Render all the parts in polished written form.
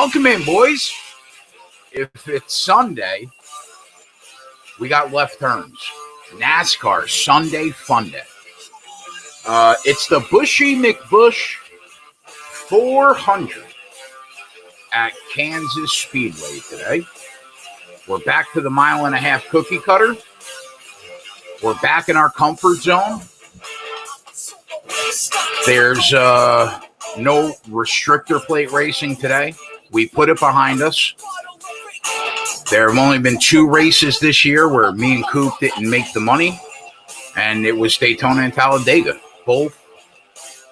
Welcome in, boys. If it's Sunday, we got left turns. NASCAR Sunday Fun Day. It's the Buschy McBusch 400 at Kansas Speedway today. We're back to the mile-and-a-half cookie cutter. We're back in our comfort zone. There's no restrictor plate racing today. We put it behind us. There have only been 2 races this year where me and Coop didn't make the money, and it was Daytona and Talladega, both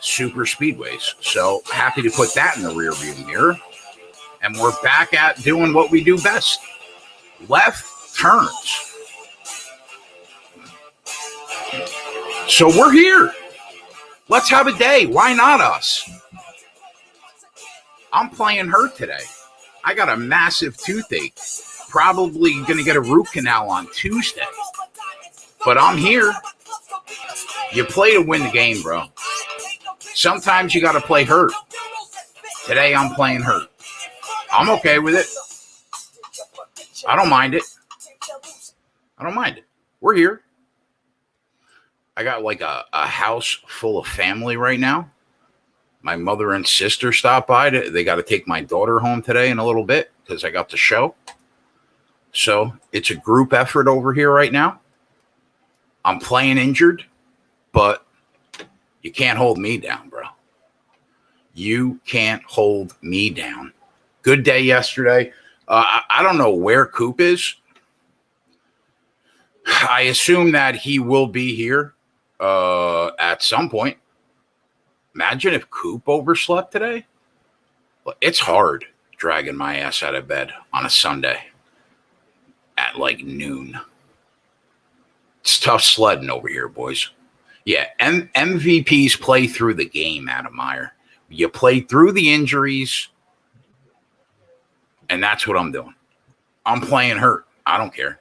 super speedways. So happy to put that in the rearview mirror. And we're back at doing what we do best, left turns. So we're here. Let's have a day. Why not us? I'm playing hurt today. I got a massive toothache. Probably going to get a root canal on Tuesday. But I'm here. You play to win the game, bro. Sometimes you got to play hurt. Today I'm playing hurt. I'm okay with it. I don't mind it. We're here. I got like a house full of family right now. My mother and sister stopped by. They got to take my daughter home today in a little bit because I got the show. So it's a group effort over here right now. I'm playing injured, but you can't hold me down, bro. You can't hold me down. Good day yesterday. I don't know where Coop is. I assume that he will be here at some point. Imagine if Coop overslept today. It's hard dragging my ass out of bed on a Sunday at like noon. It's tough sledding over here, boys. Yeah, MVPs play through the game, Adam Meyer. You play through the injuries, and that's what I'm doing. I'm playing hurt. I don't care.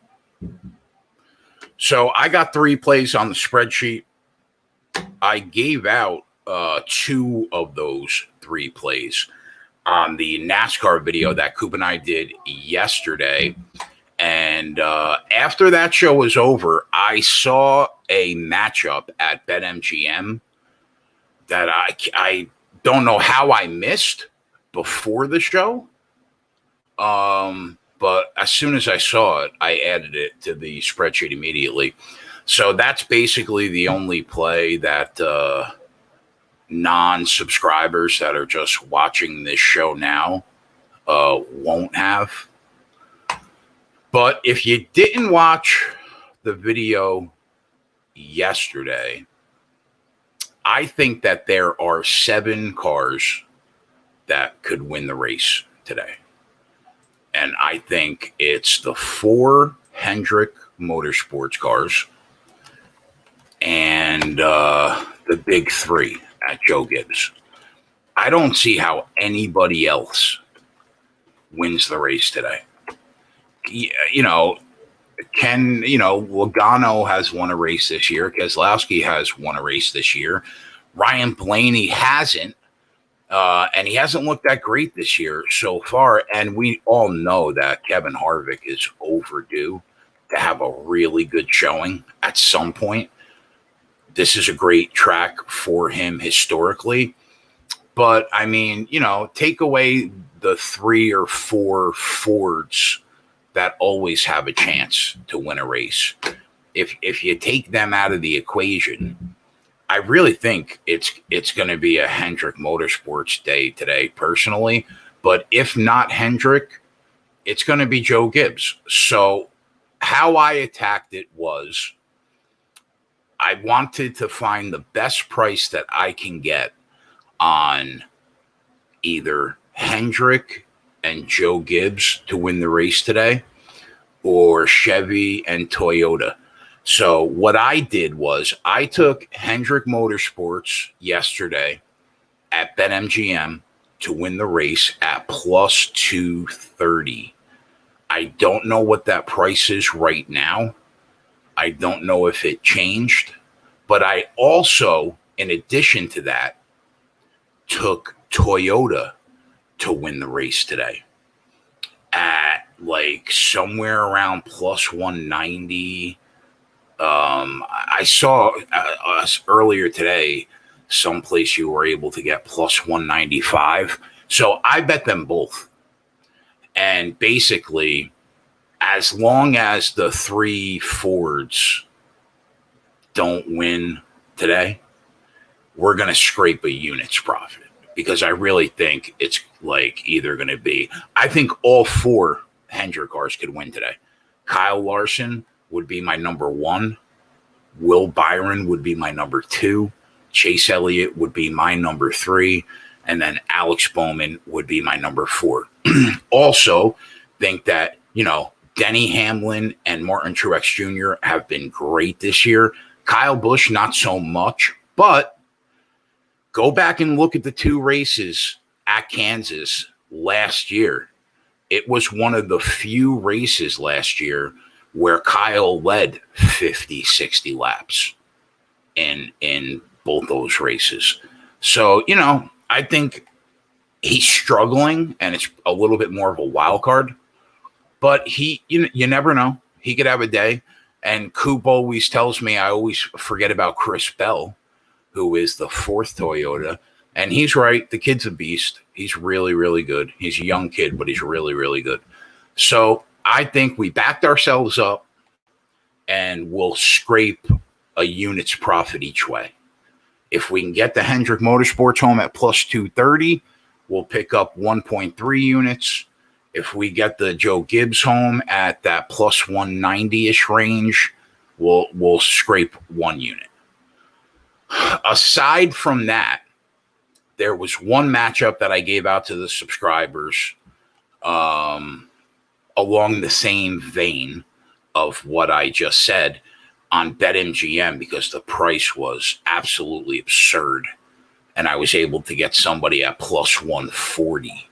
So I got 3 plays on the spreadsheet. I gave out 2 of those 3 plays on the NASCAR video that Coop and I did yesterday. And after that show was over, I saw a matchup at BetMGM that I don't know how I missed before the show. But as soon as I saw it, I added it to the spreadsheet immediately. So that's basically the only play that non-subscribers that are just watching this show now won't have. But if you didn't watch the video yesterday, I think that there are 7 cars that could win the race today. And I think it's the 4 Hendrick Motorsports cars and the big 3 at Joe Gibbs. I don't see how anybody else wins the race today. Logano has won a race this year. Keselowski has won a race this year. Ryan Blaney hasn't. And he hasn't looked that great this year so far. And we all know that Kevin Harvick is overdue to have a really good showing at some point. This is a great track for him historically. But, I mean, take away the 3 or 4 Fords that always have a chance to win a race. If you take them out of the equation, I really think it's going to be a Hendrick Motorsports day today, personally. But if not Hendrick, it's going to be Joe Gibbs. So how I attacked it was I wanted to find the best price that I can get on either Hendrick and Joe Gibbs to win the race today or Chevy and Toyota. So what I did was I took Hendrick Motorsports yesterday at BetMGM to win the race at plus 230. I don't know what that price is right now. I don't know if it changed. But I also, in addition to that, took Toyota to win the race today at like somewhere around plus 190. I saw us earlier today, someplace you were able to get plus 195. So I bet them both. And basically, as long as the 3 Fords don't win today, we're going to scrape a unit's profit, because I really think it's like either going to be, I think all 4 Hendrick cars could win today. Kyle Larson would be my number 1. Will Byron would be my number 2. Chase Elliott would be my number 3. And then Alex Bowman would be my number 4. Also, think that, Denny Hamlin and Martin Truex Jr. have been great this year. Kyle Busch, not so much. But go back and look at the 2 races at Kansas last year. It was one of the few races last year where Kyle led 50, 60 laps in both those races. So, I think he's struggling, and it's a little bit more of a wild card. But you never know. He could have a day. And Coop always tells me I always forget about Chris Bell, who is the 4th Toyota. And he's right. The kid's a beast. He's really, really good. He's a young kid, but he's really, really good. So I think we backed ourselves up, and we'll scrape a unit's profit each way. If we can get the Hendrick Motorsports home at plus 230, we'll pick up 1.3 units. If we get the Joe Gibbs home at that plus 190-ish range, we'll scrape 1 unit. Aside from that, there was one matchup that I gave out to the subscribers along the same vein of what I just said on BetMGM, because the price was absolutely absurd. And I was able to get somebody at plus 140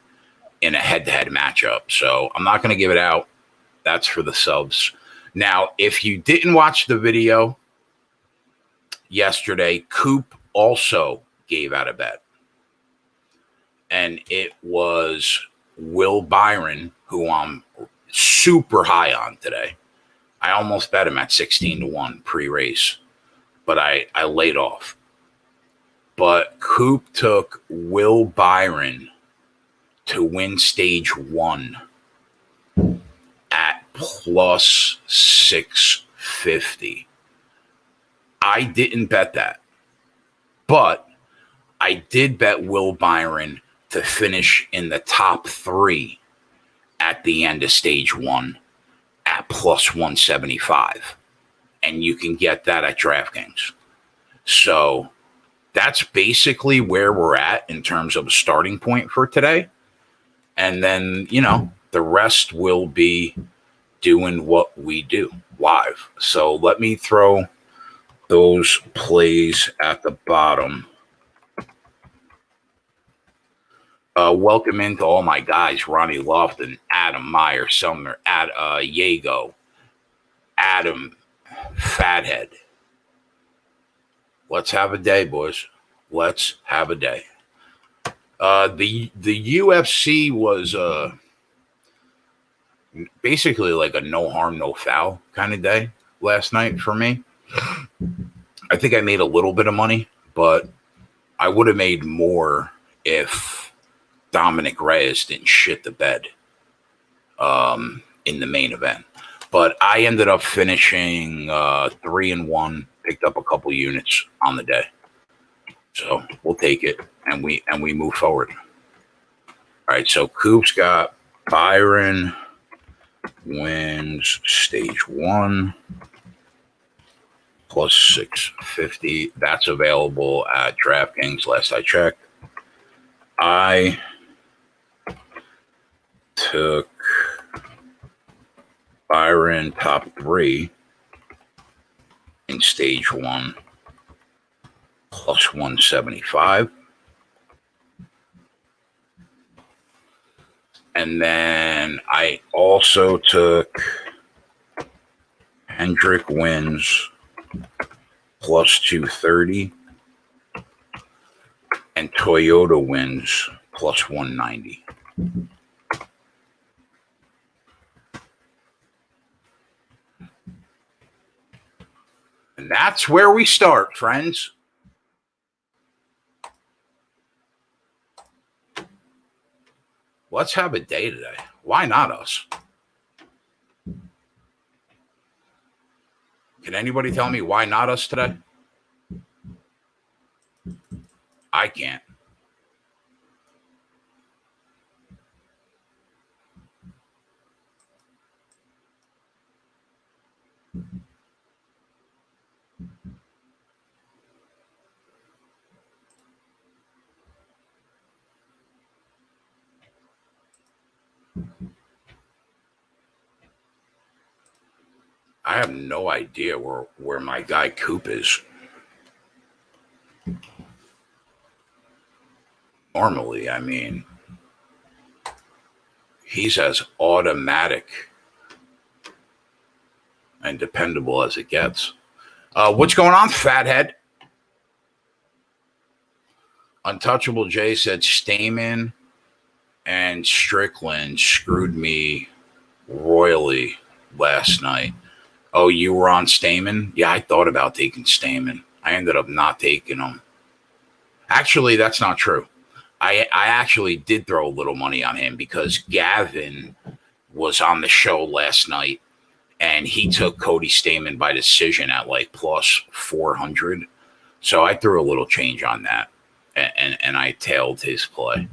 in a head-to-head matchup. So I'm not going to give it out. That's for the subs. Now, if you didn't watch the video yesterday, Coop also gave out a bet. And it was Will Byron, who I'm super high on today. I almost bet him at 16-1 pre-race, but I laid off. But Coop took Will Byron to win stage 1 at plus 650. I didn't bet that, but I did bet Will Byron to finish in the top 3 at the end of stage 1 at plus 175. And you can get that at DraftKings. So that's basically where we're at in terms of a starting point for today. And then, the rest will be doing what we do live. So let me throw those plays at the bottom. Welcome into all my guys: Ronnie Lofton, Adam Meyer, Sumner, Yago, Adam, Fathead. Let's have a day, boys. Let's have a day. The UFC was basically like a no harm, no foul kind of day last night for me. I think I made a little bit of money, but I would have made more if Dominic Reyes didn't shit the bed in the main event. But I ended up finishing 3-1, picked up a couple units on the day. So we'll take it, and we move forward. All right, so Coop's got Byron wins stage 1 plus 650. That's available at DraftKings last I checked. I took Byron top 3 in stage 1 plus 175. And then I also took Hendrick wins plus 230 and Toyota wins plus 190. And that's where we start, friends. Let's have a day today. Why not us? Can anybody tell me why not us today? I can't. I have no idea where my guy Coop is. Normally, I mean, he's as automatic and dependable as it gets. What's going on, fathead? Untouchable Jay said Stamen and Strickland screwed me royally last night. Oh, you were on Stamen? Yeah, I thought about taking Stamen. I ended up not taking him. Actually, that's not true. I actually did throw a little money on him because Gavin was on the show last night and he took Cody Stamen by decision at like plus 400. So I threw a little change on that and I tailed his play.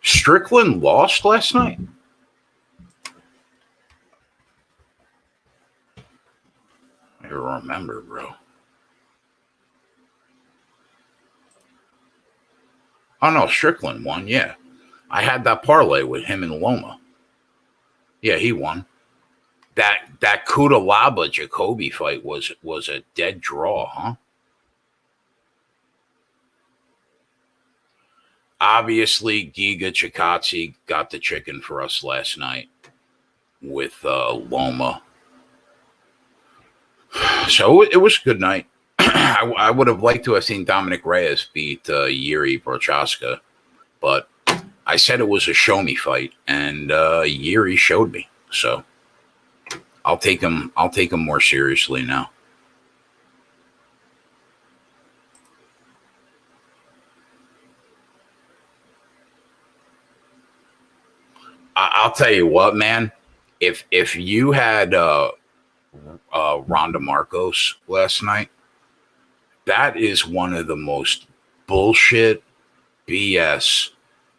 Strickland lost last night? I don't remember, bro. Oh, no, Strickland won, yeah. I had that parlay with him and Loma. Yeah, he won. That Kudalaba Jacoby fight was a dead draw, huh? Obviously, Giga Chikatsi got the chicken for us last night with Loma. So it was a good night. I would have liked to have seen Dominic Reyes beat Yuri Prochaska, but I said it was a show me fight, and Yuri showed me. So I'll take him more seriously now. I'll tell you what, man. If you had Rhonda Marcos last night, that is one of the most bullshit BS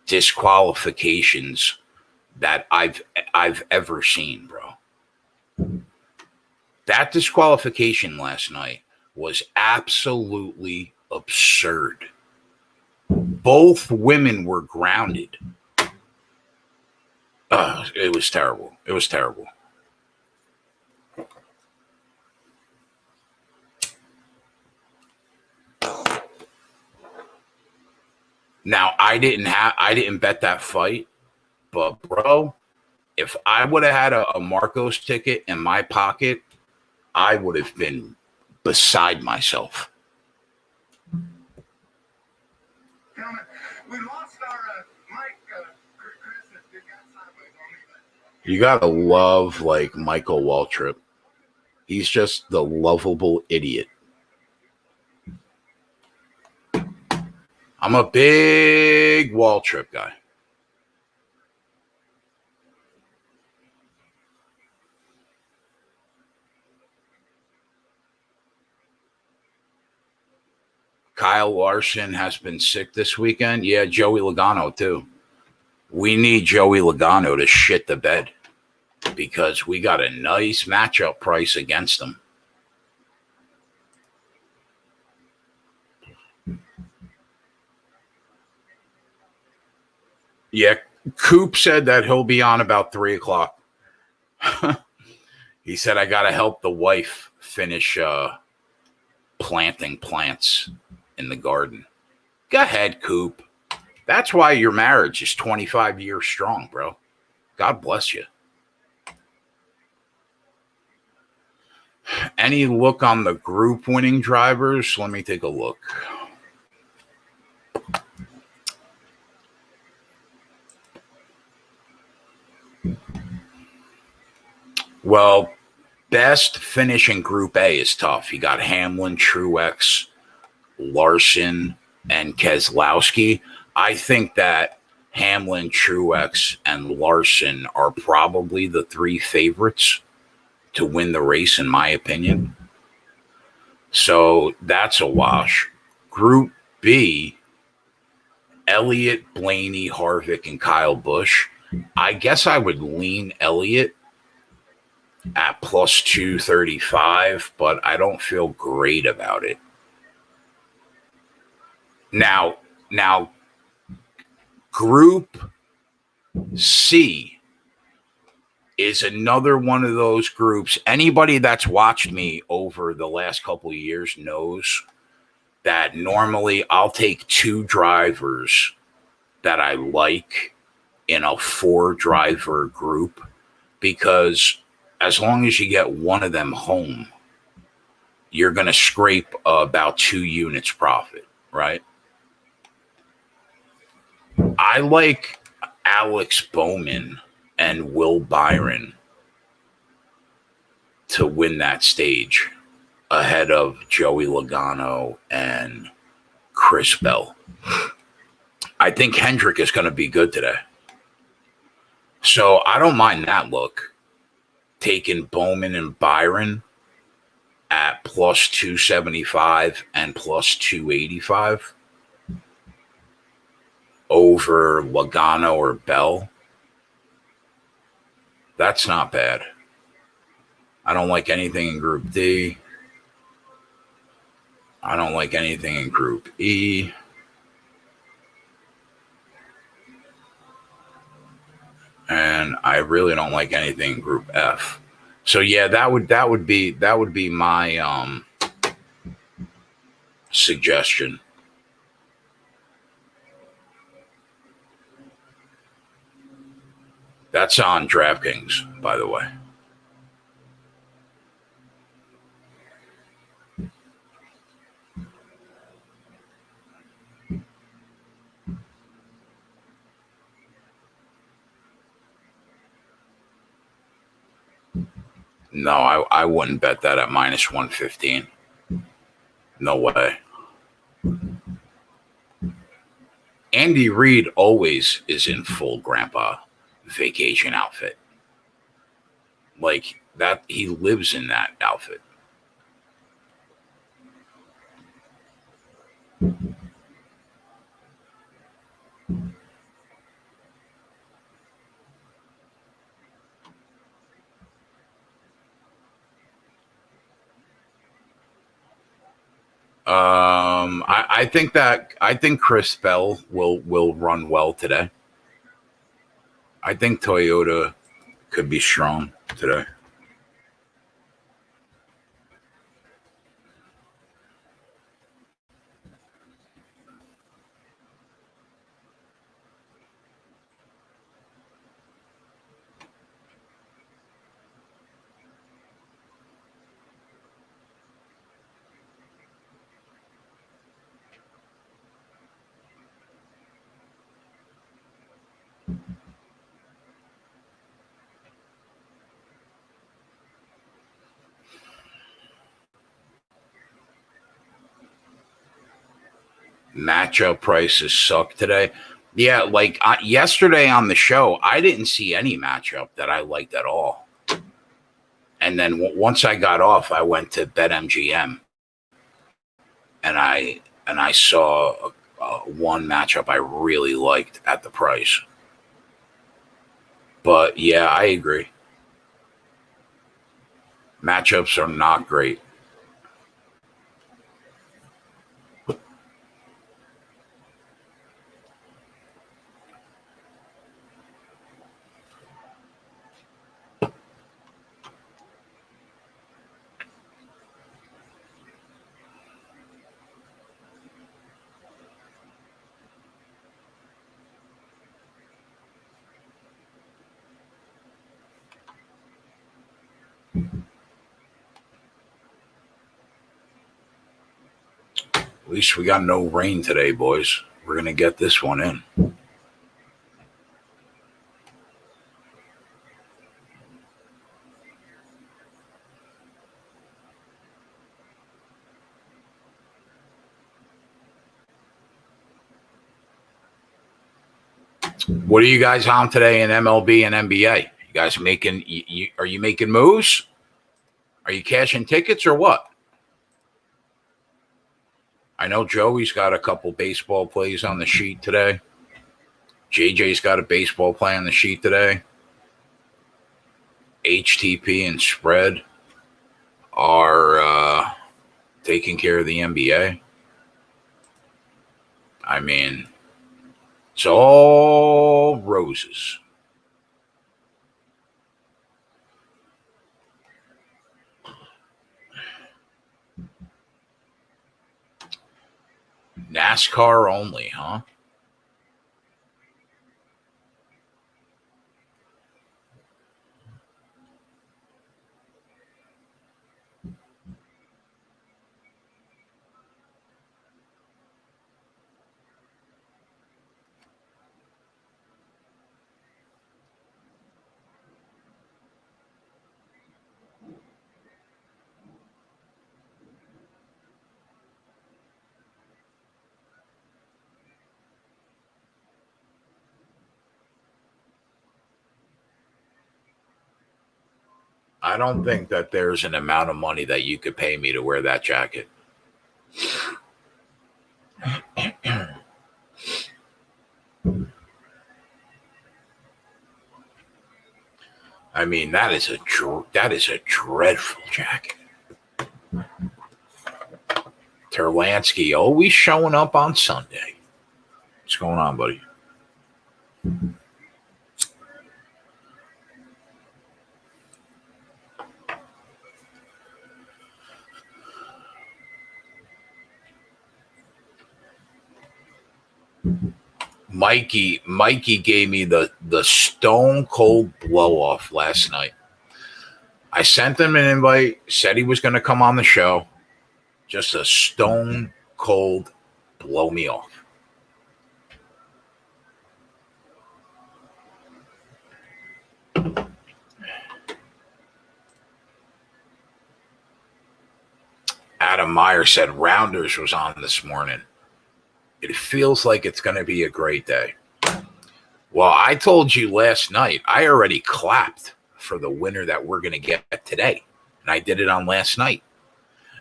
disqualifications that I've ever seen, bro. That disqualification last night was absolutely absurd. Both women were grounded. It was terrible. It was terrible. Now, I didn't bet that fight, but bro, if I would have had a Marcos ticket in my pocket, I would have been beside myself. We lost our mic. You gotta love like Michael Waltrip. He's just the lovable idiot. I'm a big Waltrip guy. Kyle Larson has been sick this weekend. Yeah, Joey Logano too. We need Joey Logano to shit the bed because we got a nice matchup price against him. Yeah, Coop said that he'll be on about 3 o'clock. He said, I got to help the wife finish planting plants in the garden. Go ahead, Coop. That's why your marriage is 25 years strong, bro. God bless you. any look on the group winning drivers? Let me take a look. Well, best finish in Group A is tough. You got Hamlin, Truex, Larson, and Keselowski. I think that Hamlin, Truex, and Larson are probably the three favorites to win the race, in my opinion. So that's a wash. Group B, Elliott, Blaney, Harvick, and Kyle Busch. I guess I would lean Elliott at plus 235, but I don't feel great about it. Now, Group C is another one of those groups. Anybody that's watched me over the last couple of years knows that normally I'll take two drivers that I like in a 4-driver group, because as long as you get one of them home, you're going to scrape about 2 units profit, right? I like Alex Bowman and Will Byron to win that stage ahead of Joey Logano and Chris Bell. I think Hendrick is going to be good today. So I don't mind that look. Taking Bowman and Byron at plus 275 and plus 285 over Logano or Bell. That's not bad. I don't like anything in Group D. I don't like anything in Group E. And I really don't like anything in Group F. So yeah, that would be my suggestion. That's on DraftKings, by the way. No, I wouldn't bet that at minus 115. No way. Andy Reid always is in full grandpa vacation outfit. Like that, he lives in that outfit. I think Chris Bell will run well today. I think Toyota could be strong today. Matchup prices suck today. Yeah, like yesterday on the show, I didn't see any matchup that I liked at all. And then once I got off, I went to BetMGM, and I saw one matchup I really liked at the price. But yeah, I agree. Matchups are not great. At least we got no rain today, boys. We're going to get this one in. What are you guys on today in MLB and NBA? You guys making? Are you making moves? Are you cashing tickets or what? I know Joey's got a couple baseball plays on the sheet today. JJ's got a baseball play on the sheet today. HTP and Spread are taking care of the NBA. I mean, it's all roses. NASCAR only, huh? I don't think that there's an amount of money that you could pay me to wear that jacket. I mean, that is a dreadful jacket. Terlansky always showing up on Sunday. What's going on, buddy? Mikey gave me the stone cold blow off last night. I sent him an invite, said he was going to come on the show. Just a stone cold blow me off. Adam Meyer said Rounders was on this morning. It feels like it's going to be a great day. Well, I told you last night, I already clapped for the winner that we're going to get today. And I did it on last night.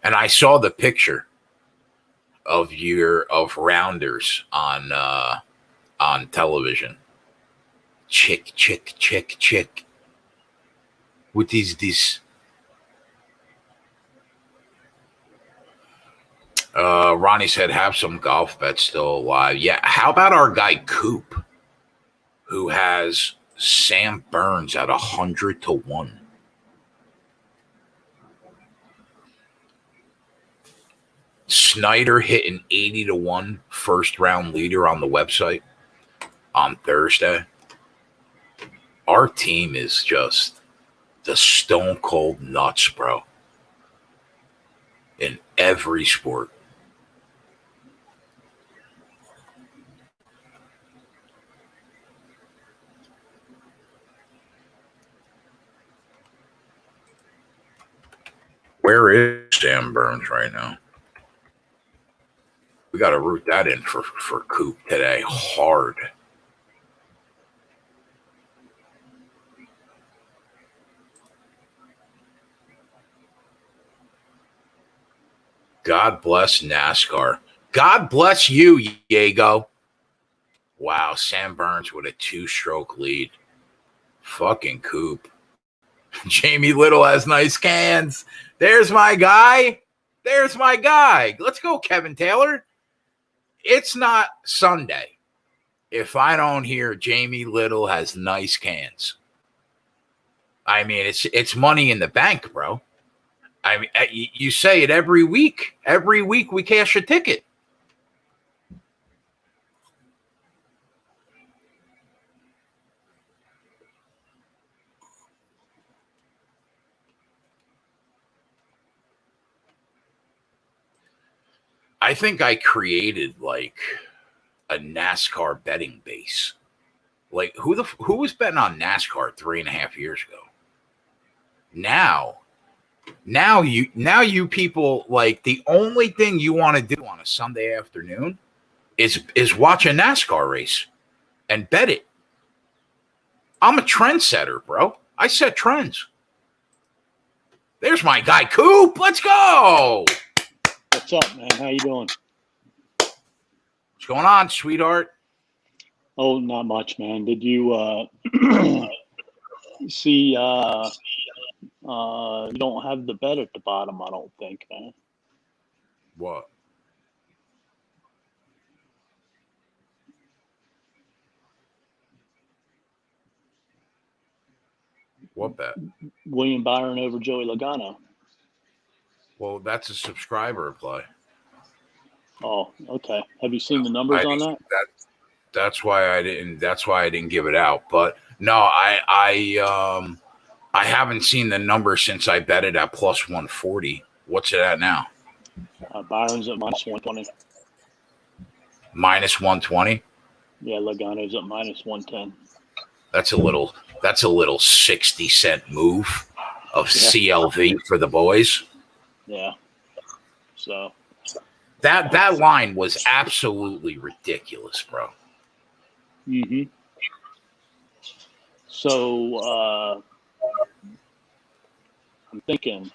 And I saw the picture of Rounders on television. Chick. What is this? Ronnie said, have some golf bets still alive. Yeah, how about our guy Coop, who has Sam Burns at 100-1? Snyder hit an 80-1 first round leader on the website on Thursday. Our team is just the stone cold nuts, bro. In every sport. Where is Sam Burns right now? We got to root that in for Coop today. Hard. God bless NASCAR. God bless you, Diego. Wow, Sam Burns with a 2-stroke lead. Fucking Coop. Jamie Little has nice cans. There's my guy. Let's go, Kevin Taylor. It's not Sunday if I don't hear Jamie Little has nice cans. I mean, it's money in the bank, bro. I mean, you say it every week. Every week we cash a ticket. I think I created like a NASCAR betting base. Like who was betting on NASCAR 3.5 years ago? Now you people, like, the only thing you want to do on a Sunday afternoon is watch a NASCAR race and bet it. I'm a trendsetter, bro. I set trends. There's my guy Coop. Let's go. What's up, man? How you doing? What's going on, sweetheart? Oh, not much, man. Did you see? You don't have the bet at the bottom, I don't think, man. What? What bet? William Byron over Joey Logano. Well, that's a subscriber play. Oh, okay. Have you seen the numbers on that? That's why I didn't give it out. But no, I haven't seen the number since I bet it at plus 140. What's it at now? Byron's at minus 120. Minus 120? Yeah, Logano's at minus 110. That's a little 60-cent move of CLV for the boys. Yeah. So that line was absolutely ridiculous, bro. Mm-hmm. So I'm thinking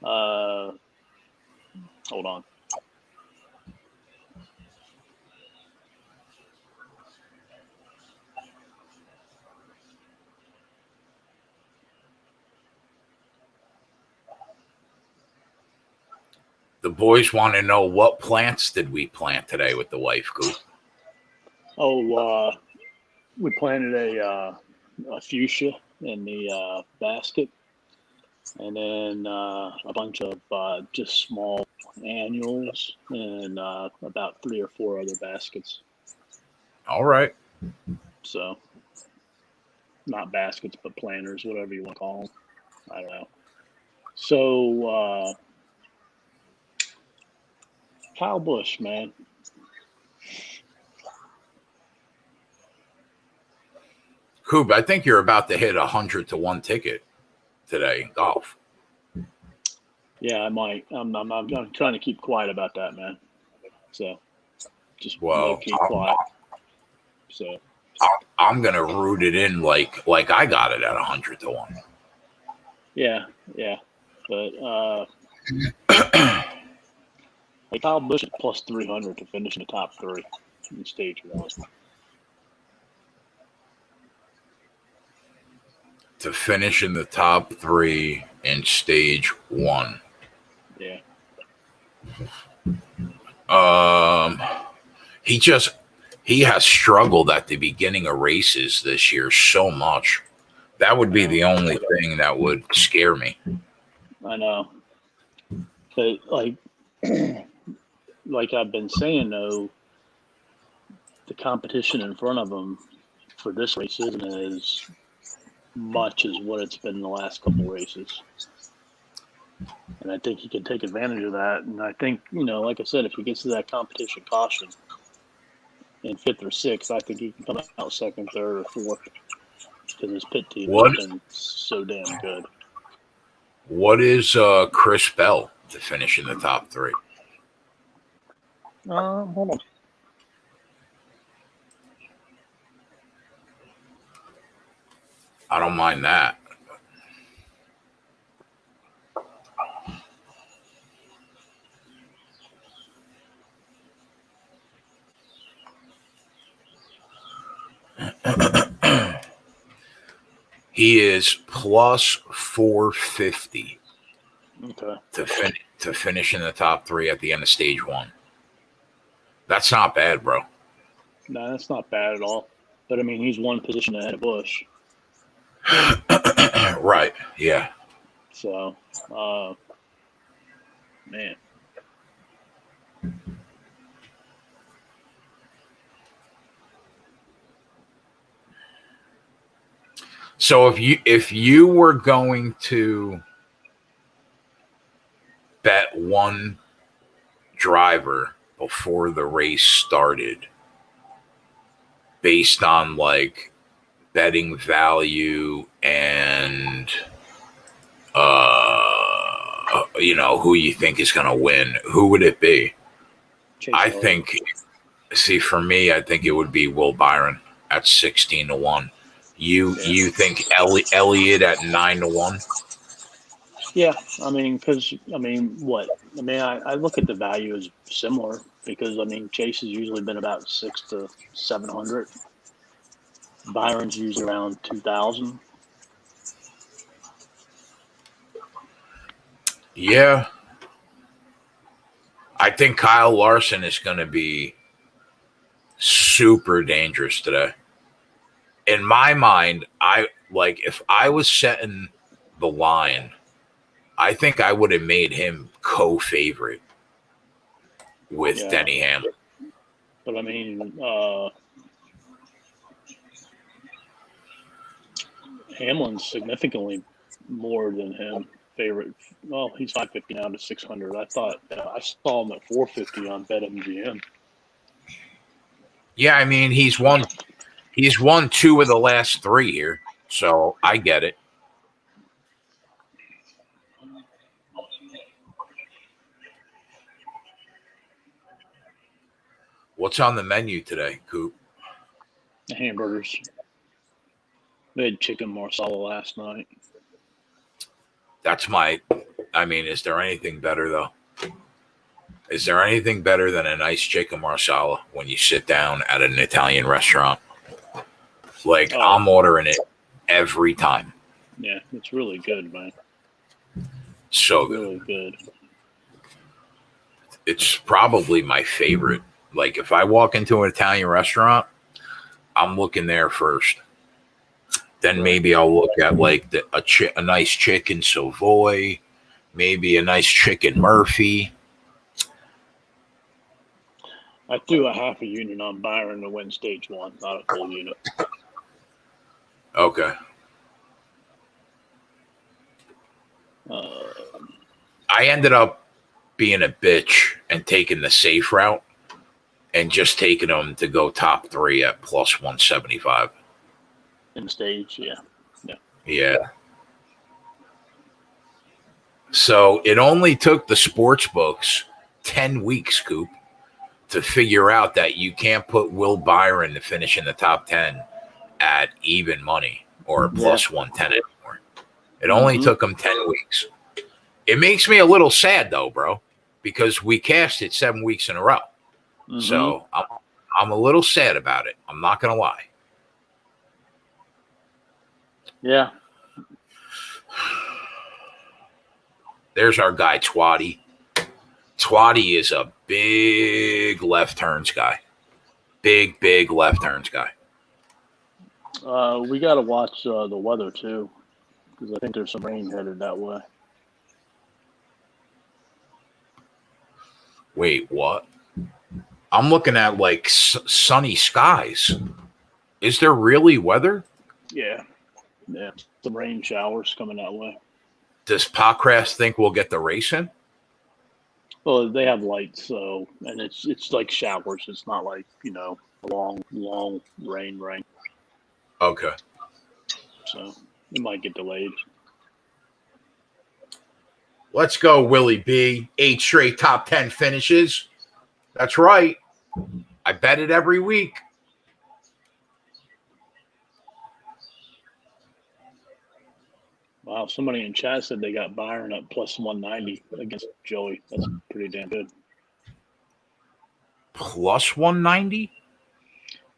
hold on. The boys want to know, what plants did we plant today with the wife, Coop? Oh, we planted a fuchsia in the basket, and then a bunch of just small annuals, and about 3 or 4 other baskets. All right. So, not baskets, but planters, whatever you want to call them. I don't know. So, Kyle Busch, man. Coop, I think you're about to hit 100-1 ticket today in golf. Yeah, I might. I'm trying to keep quiet about that, man. So, just keep quiet. So, I'm gonna root it in like I got it at 100-1. Yeah, but like Kyle Busch at plus 300 to finish in the top 3 in stage 1. To finish in the top 3 in stage 1. Yeah. He has struggled at the beginning of races this year so much. That would be the only thing that would scare me. I know. But like I've been saying, though, the competition in front of him for this race isn't as much as what it's been in the last couple races. And I think he can take advantage of that. And I think, like I said, if he gets to that competition caution in 5th or 6th, I think he can come out 2nd, 3rd, or 4th, because his pit team has been so damn good. What is Chris Bell to finish in the top 3? Hold on. I don't mind that. He is plus 450 to finish in the top 3 at the end of stage 1. That's not bad, bro. No, that's not bad at all. But I mean, he's one position ahead of Busch. Right. Yeah. So, man. So if you were going to bet one driver before the race started based on like betting value and who you think is going to win, who would it be? Chase I Elliott. think, see, for me, I think it would be Will Byron at 16-1. You think Elliott at 9-1? Yeah, I mean, because what? I look at the value as similar because Chase has usually been about 600 to 700. Byron's usually around 2,000. Yeah. I think Kyle Larson is going to be super dangerous today. In my mind, if I was setting the line, I think I would have made him co-favorite with Denny Hamlin. But Hamlin's significantly more than him favorite. Well, he's 550 now to 600. I thought I saw him at 450 on BetMGM. Yeah, I mean he's won 2 of the last 3 here, so I get it. What's on the menu today, Coop? The hamburgers. They had chicken marsala last night. Is there anything better though? Is there anything better than a nice chicken marsala when you sit down at an Italian restaurant? I'm ordering it every time. Yeah, it's really good, man. So good. Really good. It's probably my favorite. Like if I walk into an Italian restaurant, I'm looking there first. Then maybe I'll look at a nice chicken Savoy, maybe a nice chicken Murphy. I threw a half a unit on Byron to win stage 1, not a full unit. Okay. I ended up being a bitch and taking the safe route and just taking them to go top 3 at plus 175. In the stage, Yeah. So it only took the sports books 10 weeks, Coop, to figure out that you can't put Will Byron to finish in the top 10 at even money or plus 110 anymore. It only took them 10 weeks. It makes me a little sad though, bro, because we cashed it 7 weeks in a row. Mm-hmm. So I'm a little sad about it. I'm not going to lie. Yeah. There's our guy, Twatty. Twatty is a big left turns guy. Big left turns guy. We got to watch the weather, too, because I think there's some rain headed that way. Wait, what? I'm looking at, sunny skies. Is there really weather? Yeah. Yeah, some rain showers coming that way. Does Pockrass think we'll get the race in? Well, they have lights, and it's like showers. It's not like, long rain. Okay. So it might get delayed. Let's go, Willie B. 8 straight top 10 finishes. That's right. I bet it every week. Wow, somebody in chat said they got Byron at plus 190 against Joey. That's pretty damn good. Plus 190?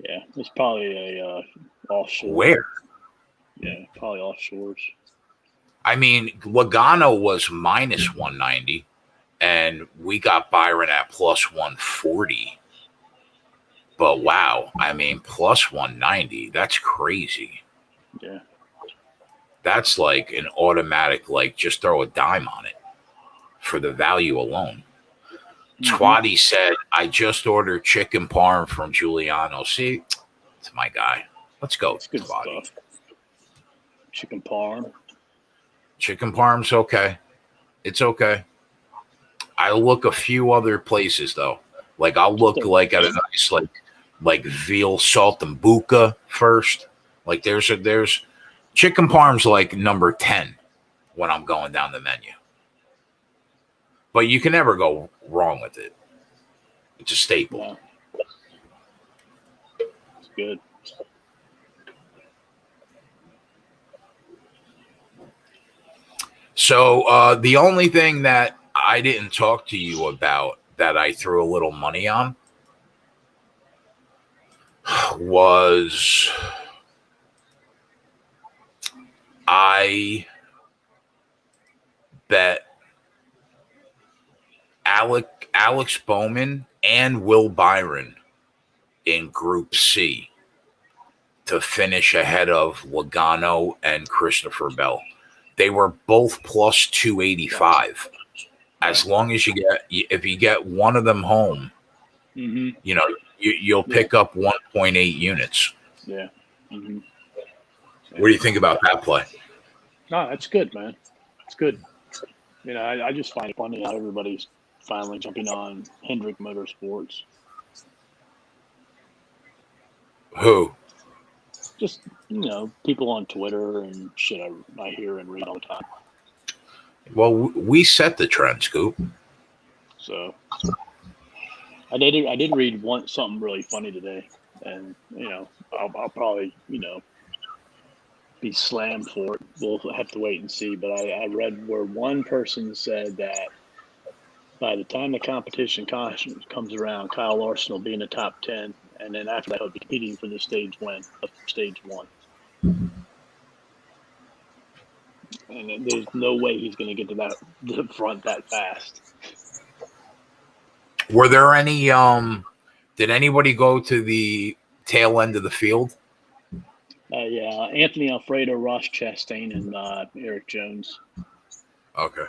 Yeah, it's probably a offshore. Where? Yeah, probably offshores. I mean, Logano was minus 190, and we got Byron at plus 140. But wow, I mean, plus 190, that's crazy. Yeah. That's like an automatic, just throw a dime on it for the value alone. Mm-hmm. Twatty said, I just ordered chicken parm from Giuliano. See, it's my guy. Let's go, That's good Twatty. Stuff. Chicken parm. Chicken parm's okay. It's okay. I look a few other places though. Like I'll look like at a nice like veal saltimbocca first. Like there's chicken parm's like number 10 when I'm going down the menu. But you can never go wrong with it. It's a staple. Yeah. It's good. So the only thing that I didn't talk to you about that I threw a little money on was I bet Alex Bowman and Will Byron in Group C to finish ahead of Logano and Christopher Bell. They were both plus 285. As long as if you get one of them home, Mm-hmm. you know, you'll pick up 1.8 units. Yeah. Mm-hmm. What do you think about that play? No, that's good, man. It's good. You know, I just find it funny how everybody's finally jumping on Hendrick Motorsports. Who? Just, you know, people on Twitter and shit I hear and read all the time. Well, we set the trend, Scoop. So I did read something really funny today, and you know, I'll probably, you know, be slammed for it. We'll have to wait and see. But I read where one person said that by the time the competition comes around, Kyle Larson will be in the top 10, and then after that he'll be competing for the stage 1. And there's no way he's going to get to the front that fast. Were there any? Did anybody go to the tail end of the field? Yeah, Anthony Alfredo, Ross Chastain, and Eric Jones. Okay.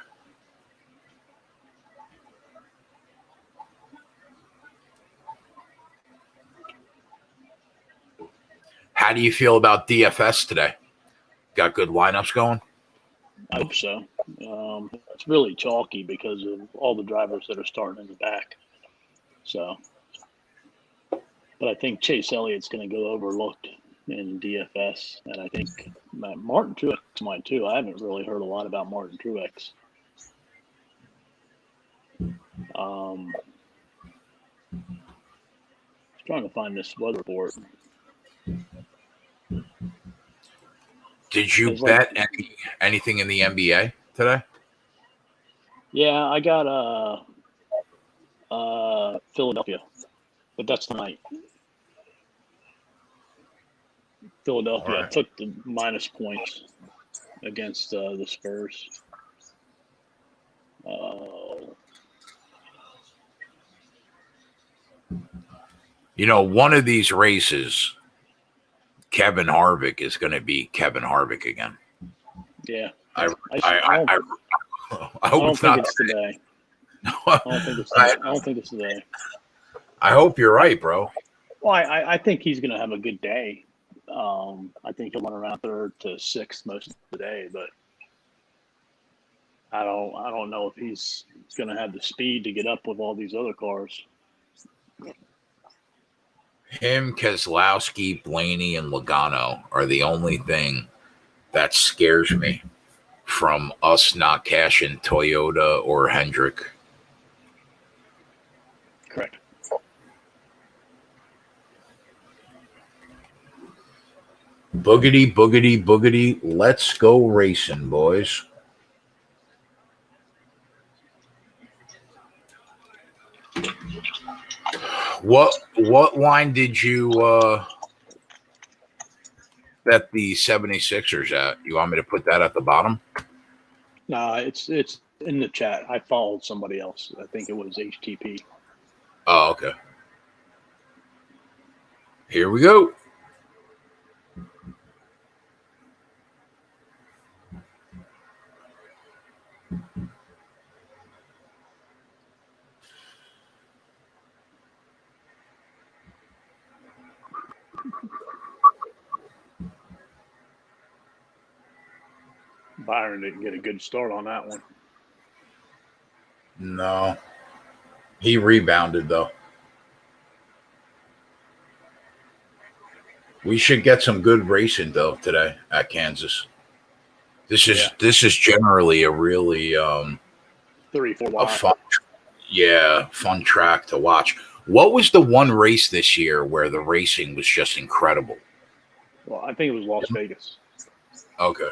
How do you feel about DFS today? Got good lineups going? I hope so. It's really chalky because of all the drivers that are starting in the back. So, but I think Chase Elliott's going to go overlooked in DFS, and I think Martin Truex might too. I haven't really heard a lot about Martin Truex. Trying to find this weather report. Did you bet anything in the NBA today? Yeah, I got Philadelphia, but that's tonight. Philadelphia took the minus points against the Spurs. You know, one of these races, Kevin Harvick is going to be Kevin Harvick again. Yeah, I hope don't it's think not it's today. I don't think it's today. I hope you're right, bro. Well, I think he's going to have a good day. I think he'll run around 3rd to 6th most of the day, but I don't know if he's going to have the speed to get up with all these other cars. Him, Keselowski, Blaney, and Logano are the only thing that scares me from us not cashing Toyota or Hendrick. Correct. Boogity, boogity, boogity. Let's go racing, boys. What line did you bet the 76ers at? You want me to put that at the bottom? No, it's in the chat. I followed somebody else. I think it was HTP. Oh, okay. Here we go. Byron didn't get a good start on that one. No. He rebounded, though. We should get some good racing, though, today at Kansas. This is generally a really 34 a fun track to watch. What was the one race this year where the racing was just incredible? Well, I think it was Las Vegas. Okay.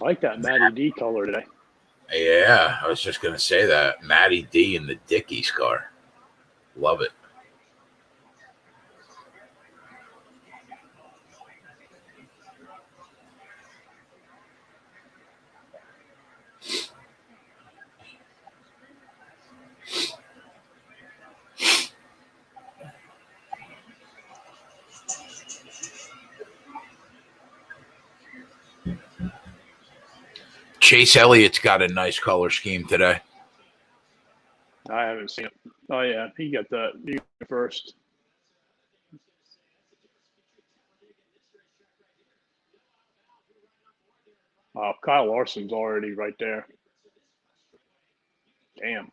I like that Matty D color today. Yeah, I was just going to say that. Matty D in the Dickies car. Love it. Chase Elliott's got a nice color scheme today. I haven't seen it. Oh, yeah. He got that first. Kyle Larson's already right there. Damn.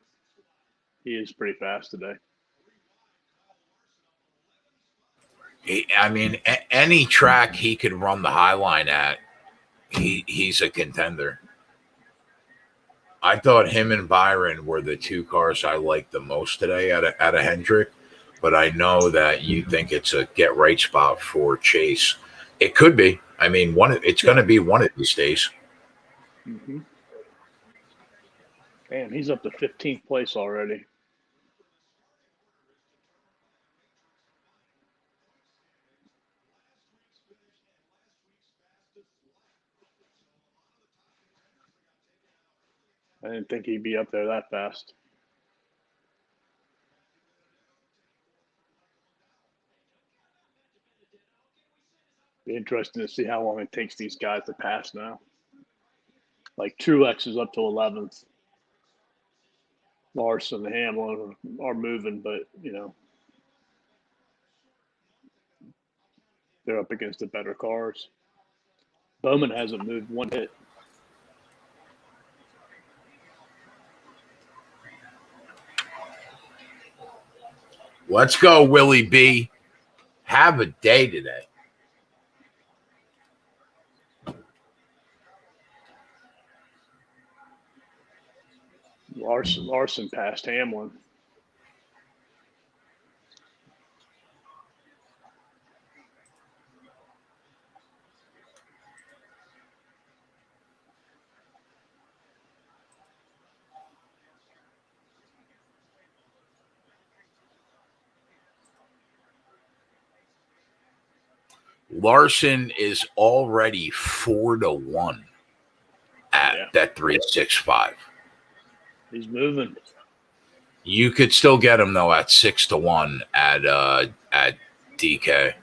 He is pretty fast today. Any track he could run the high line at, he's a contender. I thought him and Byron were the two cars I liked the most today at a Hendrick, but I know that you think it's a get right spot for Chase. It could be. It's going to be one of these days. Mm-hmm. Damn, he's up to 15th place already. I didn't think he'd be up there that fast. Be interesting to see how long it takes these guys to pass now. Like Truex is up to 11th. Larson and Hamlin are moving, but they're up against the better cars. Bowman hasn't moved one bit. Let's go, Willie B. Have a day today. Larson passed Hamlin. Larson is already 4-1 at that 365. He's moving. You could still get him though at 6-1 at DK.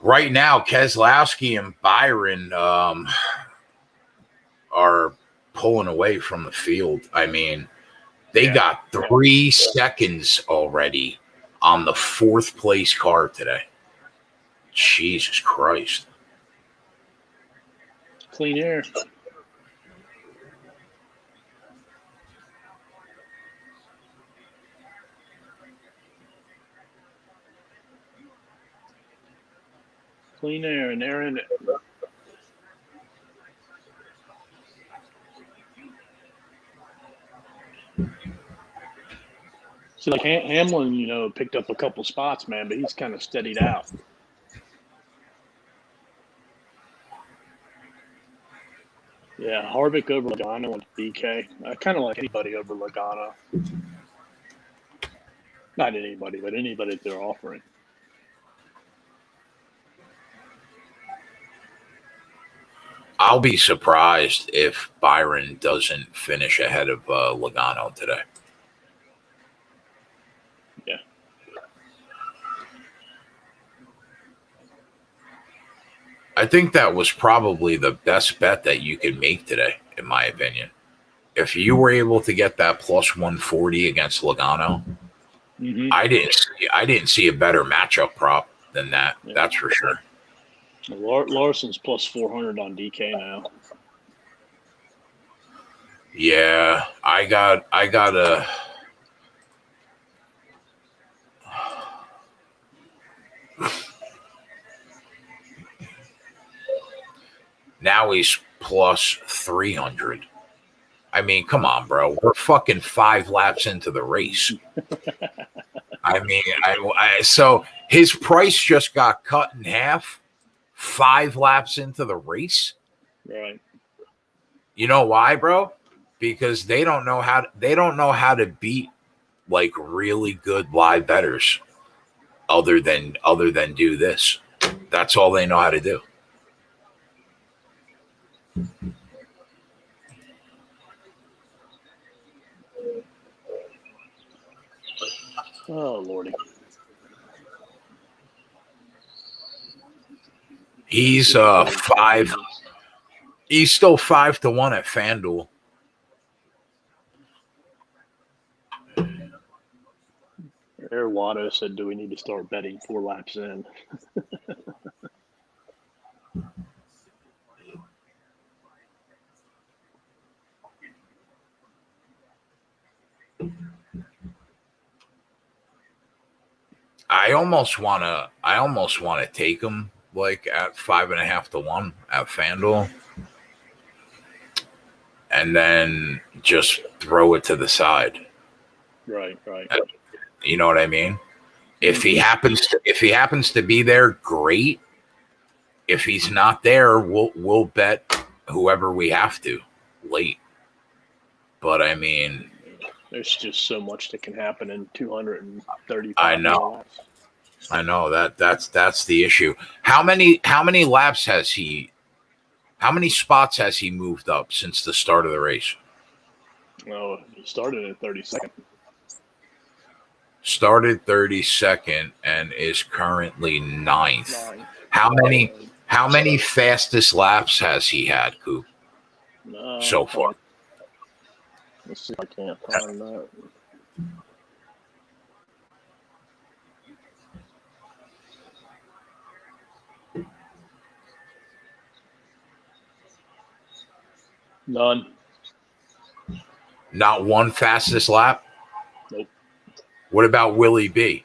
Right now, Keselowski and Byron are pulling away from the field. They got 3 seconds already on the 4th place car today. Jesus Christ. Clean air. Clean air and air in it. So like Hamlin, picked up a couple spots, man, but he's kind of steadied out. Yeah, Harvick over Logano and DK. I kind of like anybody over Logano. Not anybody, but anybody that they're offering. I'll be surprised if Byron doesn't finish ahead of Logano today. Yeah. I think that was probably the best bet that you could make today, in my opinion. If you were able to get that plus 140 against Logano, I didn't see a better matchup prop than that. Yeah. That's for sure. Larson's plus 400 on DK now. Yeah, I got a. Now he's plus 300. I mean, come on, bro. We're fucking 5 laps into the race. I mean, so his price just got cut in half 5 laps into the race. Right. You know why, bro? Because they don't know how to beat like really good live bettors other than do this. That's all they know how to do. Oh, Lordy. He's 5. He's still 5-1 at FanDuel. Air Watto said, "Do we need to start betting 4 laps in?" I almost wanna take him like at 5.5-1 at FanDuel, and then just throw it to the side. Right. You know what I mean? If he happens to be there, great. If he's not there, we'll bet whoever we have to late. But I mean, there's just so much that can happen in 230. I know. That's the issue. How many laps has he? How many spots has he moved up since the start of the race? Oh, he started at 32nd. Started 32nd and is currently 9th. How many fastest laps has he had, Coop? So far. Let's see if I can't find that. None. Not one fastest lap? Nope. What about Willie B?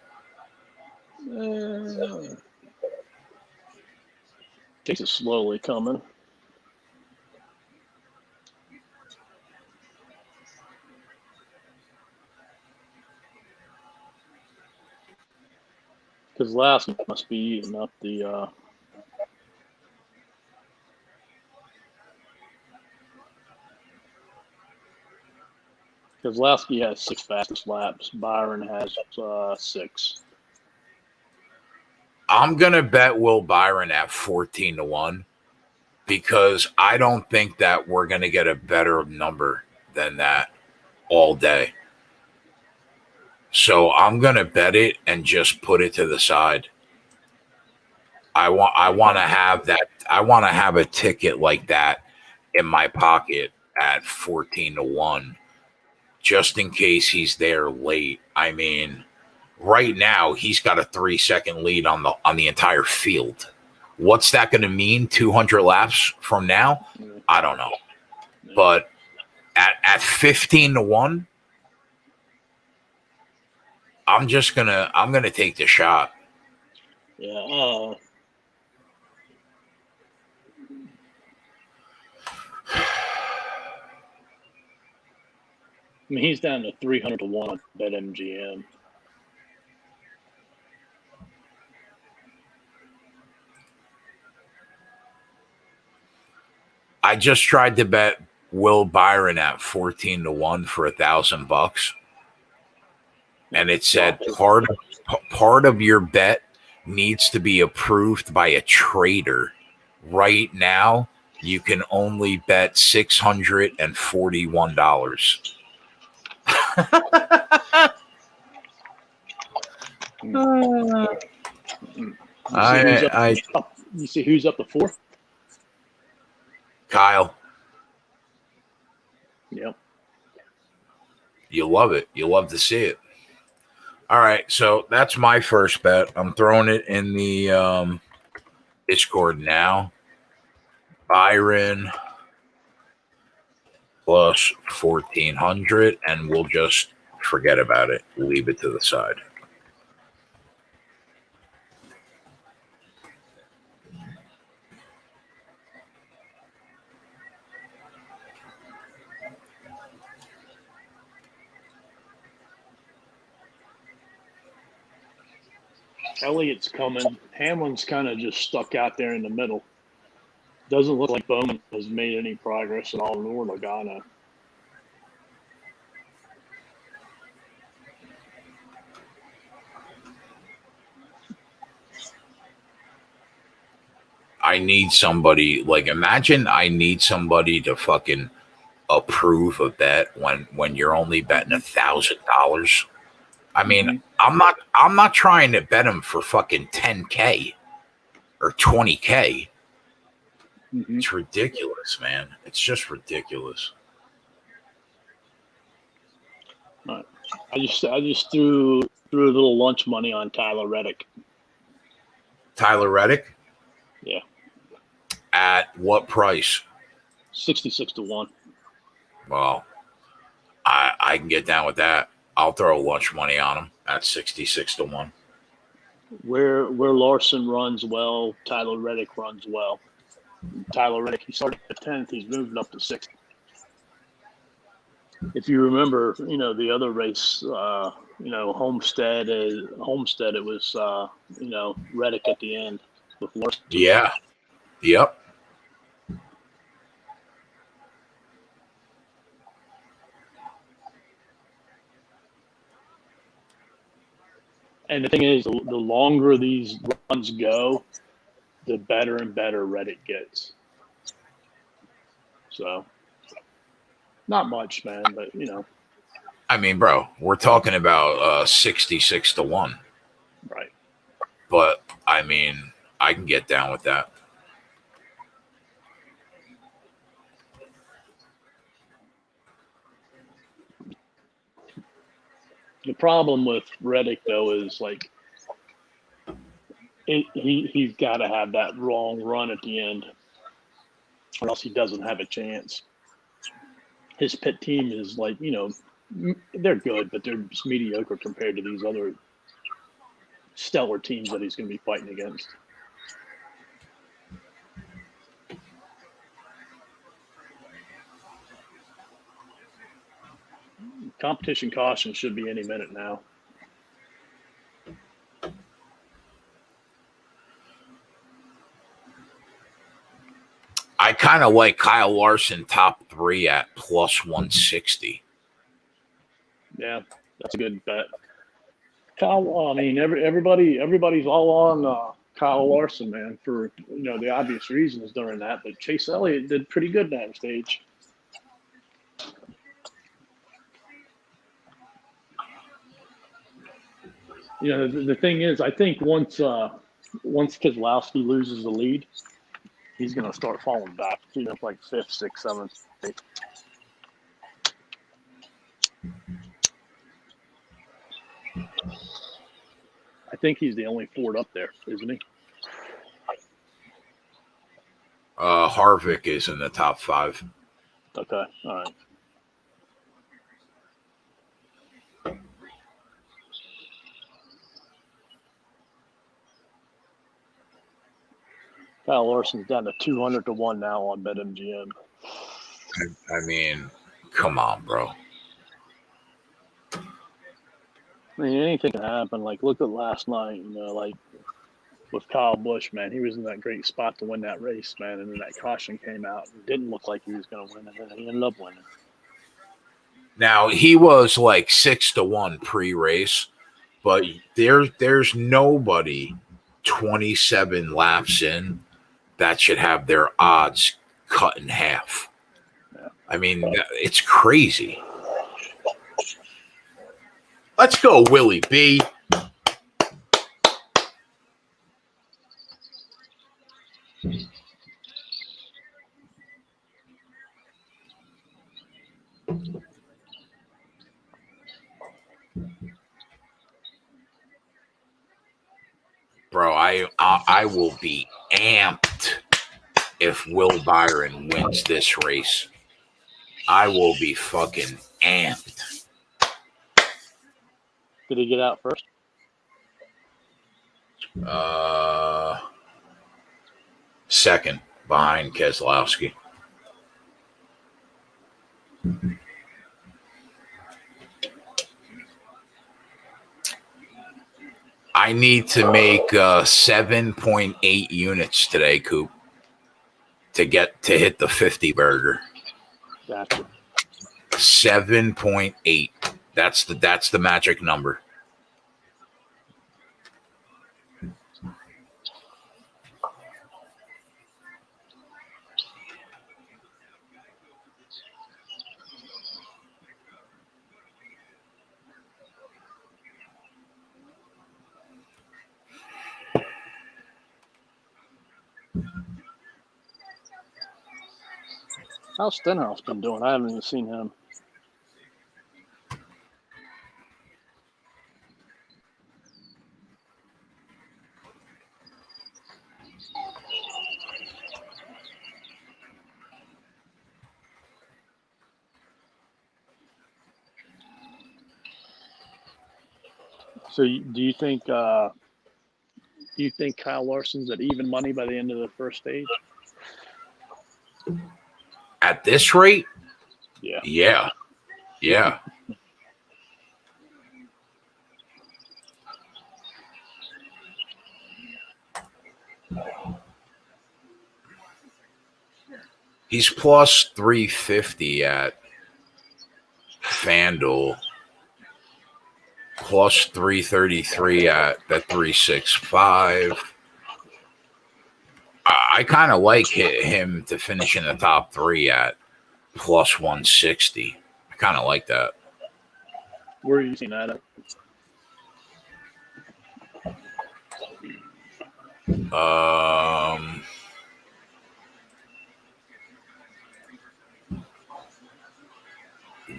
Takes it slowly coming. Because last must be eating up the Kozlowski has 6 fastest laps. Byron has 6. I'm gonna bet Will Byron at 14-1 because I don't think that we're gonna get a better number than that all day. So I'm gonna bet it and just put it to the side. I want to have that. I want to have a ticket like that in my pocket at 14-1, just in case he's there late. I mean, right now he's got a 3-second lead on the entire field. What's that going to mean 200 laps from now? I don't know. But at 15-1, I'm gonna take the shot. Yeah. I mean, he's down to 300-1 at BetMGM. I just tried to bet Will Byron at 14-1 for $1,000, and it said part of your bet needs to be approved by a trader. Right now, you can only bet $641. You see who's up to 4? Kyle, Yep. you love it. You love to see it. All right, so that's my first bet. I'm throwing it in the Discord now. Byron plus 1,400, and we'll just forget about it. Leave it to the side. Elliott's coming. Hamlin's kind of just stuck out there in the middle. Doesn't look like Bowman has made any progress at all, nor Logano. I need somebody, like, imagine I need somebody to fucking approve a bet when you're only betting $1,000. I mean, I'm not trying to bet him for fucking 10K or 20K. Mm-hmm. It's ridiculous, man. It's just ridiculous. I just threw a little lunch money on Tyler Reddick. Tyler Reddick? Yeah. At what price? 66 to 1. Well, I can get down with that. I'll throw lunch money on him at 66 to 1. Where Larson runs well, Tyler Reddick runs well. Tyler Reddick, he started at 10th, he's moving up to 6th. If you remember, the other race, Homestead, it was, Reddick at the end with Larson. Yeah. Yep. And the thing is, the longer these runs go, the better and better Reddick gets. So, not much, man, but, I mean, bro, we're talking about 66 to 1. Right. But, I mean, I can get down with that. The problem with Reddick, though, is, like, he's got to have that wrong run at the end, or else he doesn't have a chance. His pit team is, like, they're good, but they're just mediocre compared to these other stellar teams that he's going to be fighting against. Competition caution should be any minute now. I kind of like Kyle Larson top 3 at plus 160. Yeah, that's a good bet. Kyle, I mean, everybody's all on Kyle Larson, man, for the obvious reasons during that. But Chase Elliott did pretty good that stage. The thing is, I think once Keselowski loses the lead, he's going to start falling back, like 5th, 6th, 7th, 8th. I think he's the only Ford up there, isn't he? Harvick is in the top 5. Okay, all right. Kyle Larson's down to 200 to 1 now on BetMGM. I mean, come on, bro. I mean, anything can happen. Like, look at last night, like with Kyle Busch, man. He was in that great spot to win that race, man. And then that caution came out. It didn't look like he was going to win, and then he ended up winning. Now, he was like 6 to 1 pre-race, but there's nobody 27 laps in that should have their odds cut in half. Yeah. I mean, it's crazy. Let's go, Willie B. Bro, I will be amped if Will Byron wins this race. I will be fucking amped. Did he get out first? Second behind Keselowski. I need to make 7.8 units today, Coop, to hit the 50 burger. Gotcha. 7.8. That's the magic number. How's Stenhouse been doing? I haven't even seen him. So do you think Kyle Larson's at even money by the end of the first stage? At this rate? Yeah. Yeah. He's plus 350 at FanDuel, plus 333 at Bet365. I kind of like him to finish in the top three at plus 160. I kind of like that. Where are you seeing that at?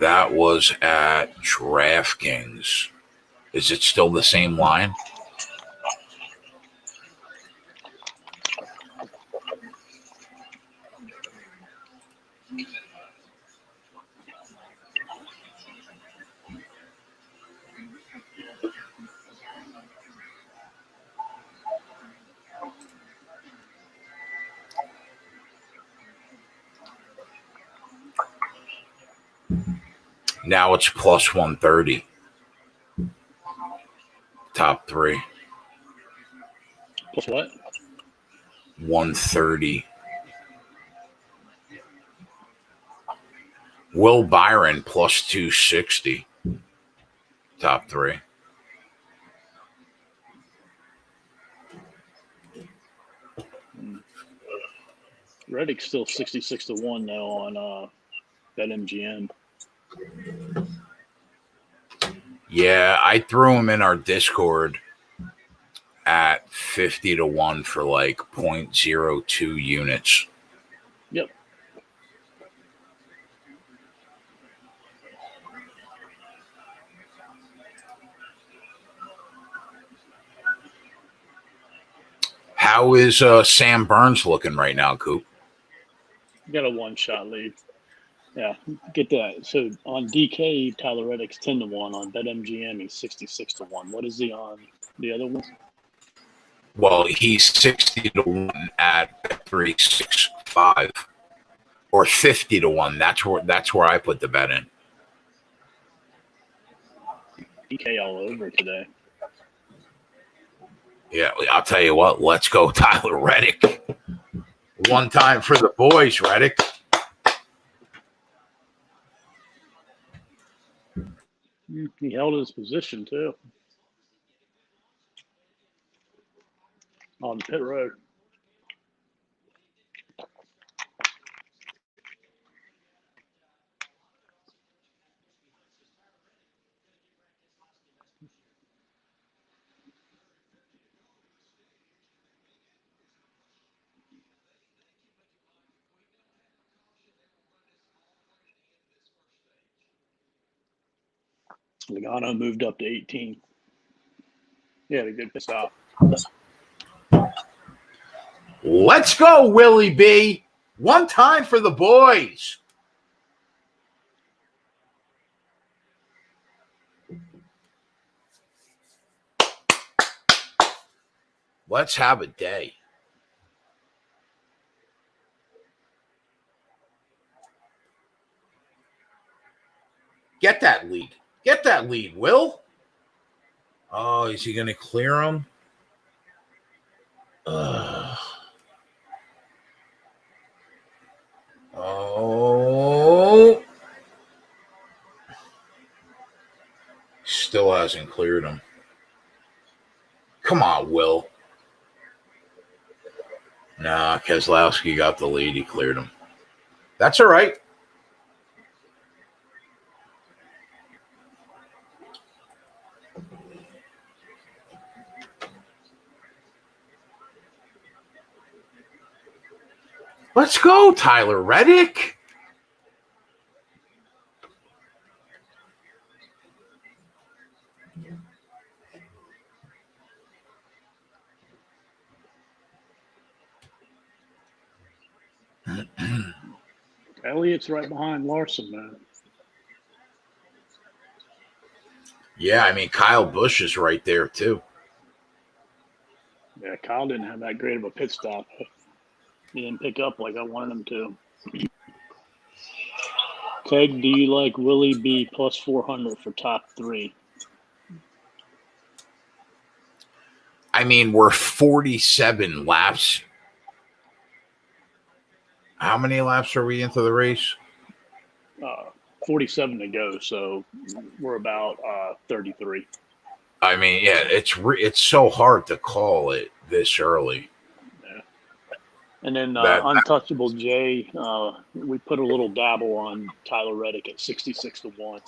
That was at DraftKings. Is it still the same line? Now it's plus 130. Top three. Plus what? 130. Will Byron plus 260. Top three. Reddick's still 66-1 though on BetMGM. Yeah, I threw him in our Discord at 50-1 for like 0.02 units. Yep. How is Sam Burns looking right now, Coop? Got a one-shot lead. Yeah, get that. So on DK, Tyler Reddick's 10-1. On BetMGM, he's 66-1. What is he on the other one? Well, he's 60-1 at 365 or 50-1. That's where I put the bet in. DK all over today. Yeah, I'll tell you what. Let's go, Tyler Reddick. One time for the boys, Reddick. He held his position too on pit road. Logano moved up to 18. He had a good pit stop. Let's go, Willie B. One time for the boys. Let's have a day. Get that lead. Get that lead, Will. Oh, is he going to clear him? Oh. Still hasn't cleared him. Come on, Will. Nah, Keselowski got the lead. He cleared him. That's all right. Let's go, Tyler Reddick. Elliott's right behind Larson, man. Yeah, I mean, Kyle Busch is right there, too. Yeah, Kyle didn't have that great of a pit stop. He didn't pick up like I wanted him to. Keg, do you like Willie B plus 400 for top 3? I mean, we're 47 laps. How many laps are we into the race? 47 to go, so we're about 33. I mean, yeah, it's so hard to call it this early. Yeah. And then Untouchable J, we put a little dabble on Tyler Reddick at 66 to 1.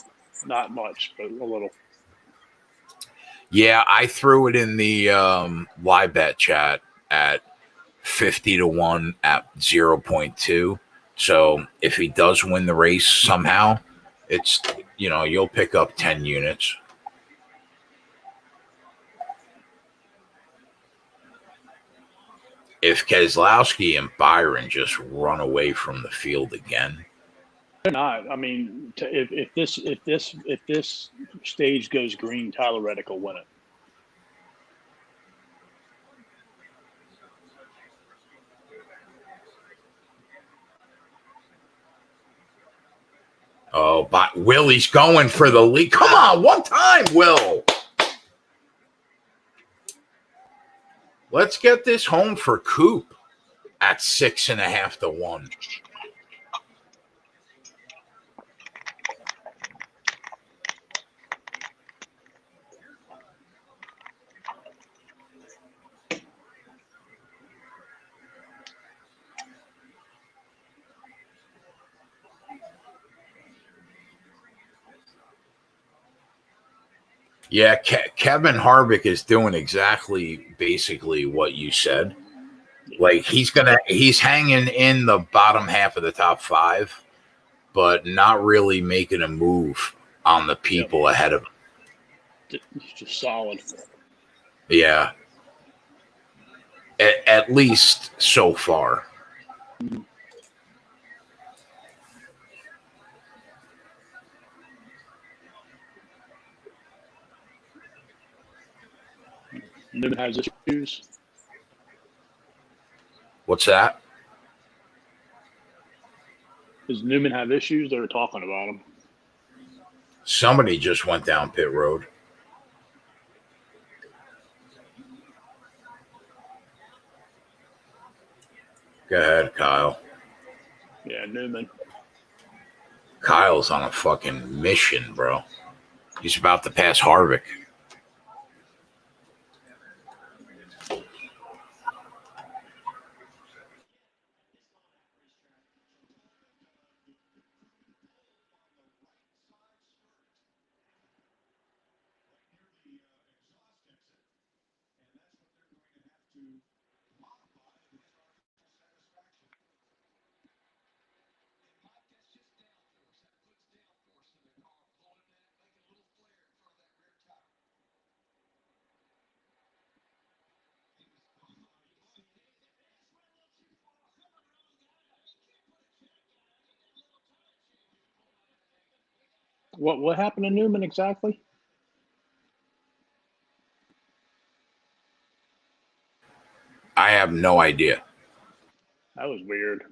Not much, but a little. Yeah, I threw it in the live bet chat at 50 to 1 at 0.2. So if he does win the race somehow, it's, you'll pick up 10 units. If Keselowski and Byron just run away from the field again. They're not. I mean, if this stage goes green, Tyler Reddick will win it. Oh, but Willie's going for the lead. Come on, one time, Will. Let's get this home for Coop at 6.5 to 1. Yeah, Kevin Harvick is doing basically what you said. Like he's hanging in the bottom half of the top 5, but not really making a move on the people ahead of him. He's just solid. Yeah. At least so far. Newman has issues. What's that? Does Newman have issues? They were talking about him. Somebody just went down pit road. Go ahead, Kyle. Yeah, Newman. Kyle's on a fucking mission, bro. He's about to pass Harvick. What happened to Newman exactly? I have no idea. That was weird.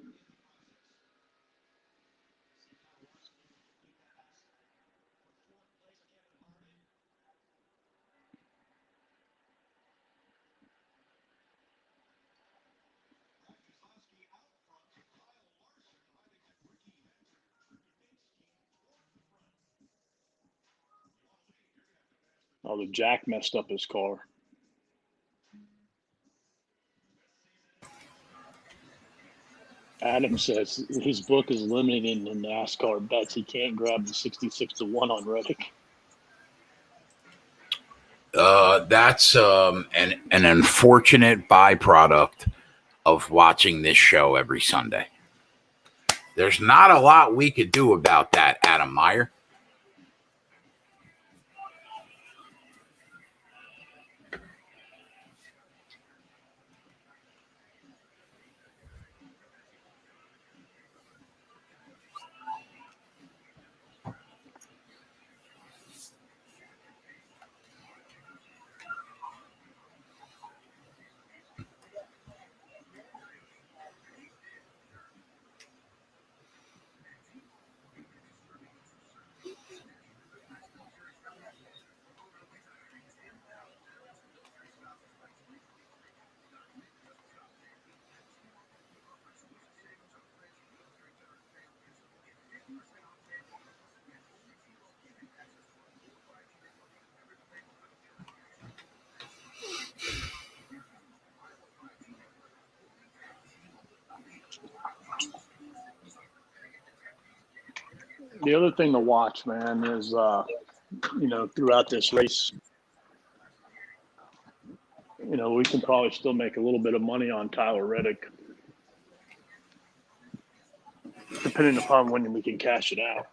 Oh, the jack messed up his car. Adam says his book is limiting the NASCAR bets. He can't grab the 66-1 on Reddick. That's an unfortunate byproduct of watching this show every Sunday. There's not a lot we could do about that, Adam Meyer. The other thing to watch, man, is throughout this race, we can probably still make a little bit of money on Tyler Reddick, depending upon when we can cash it out.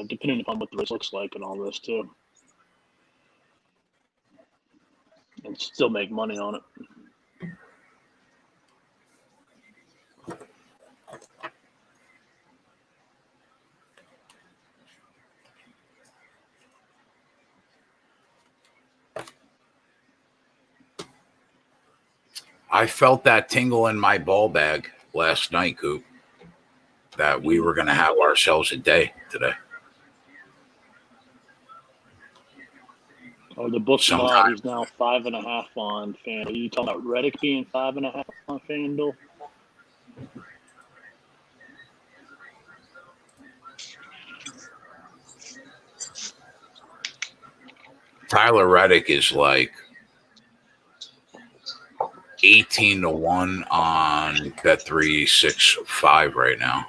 Depending upon what the race looks like and all this too, and still make money on it. I felt that tingle in my ball bag last night, Coop, that we were going to have ourselves a day today. Oh, the book's not. He's now 5.5 on FanDuel. Are you talking about Reddick being 5.5 on FanDuel? Tyler Reddick is like 18-1 on Bet365 right now.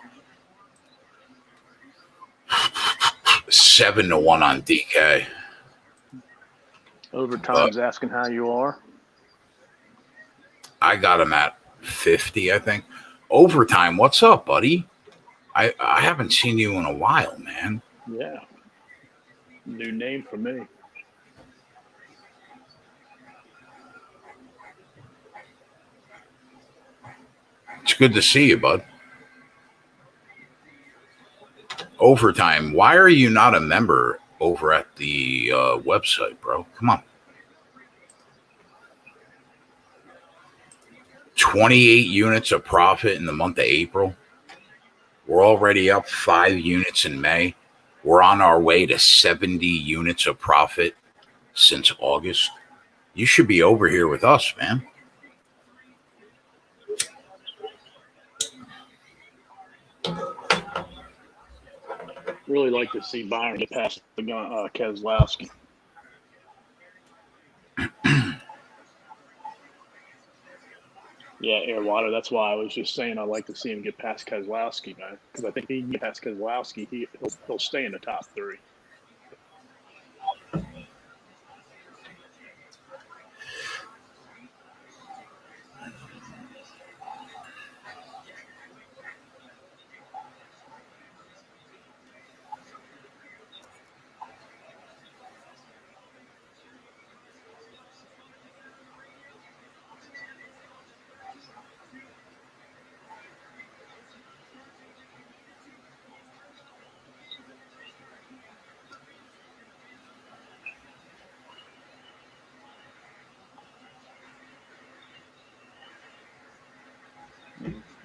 7-1 on DK. Overtime's asking how you are. I got him at 50, I think. Overtime, what's up, buddy? I haven't seen you in a while, man. Yeah. New name for me. It's good to see you, bud. Overtime, why are you not a member over at the website, bro? Come on. 28 units of profit in the month of April. We're already up 5 units in May. We're on our way to 70 units of profit since August. You should be over here with us, man. Really like to see Byron get past Keselowski. Yeah, Airwater. That's why I was just saying I'd like to see him get past Keselowski, man. Because I think if he can get past Keselowski, he'll stay in the top 3.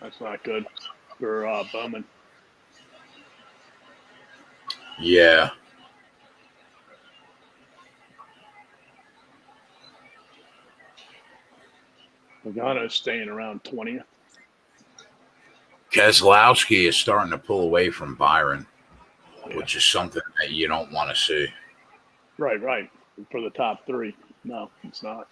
That's not good for Bowman. Yeah. Logano's staying around 20th. Keselowski is starting to pull away from Byron, which is something that you don't want to see. Right. For the top three. No, it's not.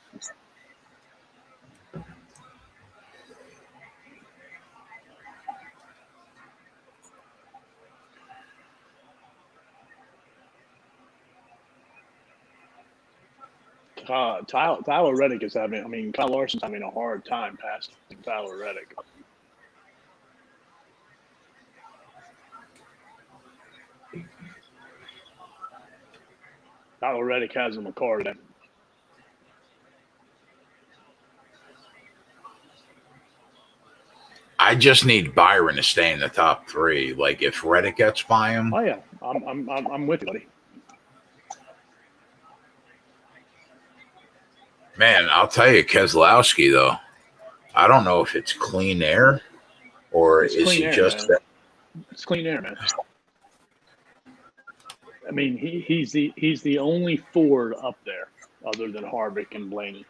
Tyler Reddick is having, Kyle Larson's having a hard time passing Tyler Reddick. Tyler Reddick has him a car today. I just need Byron to stay in the top three. Like if Reddick gets by him. Oh yeah, I'm with you, buddy. Man, I'll tell you, Keselowski though. I don't know if it's clean air or It's is clean he air, just. man. It's clean air, man. I mean, he's the only Ford up there other than Harvick and Blaney.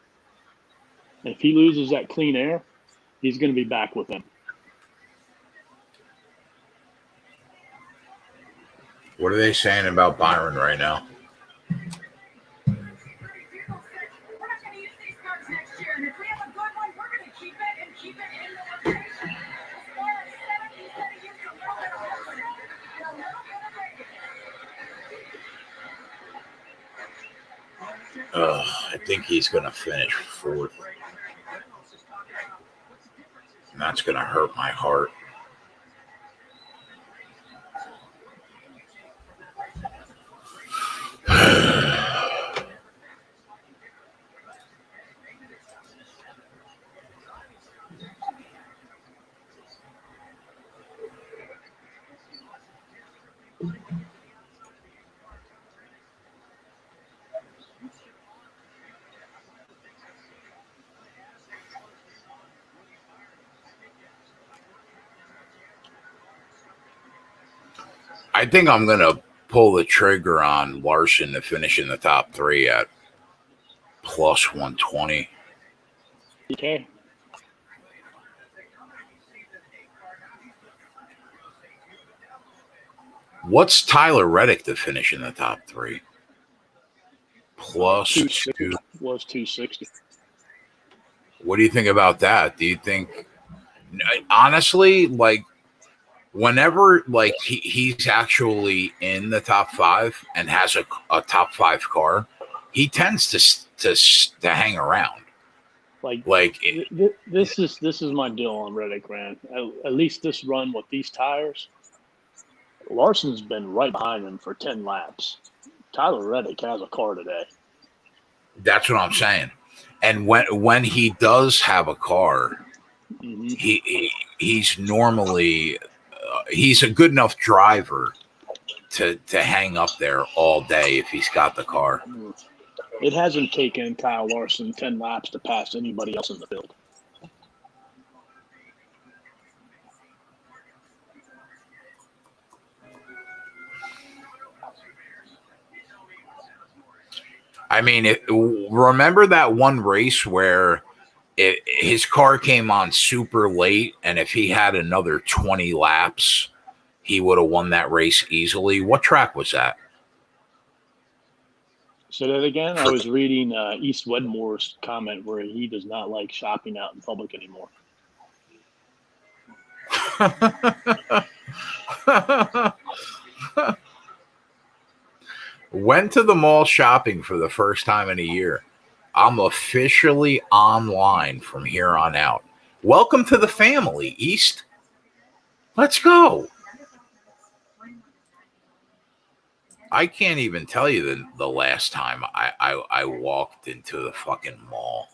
If he loses that clean air, he's going to be back with them. What are they saying about Byron right now? I think he's going to finish fourth. And that's going to hurt my heart. I think I'm going to pull the trigger on Larson to finish in the top three at plus 120. Okay. What's Tyler Reddick to finish in the top three? Plus 2. Was 260. What do you think about that? Do you think, honestly, like, whenever like he's actually in the top five and has a top five car, he tends to hang around. This is my deal on Reddick, man. At least this run with these tires, Larson's been right behind him for 10 laps. Tyler Reddick has a car today. That's what I'm saying. And when he does have a car, he's normally he's a good enough driver to hang up there all day if he's got the car. It hasn't taken Kyle Larson 10 laps to pass anybody else in the field. I mean, remember that one race where his car came on super late, and if he had another 20 laps, he would have won that race easily. What track was that? Say that again. I was reading East Wedmore's comment where he does not like shopping out in public anymore. Went to the mall shopping for the first time in a year. I'm officially online from here on out. Welcome to the family, East. Let's go. I can't even tell you the last time I walked into the fucking mall.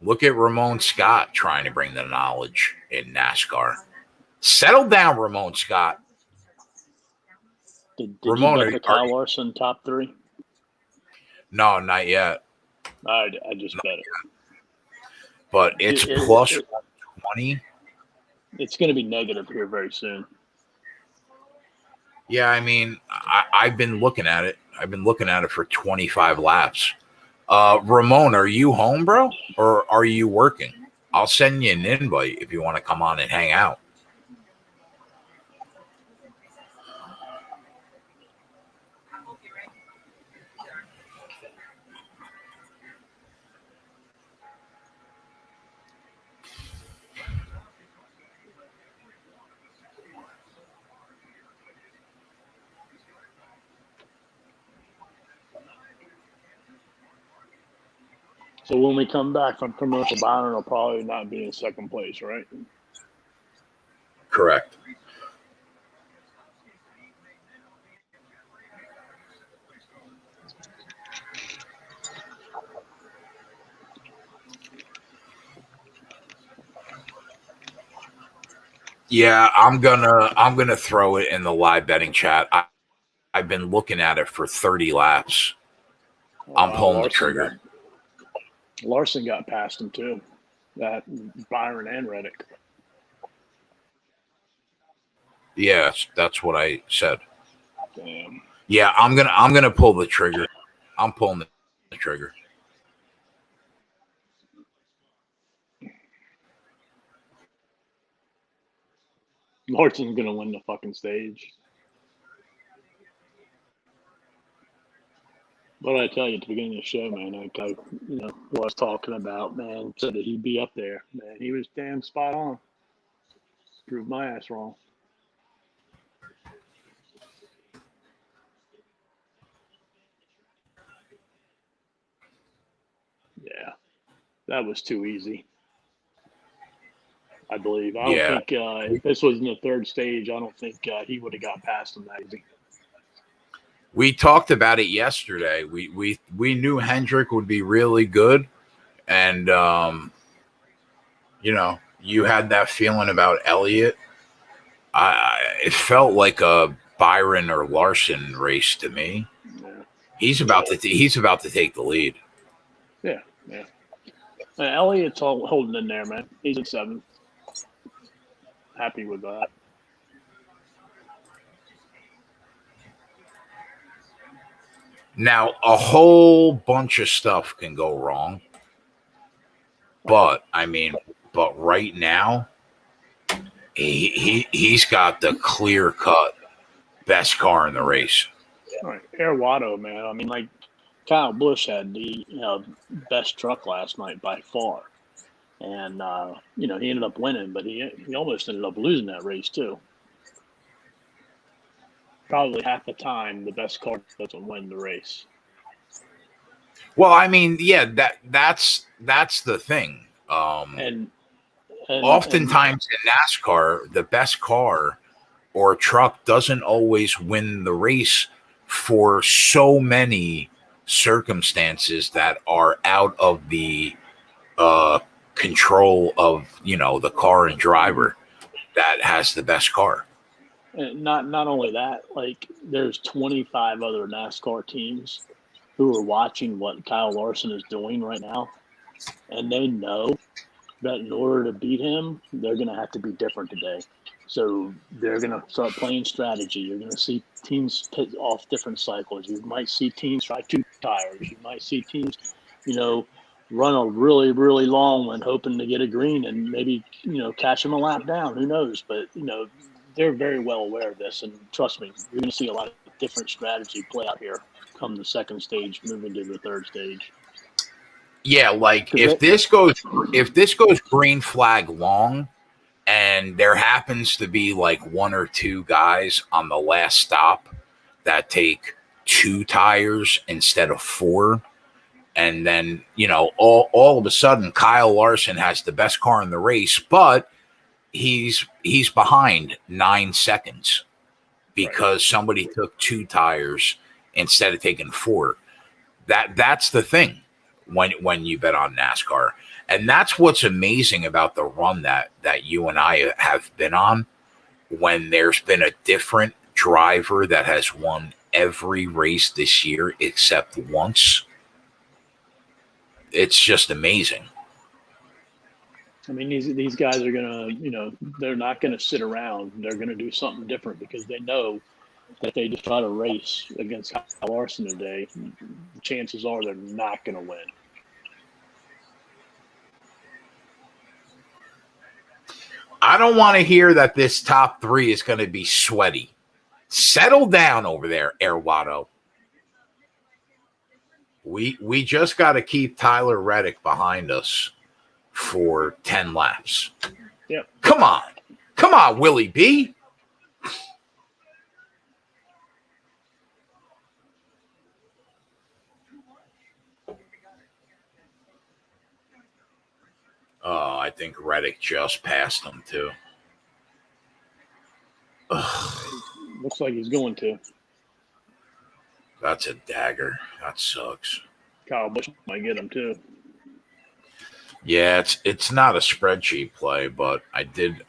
Look at Ramon Scott trying to bring the knowledge in NASCAR. Settle down, Ramon Scott. Did Ramon, you bet the Kyle Larson top three? No, not yet. I just bet it. but it's plus 120. It's going to be negative here very soon. Yeah, I mean, I've been looking at it. I've been looking at it for 25 laps. Ramon, are you home, bro? Or are you working? I'll send you an invite if you want to come on and hang out. So when we come back from commercial, Byron will probably not be in second place, right? Correct. Yeah, I'm gonna throw it in the live betting chat. I've been looking at it for 30 laps. I'm pulling the trigger. Larson got past him too. That Byron and Reddick. Yes, that's what I said. Damn. Yeah, I'm gonna pull the trigger. I'm pulling the trigger. Larson's gonna win the fucking stage. What I tell you at the beginning of the show, man, what I was talking about, man, said that he'd be up there. Man, he was damn spot on. Proved my ass wrong. Yeah, that was too easy. I believe. I don't think if this was in the third stage, I don't think he would have got past him that easy. We talked about it yesterday. We knew Hendrick would be really good, and you had that feeling about Elliott. It felt like a Byron or Larson race to me. Yeah. He's about to take the lead. Yeah. Elliott's all holding in there, man. He's at 7th. Happy with that. Now, a whole bunch of stuff can go wrong. But right now, he's got the clear-cut best car in the race. All right. Air Watto, man. I mean, like, Kyle Busch had the best truck last night by far. And, he ended up winning, but he almost ended up losing that race, too. Probably half the time, the best car doesn't win the race. Well, I mean, yeah, that's the thing. And oftentimes in NASCAR, the best car or truck doesn't always win the race for so many circumstances that are out of the control of the car and driver that has the best car. And not only that, like there's 25 other NASCAR teams who are watching what Kyle Larson is doing right now, and they know that in order to beat him, they're going to have to be different today. So they're going to start playing strategy. You're going to see teams pit off different cycles. You might see teams try 2 tires. You might see teams, run a really, really long one, hoping to get a green and maybe, catch them a lap down. Who knows? But, they're very well aware of this. And trust me, you're going to see a lot of different strategy play out here come the second stage, moving to the third stage. Yeah, like if this goes green flag long, and there happens to be like 1 or 2 guys on the last stop that take 2 tires instead of 4, and then all of a sudden Kyle Larson has the best car in the race, but he's behind 9 seconds because somebody took 2 tires instead of taking 4. That's the thing when you bet on NASCAR. And that's what's amazing about the run that you and I have been on, when there's been a different driver that has won every race this year except once. It's just amazing. I mean, these guys are gonna, they're not gonna sit around. They're gonna do something different because they know that if they just try to race against Kyle Larson today, chances are they're not gonna win. I don't want to hear that this top three is going to be sweaty. Settle down over there, Airwato. We just got to keep Tyler Reddick behind us for 10 laps. Yep. Come on, Willie B. Oh, I think Reddick just passed him too. Ugh. Looks like he's going to. That's a dagger. That sucks. Kyle Busch might get him too. Yeah, it's not a spreadsheet play, but I did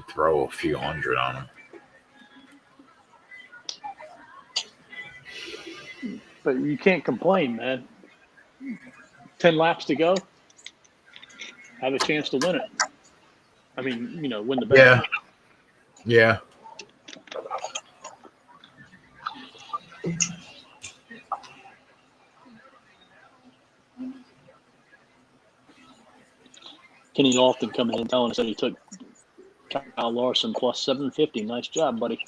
throw a few hundred on him. But you can't complain, man. 10 laps to go. Have a chance to win it. I mean, win the bet. Yeah. Kenny Lofton coming in telling us that he took Kyle Larson plus 750. Nice job, buddy.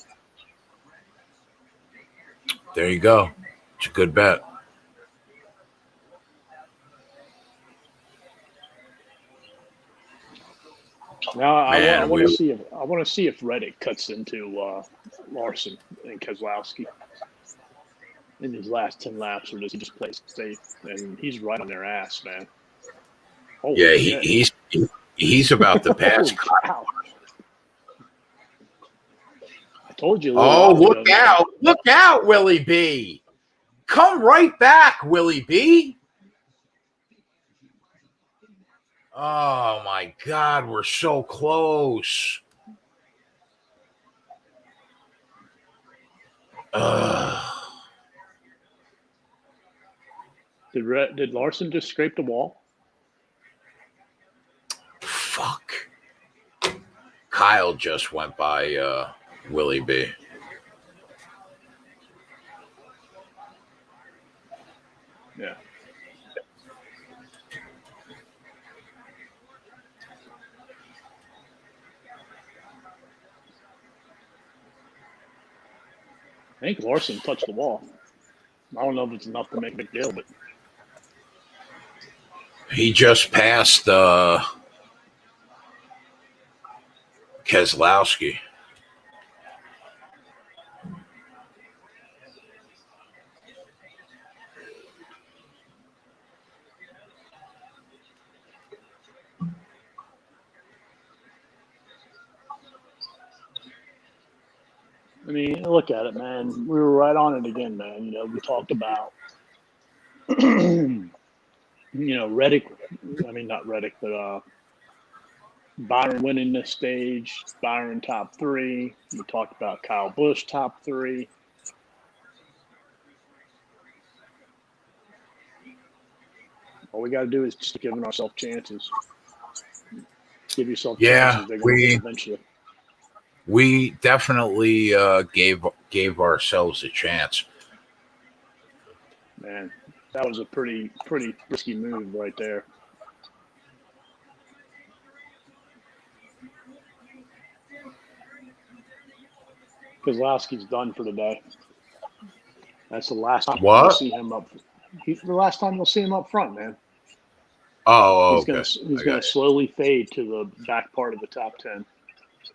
There you go. It's a good bet. Now I want to see if Reddick cuts into Larson and Keselowski in these last 10 laps, or does he just play safe? And he's right on their ass, man. Holy shit. He's about to pass. Wow. I told you. Look out! Look out, Willie B! Come right back, Willie B! Oh my God, we're so close. Did Larson just scrape the wall? Fuck. Kyle just went by Willie B. Yeah. I think Larson touched the wall. I don't know if it's enough to make a big deal, but he just passed Keselowski. I mean, look at it, man. We were right on it again, man. We talked about, Reddick. I mean, not Reddick, but Byron winning this stage. Byron top 3. We talked about Kyle Busch top 3. All we got to do is just giving ourselves chances. Give yourself chances. They're going to win eventually. We definitely gave ourselves a chance. Man, that was a pretty risky move right there. Keselowski's done for the day. That's the last time you'll see him up. The last time you'll see him up front, man. Oh, he's gonna slowly fade to the back part of the top 10.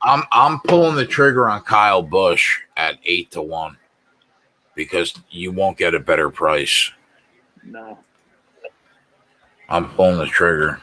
I'm pulling the trigger on Kyle Busch at 8-1 because you won't get a better price. No. I'm pulling the trigger.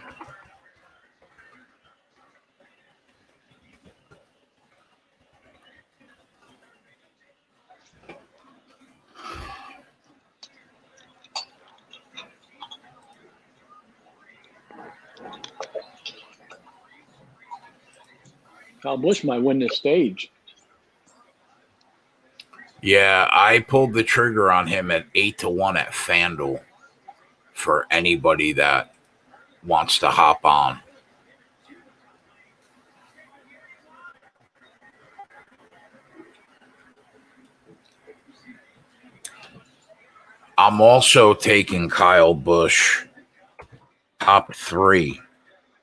Kyle Busch might win this stage. Yeah, I pulled the trigger on him at 8-1 at FanDuel for anybody that wants to hop on. I'm also taking Kyle Busch top 3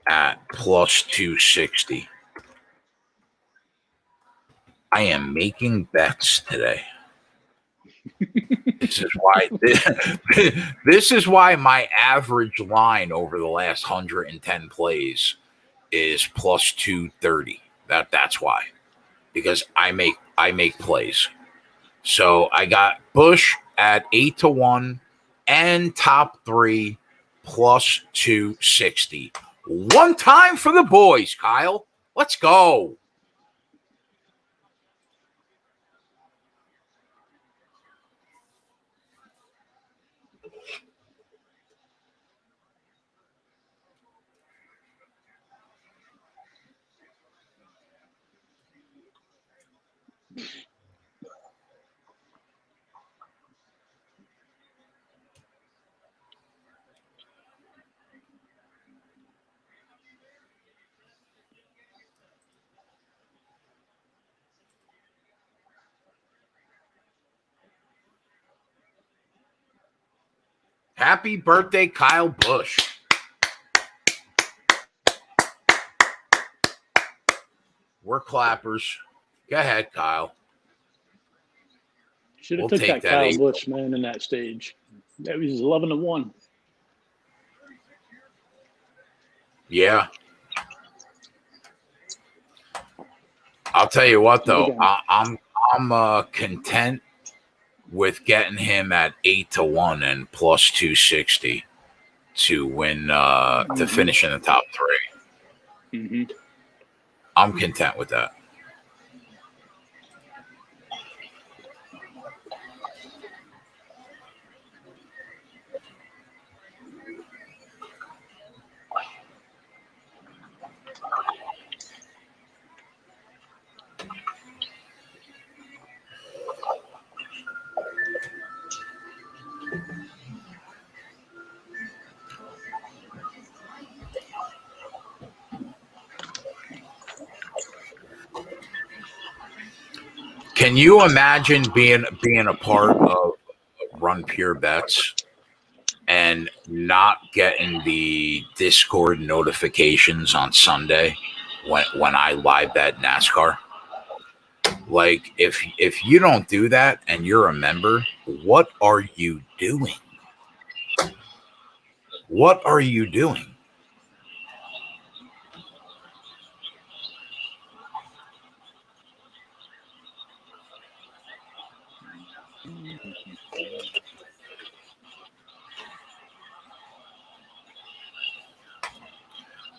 at plus 260. I am making bets today. This is why my average line over the last 110 plays is plus 230. That's why. Because I make plays. So I got Busch at 8-1 and top 3 plus 260. One time for the boys, Kyle. Let's go. Happy birthday, Kyle Busch. We're clappers. Go ahead, Kyle. Should have took that Kyle Busch, man, in that stage. That was 11-1. Yeah. I'll tell you what, though. I'm content with getting him at 8-1 and plus 260 to win, to finish in the top 3. Mm-hmm. I'm content with that. Can you imagine being a part of Run Pure Bets and not getting the Discord notifications on Sunday when I live bet NASCAR? Like, if you don't do that and you're a member, what are you doing? What are you doing?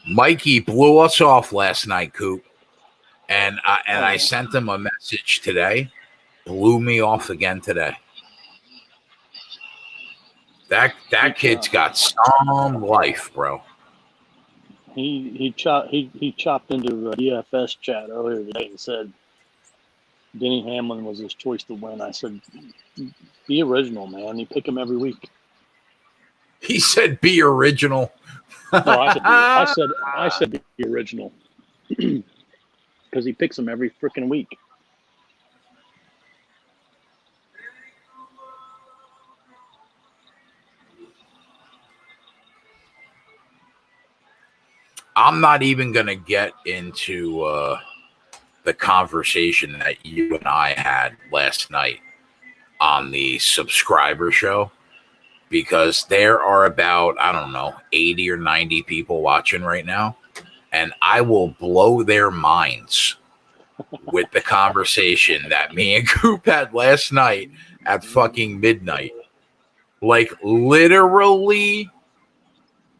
Mikey blew us off last night, Coop, and I sent him a message today. Blew me off again today. That kid's got some life, bro. He chopped into a DFS chat earlier today and said Denny Hamlin was his choice to win. I said, be original, man. You pick him every week. He said, be original. No, I said be original. Because he picks him every freaking week. I'm not even going to get into the conversation that you and I had last night on the subscriber show, because there are about, I don't know, 80 or 90 people watching right now, and I will blow their minds with the conversation that me and Coop had last night at fucking midnight. Like, literally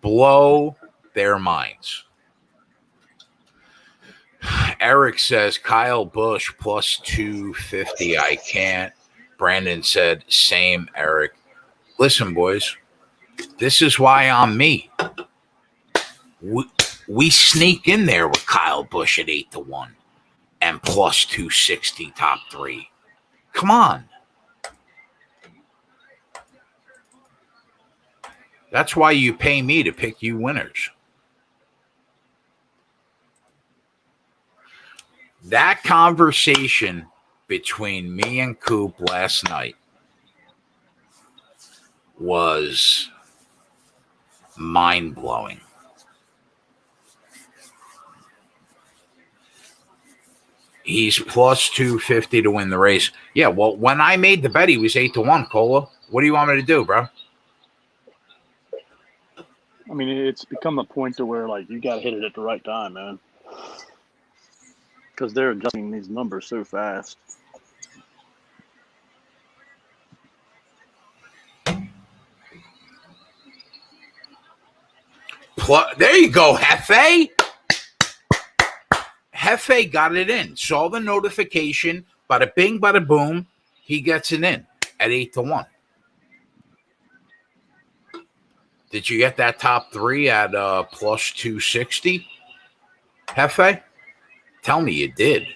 blow their minds. Eric says Kyle Busch plus 250. I can't. Brandon said same, Eric. Listen, boys, this is why I'm me. We sneak in there with Kyle Busch at 8-1 and plus 260 top 3. Come on. That's why you pay me to pick you winners. That conversation between me and Coop last night was mind-blowing. He's plus 250 to win the race. Yeah, well, when I made the bet, he was 8-1, Cola. What do you want me to do, bro? I mean, it's become a point to where, like, you got to hit it at the right time, man. Because they're adjusting these numbers so fast. There you go, Hefe. Hefe got it in. Saw the notification. Bada bing, bada boom. He gets it in at 8-1. Did you get that top three at plus 260? Hefe? Tell me you did.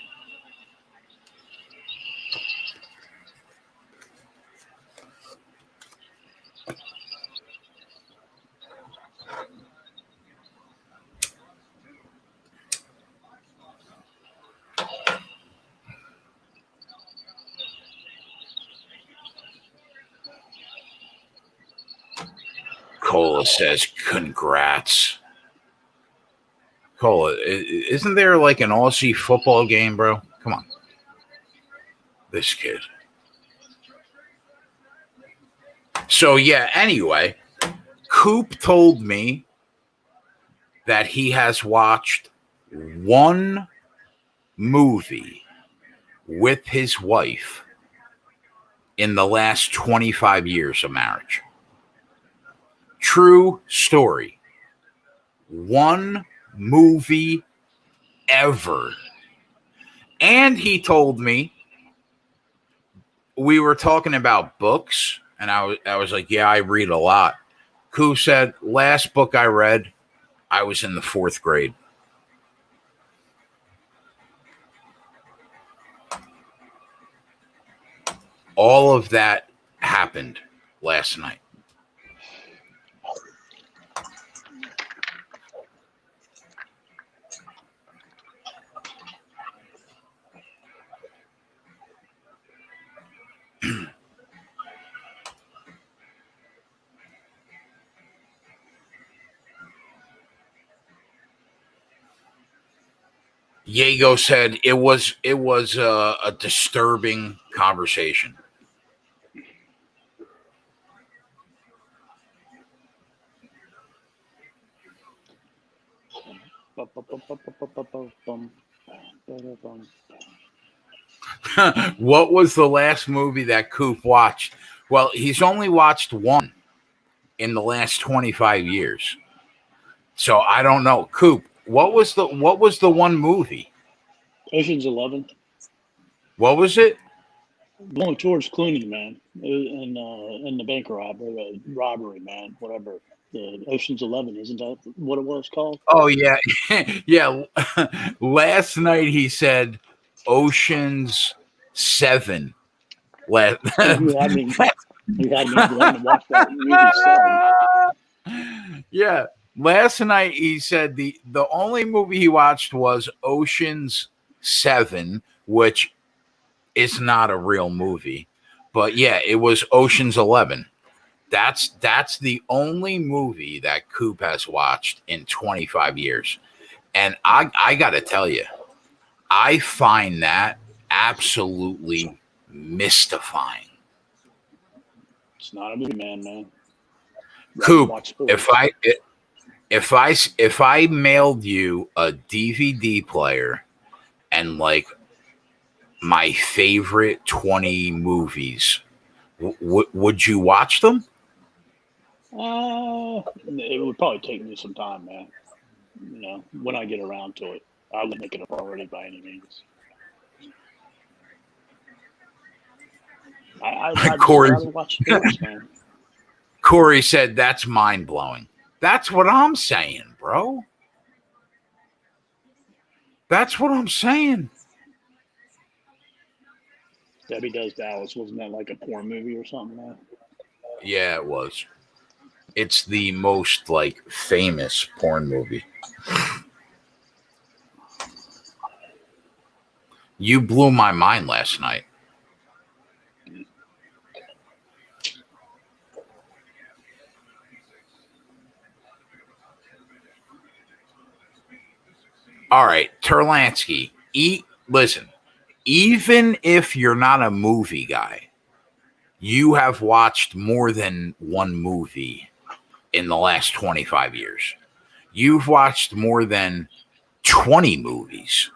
Cola says, congrats. Cola, isn't there like an Aussie football game, bro? Come on. This kid. So, yeah, anyway, Coop told me that he has watched one movie with his wife in the last 25 years of marriage. True story. One movie ever. And he told me, we were talking about books, and I was like, yeah, I read a lot. Coop said, last book I read, I was in the 4th grade. All of that happened last night. Diego said it was a disturbing conversation. What was the last movie that Coop watched? Well, he's only watched one in the last 25 years. So I don't know. Coop, what was the one movie? Ocean's 11. What was it? Going towards Clooney, man, in the bank robbery, man, whatever. The Ocean's 11, isn't that what it was called? Oh yeah, yeah. Last night he said Ocean's 7. You had me going to watch that movie 7. Yeah. Last night he said the only movie he watched was Ocean's 7, which is not a real movie. But yeah, it was Ocean's 11. That's the only movie that Coop has watched in 25 years. And I got to tell you, I find that absolutely mystifying. It's not a movie, man. Coop, if I mailed you a DVD player and like my favorite 20 movies, would you watch them? It would probably take me some time, man. You know, when I get around to it, I wouldn't make it a priority by any means. I'd rather watch sports, man. Corey said that's mind-blowing. That's what I'm saying, bro. That's what I'm saying. Debbie Does Dallas, wasn't that like a porn movie or something, man? Yeah, it was. It's the most like famous porn movie. You blew my mind last night. All right, Terlansky. Listen, even if you're not a movie guy, you have watched more than one movie in the last 25 years. You've watched more than 20 movies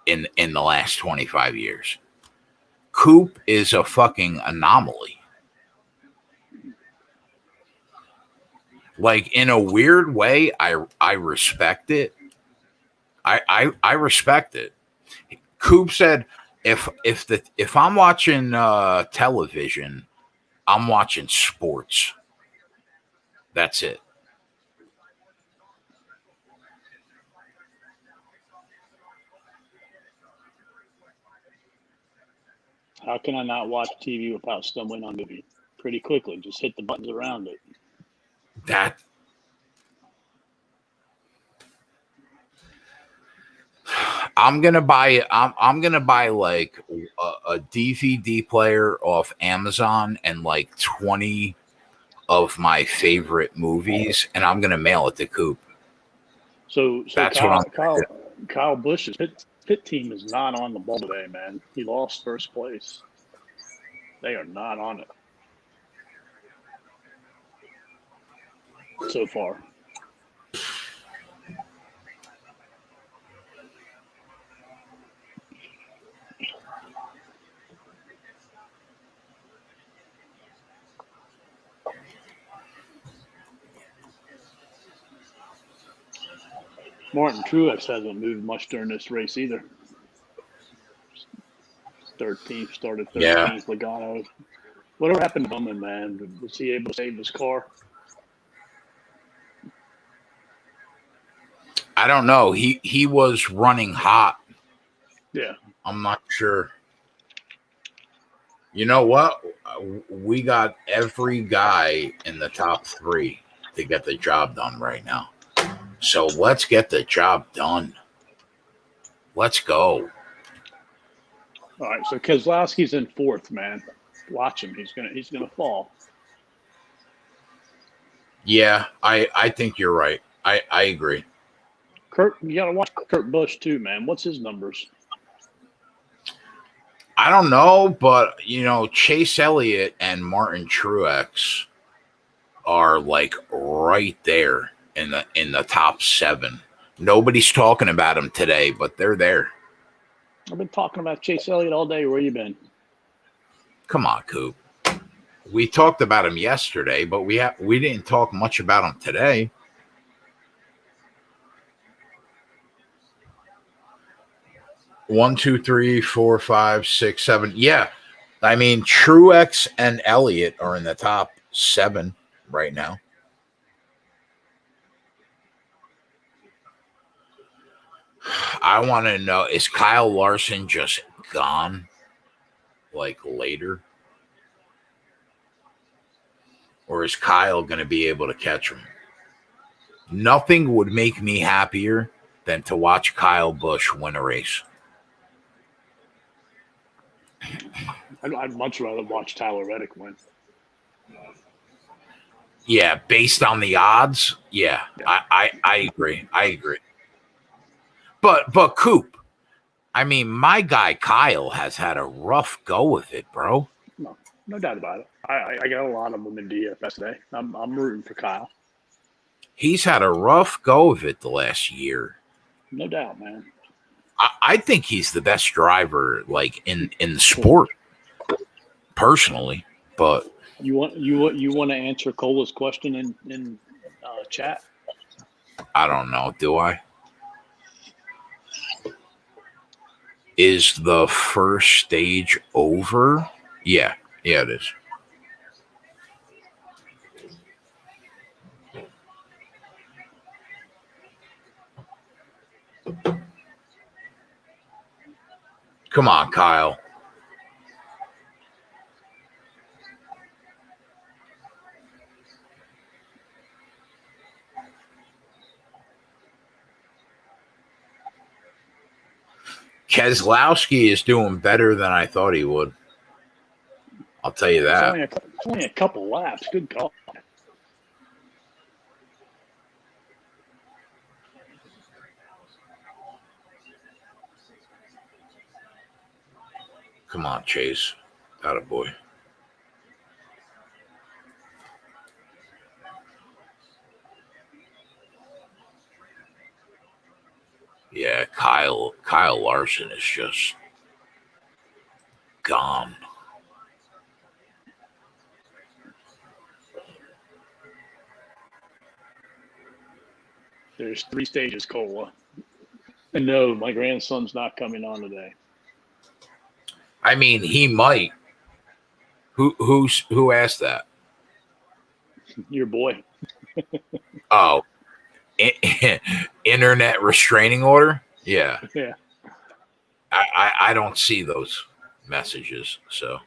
in the last 25 years. Coop is a fucking anomaly. Like, in a weird way, I respect it. I respect it. Coop said, if I'm watching television, I'm watching sports. That's it. How can I not watch TV without stumbling on a movie? Pretty quickly, just hit the buttons around it. That I'm gonna buy like a DVD player off Amazon and like 20 of my favorite movies, and I'm gonna mail it to Coop. So That's what Kyle Busch's pit team is not on the ball today, man. He lost first place. They are not on it so far. Martin Truex hasn't moved much during this race either. 13th, started 13th, Yeah. Logano. Whatever happened to Bowman, man? Was he able to save his car? I don't know. He was running hot. Yeah. I'm not sure. You know what? We got every guy in the top 3 to get the job done right now. So let's get the job done. Let's go. All right, so Keselowski's in 4th, man. Watch him. He's gonna fall. Yeah, I think you're right. I agree. You gotta watch Kurt Busch too, man. What's his numbers? I don't know, but Chase Elliott and Martin Truex are like right there in the top 7. Nobody's talking about them today, but they're there. I've been talking about Chase Elliott all day. Where you been? Come on, Coop. We talked about him yesterday, but we didn't talk much about him today. One, two, three, four, five, six, 7. Yeah. I mean, Truex and Elliott are in the top 7 right now. I want to know, is Kyle Larson just gone like later? Or is Kyle going to be able to catch him? Nothing would make me happier than to watch Kyle Busch win a race. I'd much rather watch Tyler Reddick win. Yeah, based on the odds, yeah. I agree. I agree. But Coop, I mean, my guy Kyle has had a rough go of it, bro. No doubt about it. I got a lot of them in DFS today. I'm rooting for Kyle. He's had a rough go of it the last year. No doubt, man. I think he's the best driver, like in the sport, personally. But you want to answer Cola's question in chat? I don't know. Do I? Is the first stage over? Yeah, it is. Come on, Kyle. Keselowski is doing better than I thought he would. I'll tell you that. It's only a couple laps. Good call. Come on, Chase. Attaboy. Yeah, Kyle Larson is just gone. There's 3 stages, Cola. And no, my grandson's not coming on today. I mean, he might. Who asked that? Your boy. Oh, internet restraining order? Yeah. Yeah. I don't see those messages, so.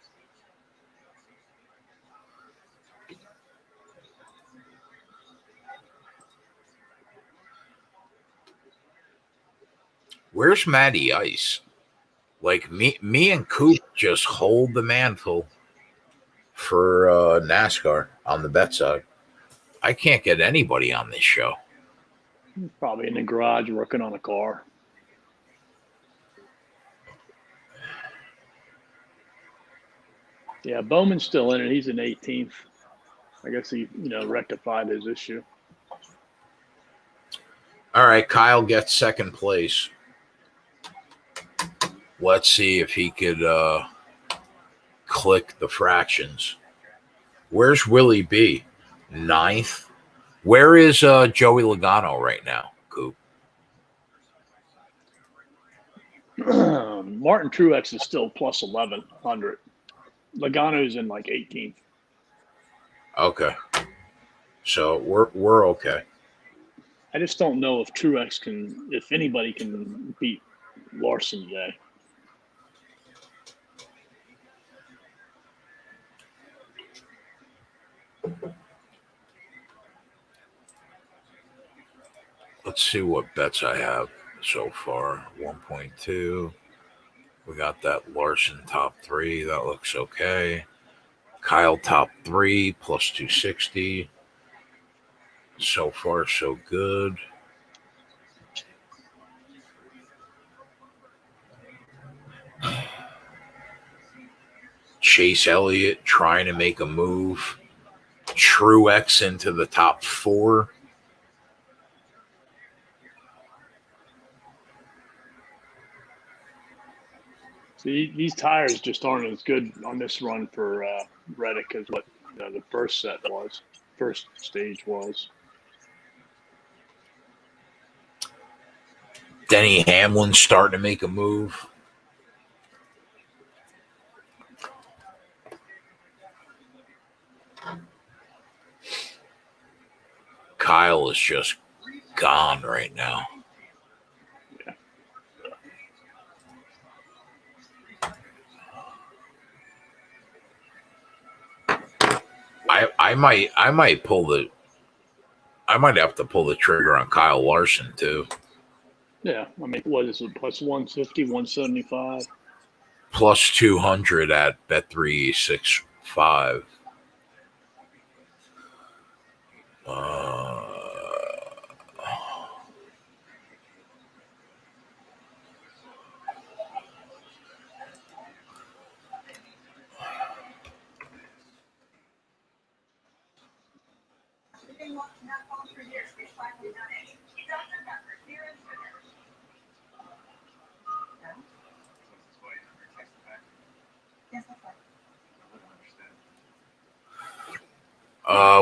Where's Matty Ice? Like me and Coop just hold the mantle for NASCAR on the bet side. I can't get anybody on this show. Probably in the garage working on a car. Yeah, Bowman's still in it. He's in 18th. I guess he, rectified his issue. All right, Kyle gets second place. Let's see if he could click the fractions. Where's Willie B? 9th. Where is Joey Logano right now, Coop? Martin Truex is still plus 1,100. Logano's in like 18th. Okay. So we're okay. I just don't know if Truex if anybody can beat Larson today. Let's see what bets I have so far. 1.2. We got that Larson top 3. That looks okay. Kyle top 3 plus 260. So far, so good. Chase Elliott trying to make a move. Truex into the top 4. See, these tires just aren't as good on this run for Reddick as what the first stage was. Denny Hamlin starting to make a move. Kyle is just gone right now. I might have to pull the trigger on Kyle Larson too. Yeah, I mean, what is it? Plus 150, 175? Plus 200 at Bet365.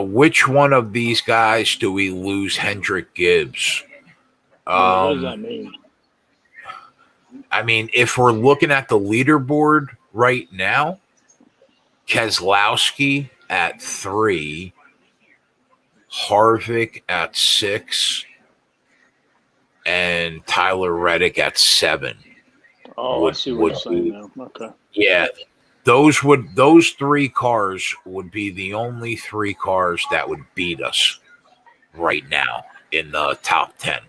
Which one of these guys do we lose Hendrick Gibbs? What does that mean? I mean, if we're looking at the leaderboard right now, Keselowski at 3, Harvick at 6, and Tyler Reddick at 7. Oh, I see what you're saying now. Okay. Yeah. Those 3 cars would be the only 3 cars that would beat us right now in the top 10.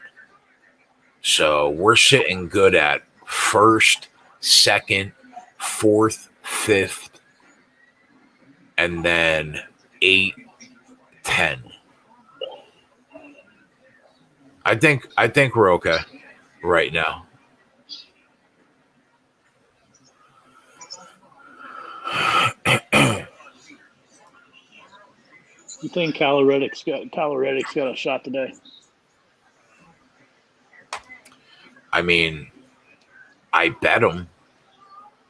So we're sitting good at 1st, 2nd, 4th, 5th, and then 8, 10. I think we're okay right now. You think Kyle Reddick's got a shot today? I mean, I bet him.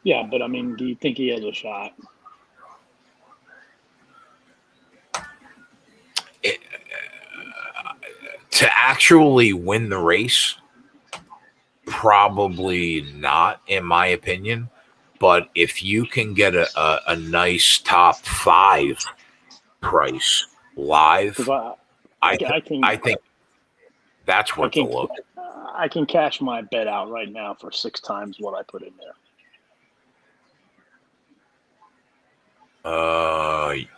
Yeah, but I mean, do you think he has a shot? To actually win the race, probably not, in my opinion. But if you can get a nice top 5 price live, Because I can think that's worth a look. I can cash my bet out right now for 6 times what I put in there.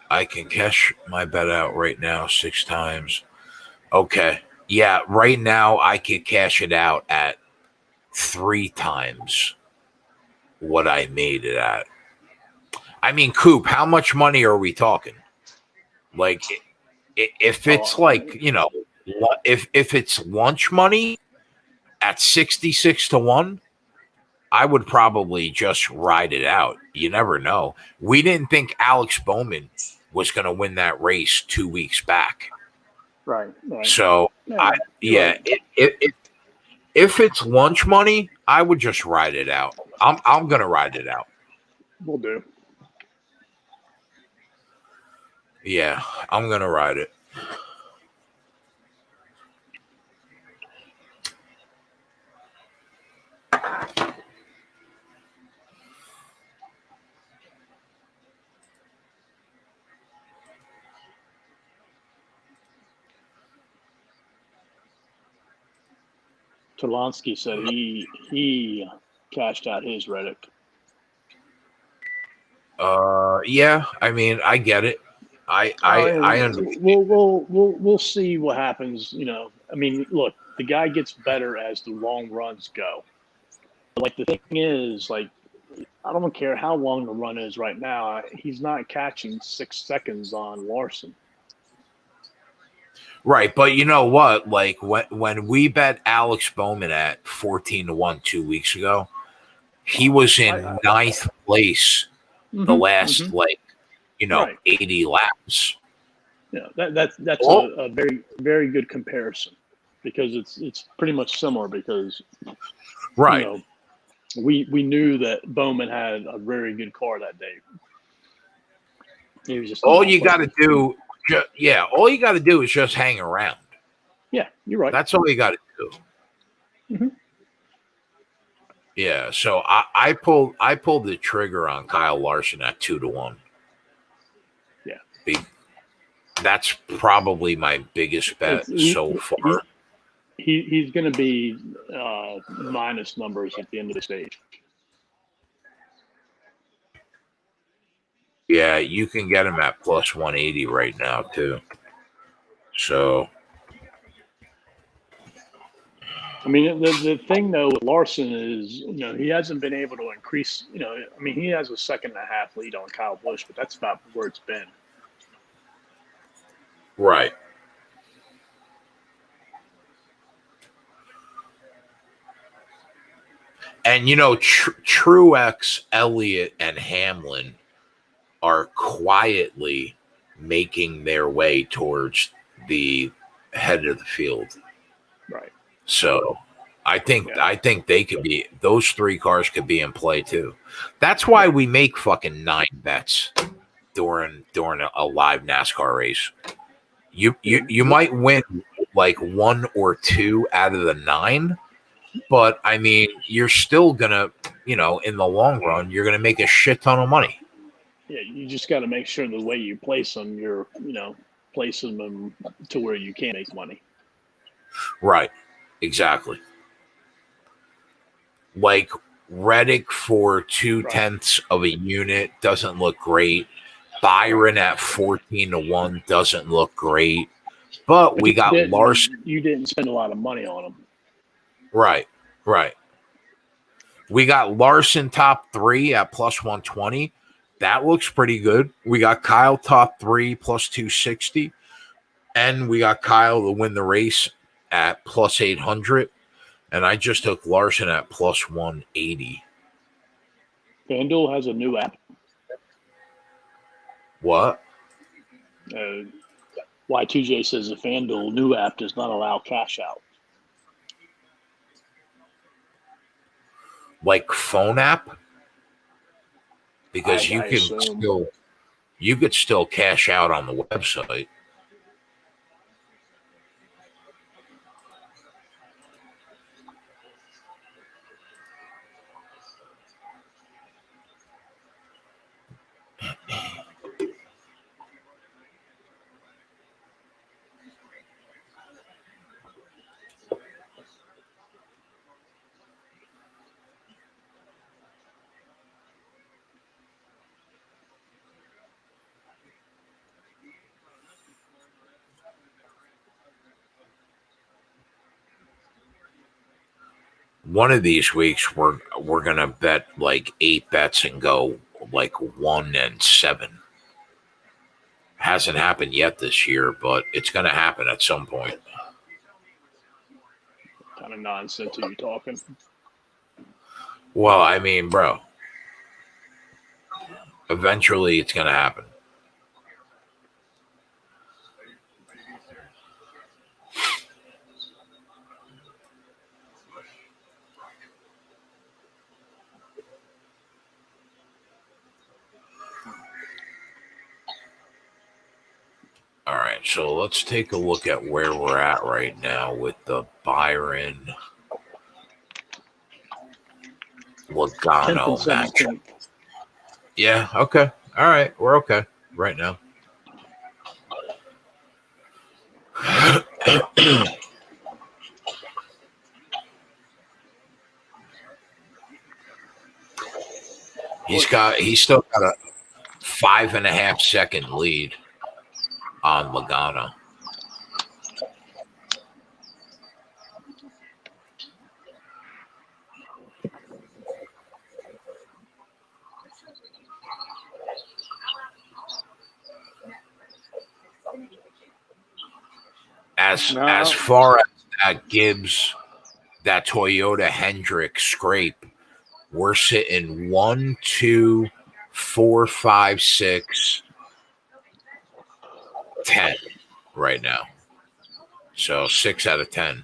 I can cash my bet out right now 6 times. Okay. Yeah, right now I could cash it out at 3 times what I made it at. I mean, Coop, how much money are we talking? Like, if it's if it's lunch money at 66-1, I would probably just ride it out. You never know. We didn't think Alex Bowman was going to win that race 2 weeks back. Right. So, if it's lunch money, I would just ride it out. I'm going to ride it out. We'll do. Yeah, I'm going to ride it. Turlonsky said he cashed out his Reddick. Yeah, I mean, I get it. I understand. We'll see what happens. You know, I mean, look, the guy gets better as the long runs go. Like, the thing is, like, I don't care how long the run is right now. He's not catching 6 seconds on Larson. Right, but you know what? Like, when we bet Alex Bowman at 14-1 2 weeks ago, he was in ninth place the last right. 80 laps. Yeah, that's a very, very good comparison, because it's pretty much similar, because right. You know, we knew that Bowman had a very good car that day. He was just all you got to do. All you got to do is just hang around. Yeah, you're right. That's all you got to do. Mm-hmm. Yeah, so I pulled the trigger on Kyle Larson at 2-1. Yeah, that's probably my biggest bet so far. He's going to be minus numbers at the end of the stage. Yeah, you can get him at plus 180 right now too. So, I mean, the thing though with Larson is, he hasn't been able to increase. I mean, he has a 2.5 lead on Kyle Busch, but that's about where it's been. Right. And Truex, Elliott, and Hamlin are quietly making their way towards the head of the field. Right. So I think they could be, those 3 cars could be in play too. That's why we make fucking 9 bets during a live NASCAR race. You might win like 1 or 2 out of the 9, but I mean, you're still gonna, in the long run, you're gonna make a shit ton of money. Yeah, you just got to make sure the way you place them, you're, placing them to where you can make money. Right. Exactly. Like Reddick for 0.2 of a unit doesn't look great. Byron at 14-1 doesn't look great. But we got Larson. You didn't spend a lot of money on him. Right. We got Larson top 3 at plus 120. That looks pretty good. We got Kyle top 3 plus 260. And we got Kyle to win the race at plus 800. And I just took Larson at plus 180. FanDuel has a new app. What? Y2J says the FanDuel new app does not allow cash out. Like phone app? Because I assume. you could still cash out on the website. One of these weeks we're gonna bet like 8 bets and go like 1-7. Hasn't happened yet this year, but it's gonna happen at some point. What kind of nonsense are you talking? Well, I mean, bro, eventually it's gonna happen. All right, so let's take a look at where we're at right now with the Byron Logano 10th and match. 17th. Yeah, okay. All right, we're okay right now. He's still got a 5.5 second lead on Logano. As far as that Gibbs, that Toyota Hendrick scrape, we're sitting 1, 2, 4, 5, 6, 10 right now. So 6 out of 10.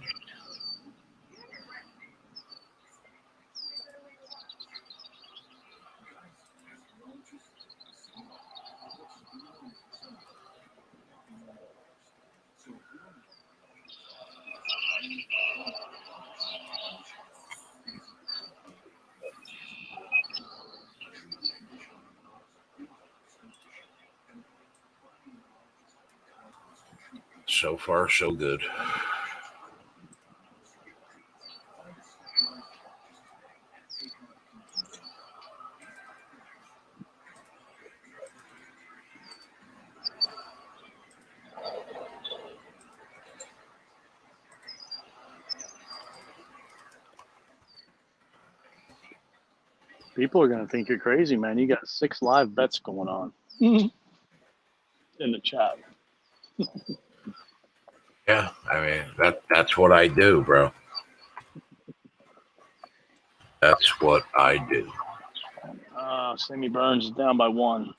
So far, so good. People are going to think you're crazy, man. You got 6 live bets going on in the chat. Yeah, I mean that's what I do, bro. That's what I do. Sammy Burns is down by 1.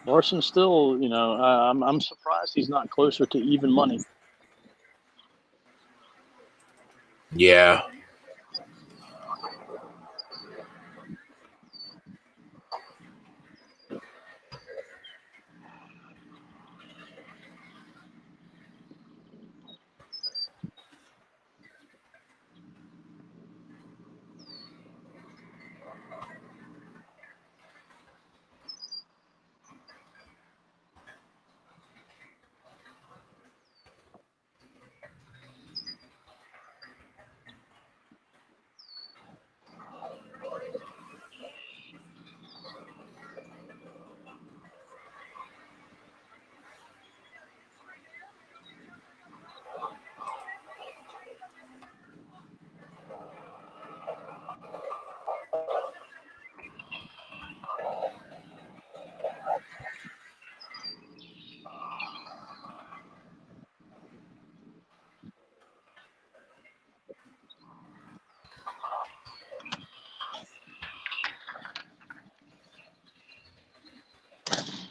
Larson still, I'm surprised he's not closer to even money. Yeah.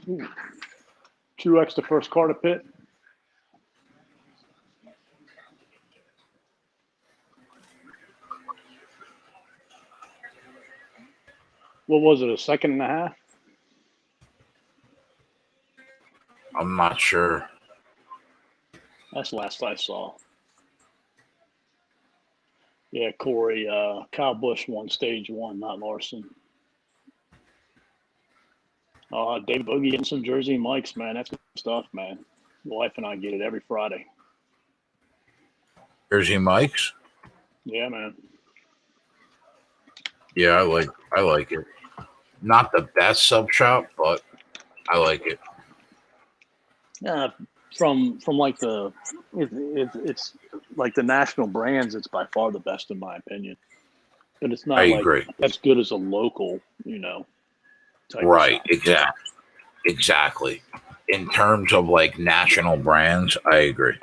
Ooh. Truex the first car to pit. What was it, a second and a half? I'm not sure. That's the last I saw. Yeah, Corey, Kyle Busch won stage one, not Larson. David Boogie getting some Jersey Mikes, man. That's good stuff, man. My wife and I get it every Friday. Jersey Mike's. Yeah, man. Yeah, I like it. Not the best sub shop, but I like it. Yeah, from like it's like the national brands. It's by far the best in my opinion, but it's I not like agree. as good as a local, type Right, of exactly. In terms of like national brands, I agree.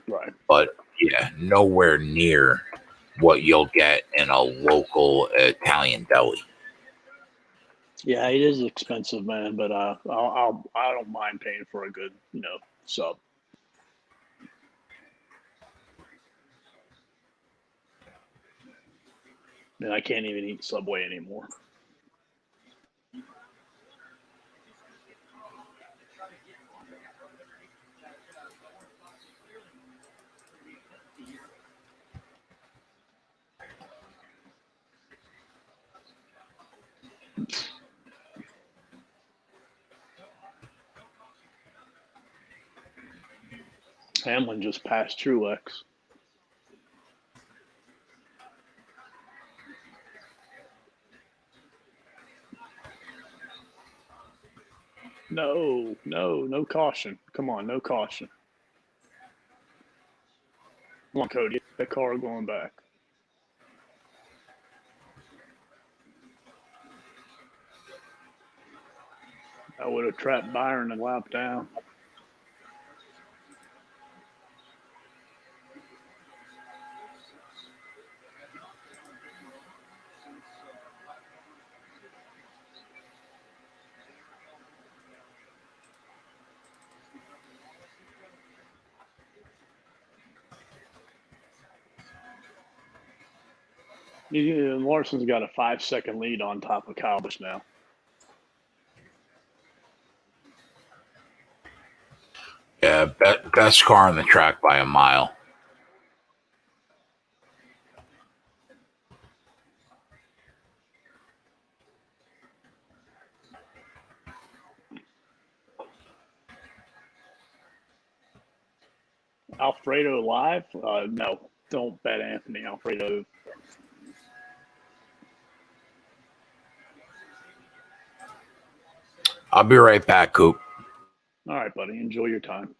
Right. But yeah, nowhere near what you'll get in a local Italian deli. Yeah, it is expensive, man, but I don't mind paying for a good, sub. And I can't even eat Subway anymore. Hamlin just passed Truex. No caution. Come on, no caution. Come on, Cody. That car going back. I would have trapped Byron and lap down. Larson's got a 5-second lead on top of Kyle Busch now. Yeah, best car on the track by a mile. Alfredo live? No, don't bet Anthony Alfredo. I'll be right back, Coop. All right, buddy. Enjoy your time.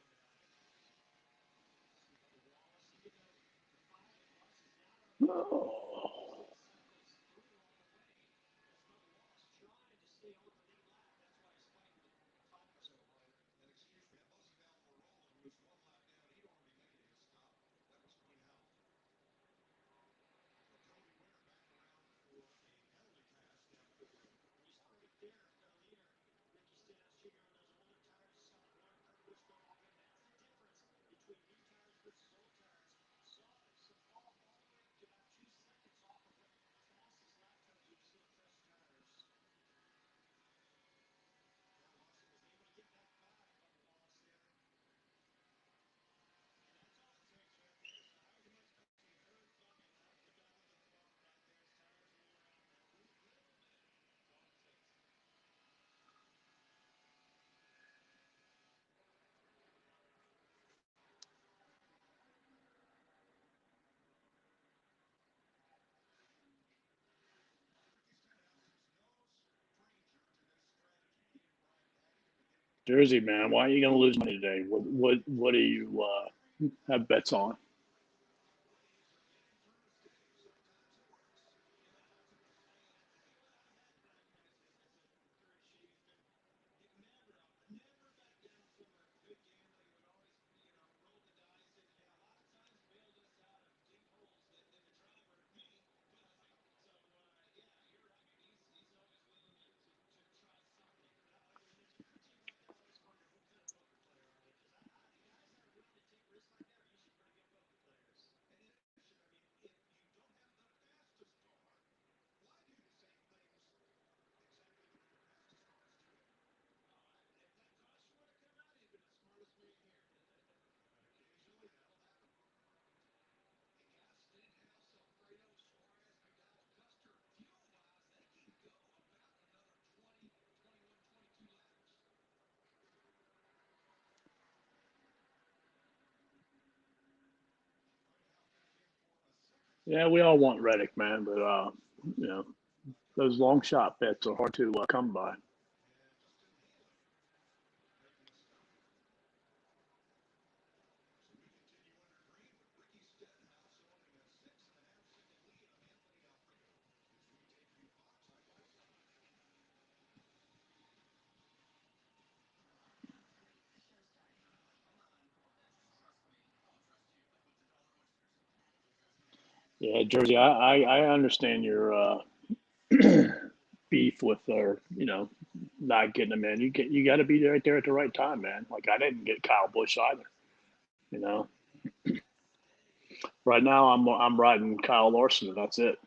Oh. Jersey, man, why are you going to lose money today? What do you have bets on? Yeah, we all want Reddick, man, but you know, those long shot bets are hard to come by. Yeah, Jersey, I understand your beef with their, not getting them in. You got to be right there at the right time, man. Like I didn't get Kyle Busch either. You know, right now I'm riding Kyle Larson, and that's it.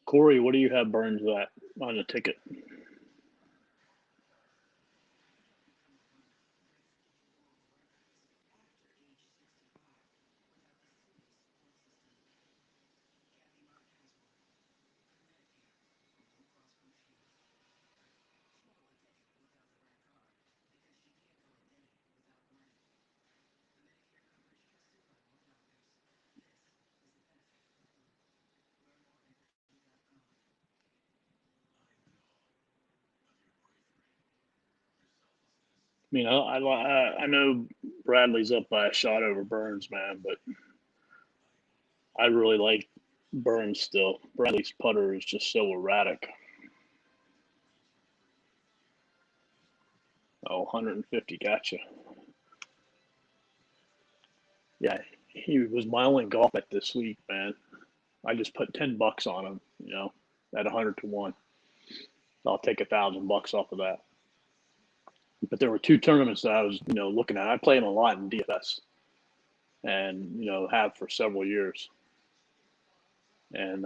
Corey, what do you have Burns at on the ticket? I mean, I know Bradley's up by a shot over Burns, man, but I really like Burns still. Bradley's putter is just so erratic. Oh, 150, gotcha. Yeah, he was my only golf bet this week, man. I just put $10 on him, at 100 to 1. I'll take $1,000 off of that. But there were two tournaments that I was, looking at. I play him a lot in DFS, and have for several years. And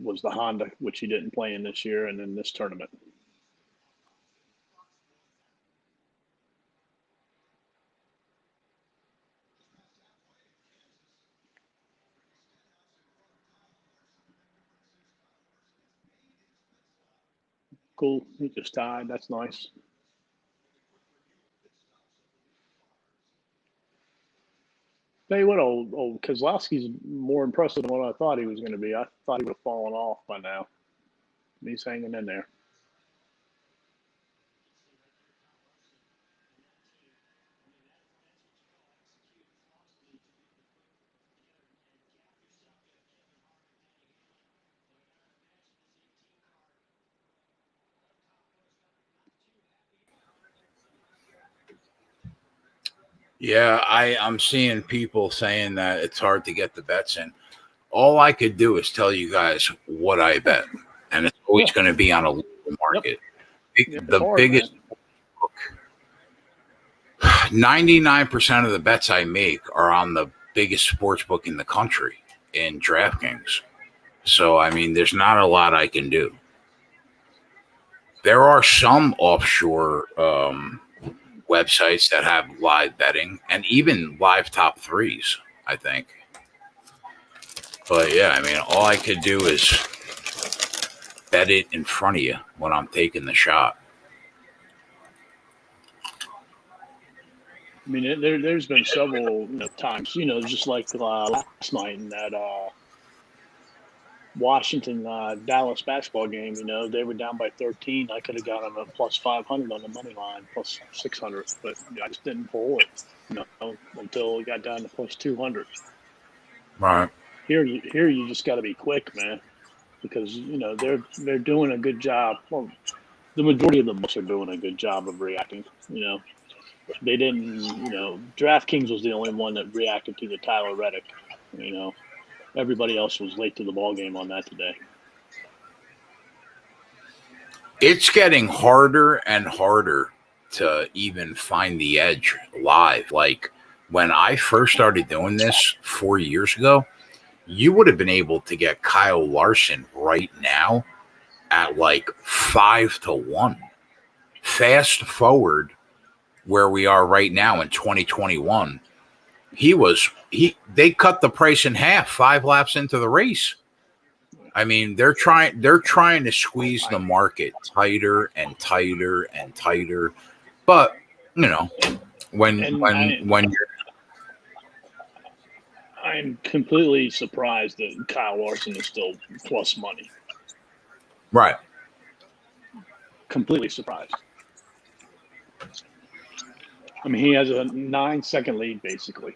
was the Honda, which he didn't play in this year, and then this tournament. Cool. He just tied. That's nice. Tell you what, old Kozlowski's more impressive than what I thought he was going to be. I thought he would have fallen off by now. He's hanging in there. Yeah, I'm seeing people saying that it's hard to get the bets in. All I could do is tell you guys what I bet, and it's always going to be on a local market. Yep, The hard, biggest man. 99% of the bets I make are on the biggest sports book in the country in DraftKings. So I mean, there's not a lot I can do. There are some offshore websites that have live betting and even live top threes, I think. But yeah, I mean, all I could do is bet it in front of you when I'm taking the shot. I mean, there's been several times, just like last night in that Washington Dallas basketball game. They were down by 13. I could have got them at plus 500 on the money line, plus 600, but I just didn't pull it, until it got down to plus 200. Right. Here you just got to be quick, man, because they're doing a good job. Well, the majority of the books are doing a good job of reacting. They didn't. DraftKings was the only one that reacted to the Tyler Reddick. Everybody else was late to the ball game on that today. It's getting harder and harder to even find the edge live. Like when I first started doing this 4 years ago, you would have been able to get Kyle Larson right now at like 5-1. Fast forward where we are right now in 2021, they cut the price in half 5 laps into the race. I mean, they're trying to squeeze the market tighter and tighter and tighter. But you know, when you're I'm completely surprised that Kyle Larson is still plus money. right. Completely surprised. I mean, he has a 9-second lead, basically.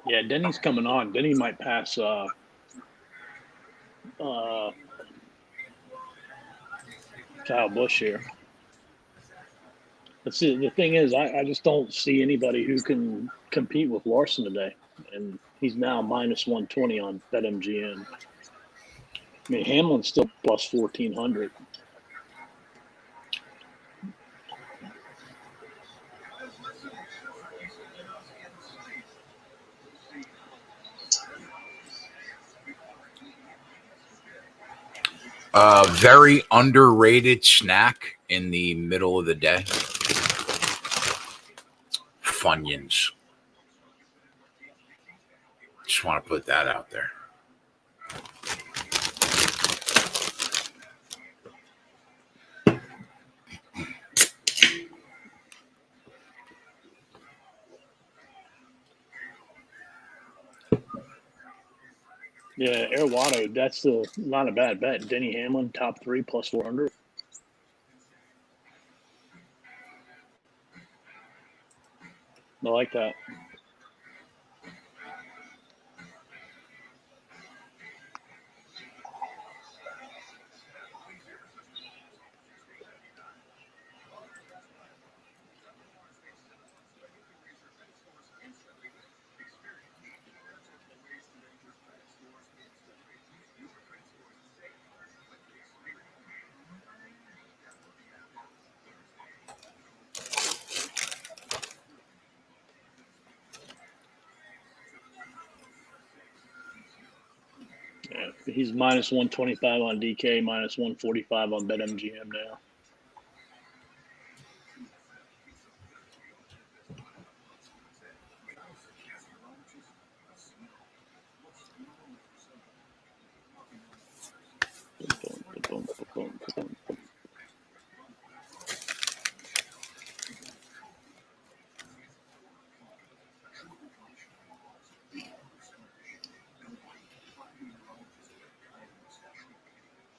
Yeah, Denny's coming on. Denny might pass Kyle Busch here. But see, the thing is, I just don't see anybody who can compete with Larson today. And he's now minus 120 on BetMGM. I mean, Hamlin's still plus 1,400. Very underrated snack in the middle of the day. Funyuns. Just want to put that out there. Yeah, Airwado, that's not a bad bet. Denny Hamlin, top 3, plus 400. I like that. Yeah, he's minus 125 on DK, minus 145 on BetMGM now.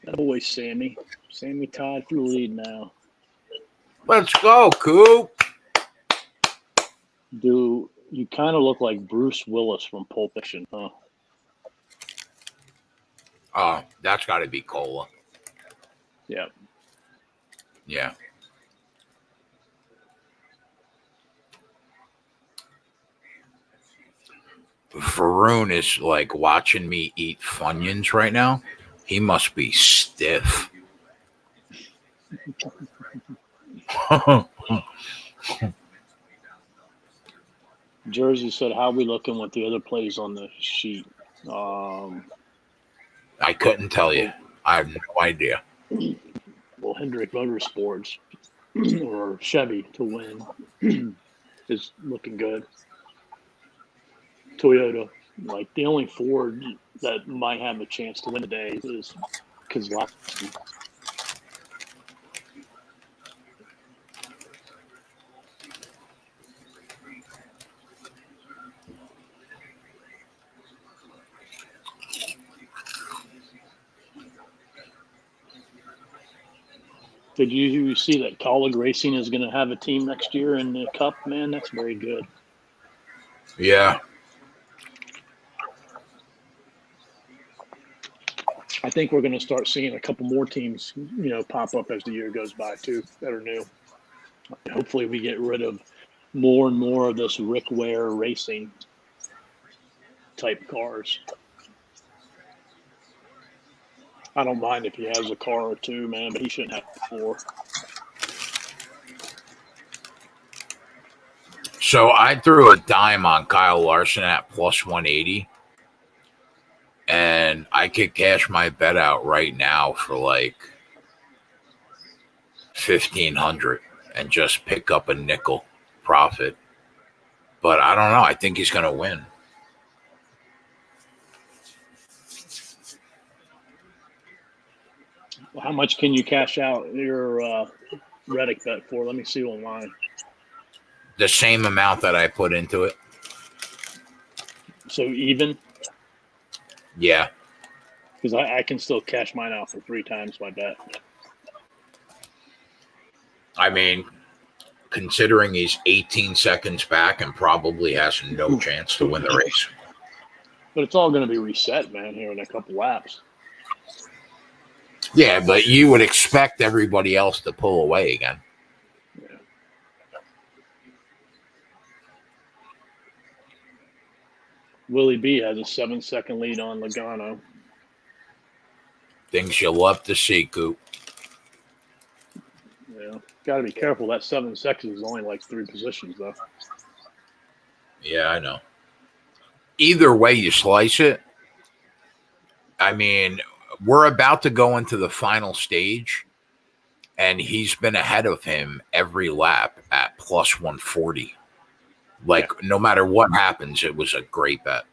That boy Sammy. Sammy tied for the lead now. Let's go, Coop. Dude, you kind of look like Bruce Willis from Pulp Fiction, huh? Oh, that's got to be cola. Yeah. Yeah. Varun is like watching me eat Funyuns right now. He must be stiff. Jersey said, how we looking with the other plays on the sheet? I couldn't tell you. I have no idea. Well, Hendrick Motorsports or Chevy to win is looking good. Toyota, like the only Ford that might have a chance to win today is Keselowski. Did you see that Colleague Racing is going to have a team next year in the Cup? Man, that's very good. Yeah. I think we're going to start seeing a couple more teams, pop up as the year goes by too, that are new. Hopefully we get rid of more and more of this Rick Ware racing type cars. I don't mind if he has a car or two, man, but he shouldn't have 4. So I threw a dime on Kyle Larson at plus 180, and I could cash my bet out right now for like 1,500 and just pick up a nickel profit. But I don't know. I think he's going to win. Well, how much can you cash out your Reddick bet for? Let me see online. The same amount that I put into it. So even? Yeah. Because I can still cash mine out for 3 times my bet. I mean, considering he's 18 seconds back and probably has no chance to win the race. But it's all going to be reset, man, here in a couple laps. Yeah, but you would expect everybody else to pull away again. Yeah. Willie B has a 7-second lead on Logano. Things you love to see, Coop. Yeah. Got to be careful. That 7 seconds is only like 3 positions, though. Yeah, I know. Either way you slice it, I mean, we're about to go into the final stage, and he's been ahead of him every lap at plus 140. Like, no matter what happens, it was a great bet.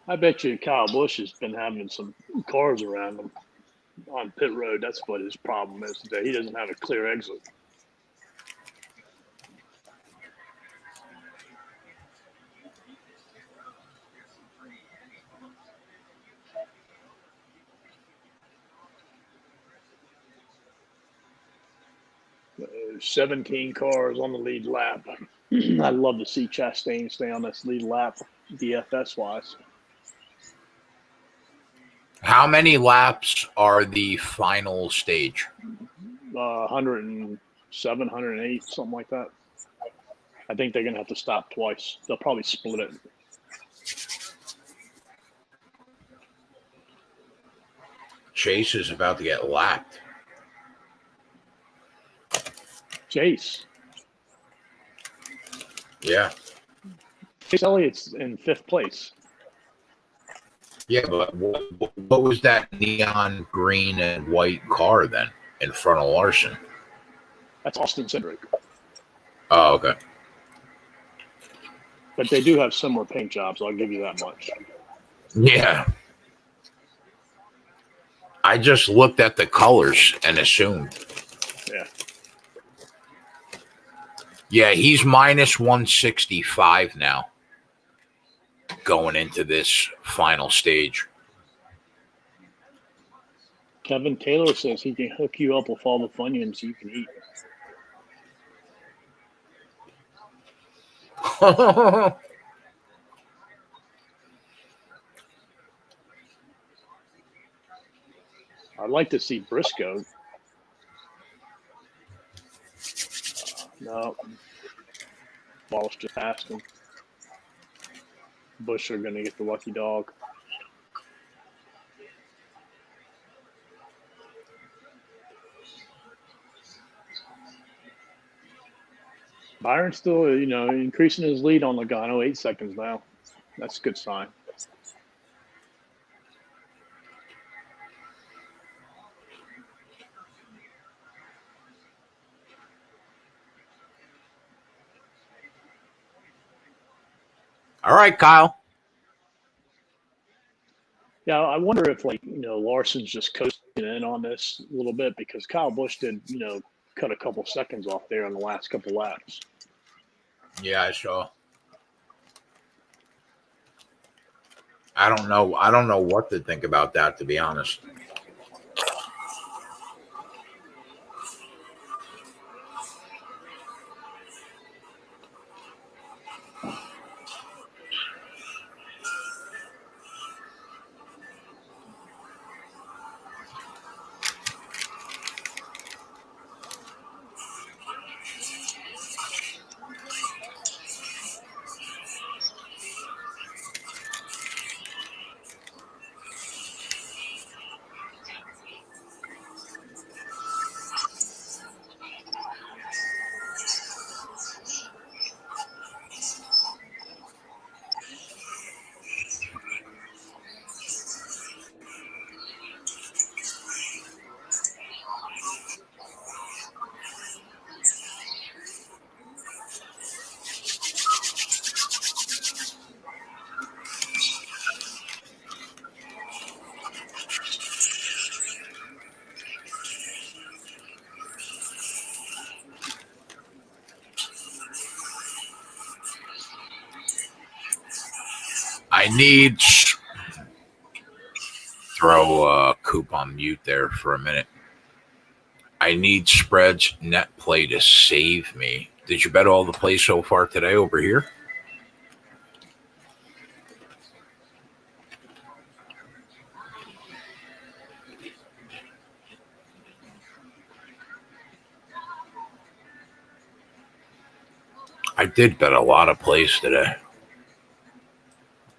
I bet you Kyle Busch has been having some cars around him on pit road. That's what his problem is today. He doesn't have a clear exit. There's 17 cars on the lead lap. I'd love to see Chastain stay on this lead lap, DFS-wise. How many laps are the final stage? 107, 108, something like that. I think they're going to have to stop twice. They'll probably split it. Chase is about to get lapped. Chase. Yeah. Chase Elliott's in 5th place. Yeah, but what was that neon green and white car then in front of Larson? That's Austin Cindric. Oh, okay. But they do have similar paint jobs. I'll give you that much. Yeah. I just looked at the colors and assumed. Yeah. Yeah, he's minus 165 now going into this final stage. Kevin Taylor says he can hook you up with all the Funyuns you can eat. I'd like to see Briscoe No. Ball's just past him. Busch are going to get the lucky dog. Byron's still, increasing his lead on Logano, 8 seconds now. That's a good sign. All right, Kyle. Yeah, I wonder if, Larson's just coasting in on this a little bit because Kyle Busch did, cut a couple seconds off there on the last couple laps. Yeah, I saw. I don't know. I don't know what to think about that, to be honest. I need throw Coop on mute there for a minute. I need spreads net play to save me. Did you bet all the plays so far today over here? I did bet a lot of plays today.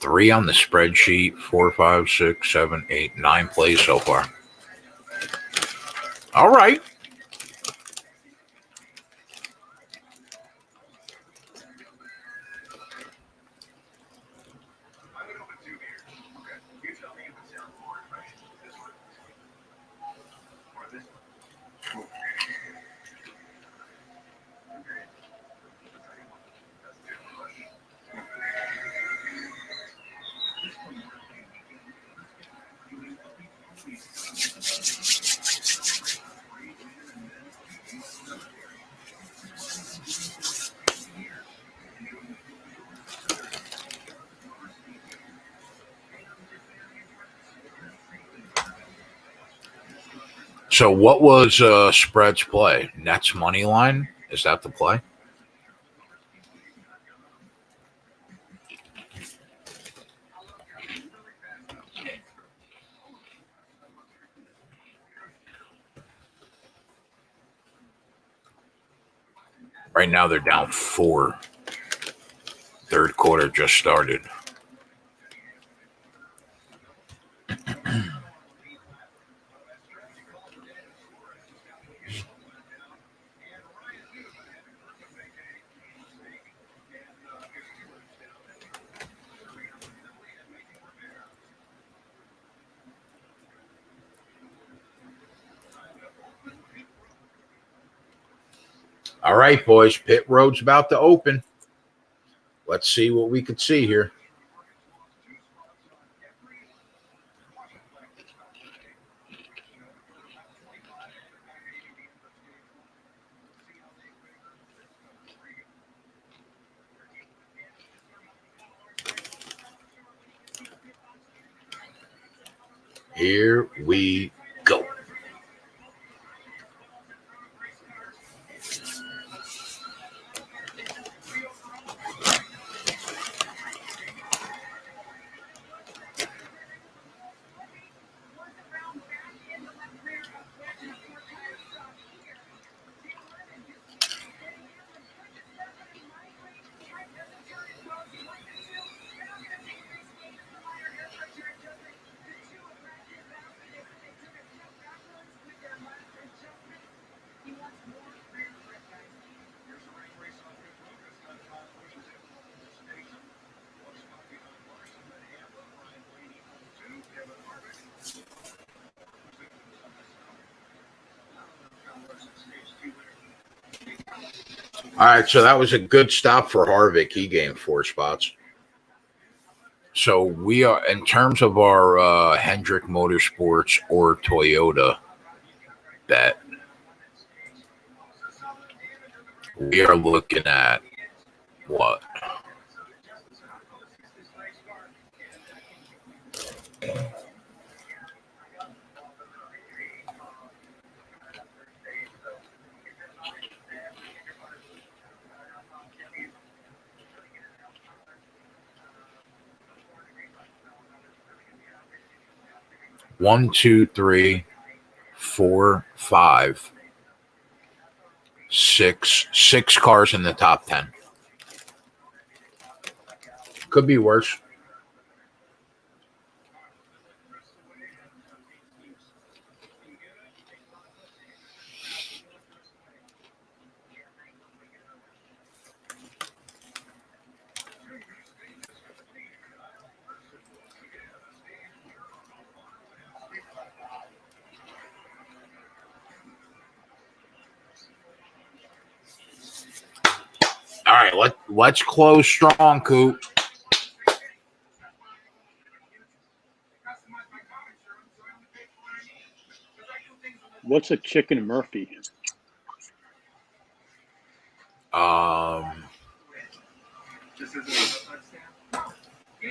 3 on the spreadsheet, 4, 5, 6, 7, 8, 9 plays so far. All right. So what was spreads play? Nets money line? Is that the play? Right now they're down 4. Third quarter just started. All right, boys. Pit road's about to open. Let's see what we could see here. Here we go. All right, so that was a good stop for Harvick. He gained 4 spots. So we are, in terms of our Hendrick Motorsports or Toyota bet, we are looking at what? One, two, three, 4, 5, 6 cars in the top 10. Could be worse. All right, let's close strong, Coop. What's a chicken Murphy?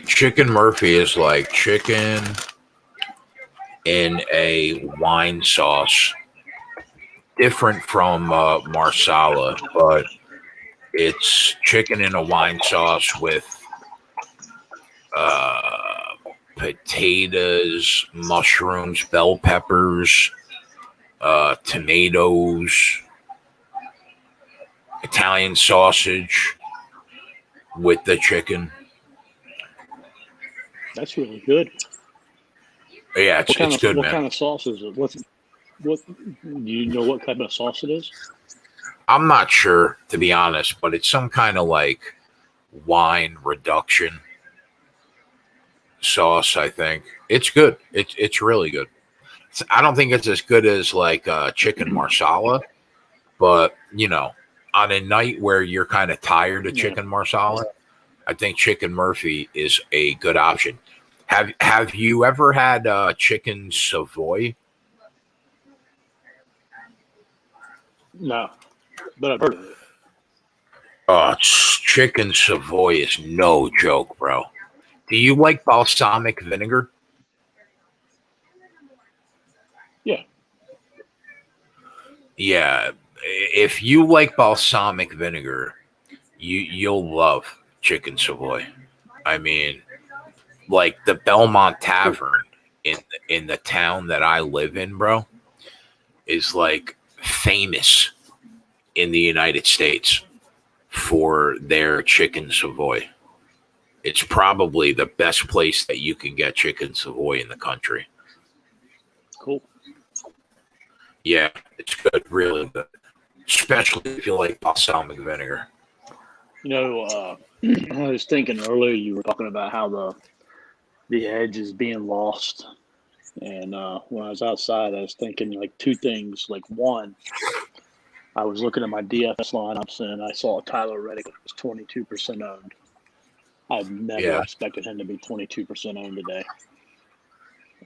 Chicken Murphy is like chicken in a wine sauce, different from marsala, but it's chicken in a wine sauce with potatoes, mushrooms, bell peppers, tomatoes, Italian sausage with the chicken. That's really good. Yeah, it's good, what man. What kind of sauce is it? What? Do you know what type of sauce it is? I'm not sure, to be honest, but it's some kind of like wine reduction sauce, I think. It's good. It's really good. I don't think it's as good as like chicken marsala, but on a night where you're kind of tired of chicken marsala, I think chicken Murphy is a good option. Have you ever had chicken Savoy? No, but I've heard of it. Chicken Savoy is no joke, bro. Do you like balsamic vinegar? Yeah. Yeah. If you like balsamic vinegar, you'll love chicken Savoy. I mean, like the Belmont Tavern in the town that I live in, bro, is like famous in the United States for their chicken Savoy. It's probably the best place that you can get chicken Savoy in the country. Cool. Yeah, it's good, really good. Especially if you like balsamic vinegar. I was thinking earlier you were talking about how the edge is being lost. And when I was outside, I was thinking like 2 things. Like, one, I was looking at my DFS lineups and I saw Tyler Reddick was 22% owned. I've never expected him to be 22% owned today.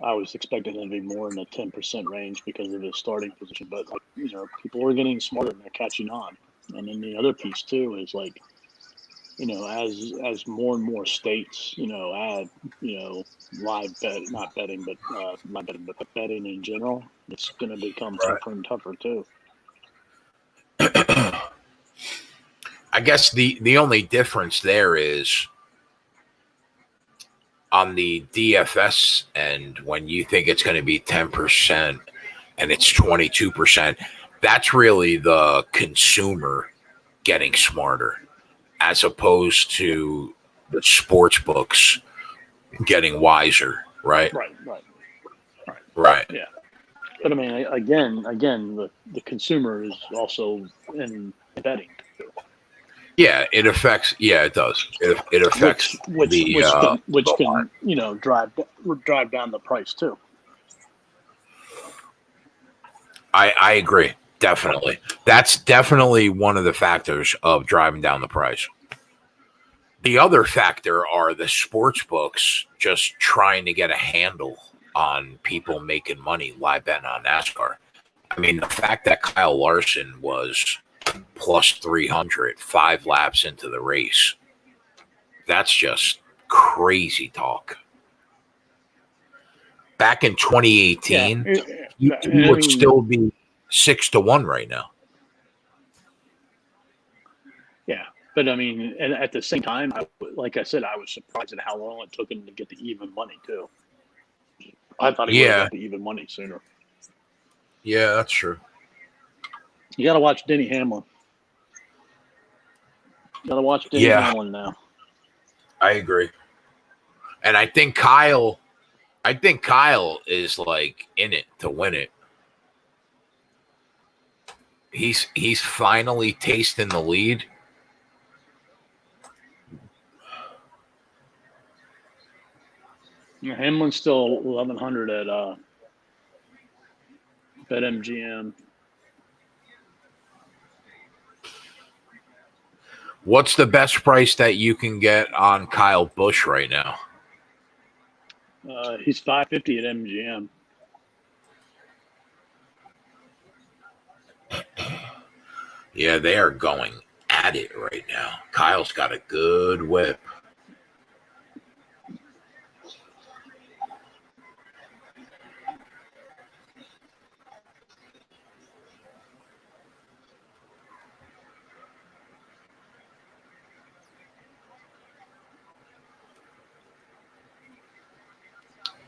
I was expecting him to be more in the 10% range because of his starting position. But, people are getting smarter and they're catching on. And then the other piece, too, is like, as more and more states, add, live bet, not betting, but live betting, but betting in general, it's going to become tougher and tougher too. I guess the only difference there is on the DFS end, when you think it's going to be 10% and it's 22%, that's really the consumer getting smarter, as opposed to the sports books getting wiser, right? Right. Yeah. But I mean, again, the consumer is also in betting. Yeah, it affects. Yeah, it does. It affects which can drive down the price too. I agree. Definitely. That's definitely one of the factors of driving down the price. The other factor are the sports books just trying to get a handle on people making money live betting on NASCAR. I mean, the fact that Kyle Larson was plus 300 5 laps into the race, that's just crazy talk. Back in 2018, he would still be 6-1 right now. Yeah, but I mean, and at the same time, like I said, I was surprised at how long it took him to get the even money too. I thought he would have got the even money sooner. Yeah, that's true. You got to watch Denny Hamlin. You got to watch Denny Hamlin now. I agree. And I think Kyle is like in it to win it. He's finally tasting the lead. Hamlin's still 1,100 at BetMGM. What's the best price that you can get on Kyle Busch right now? He's $550 at MGM. Yeah, they are going at it right now. Kyle's got a good whip.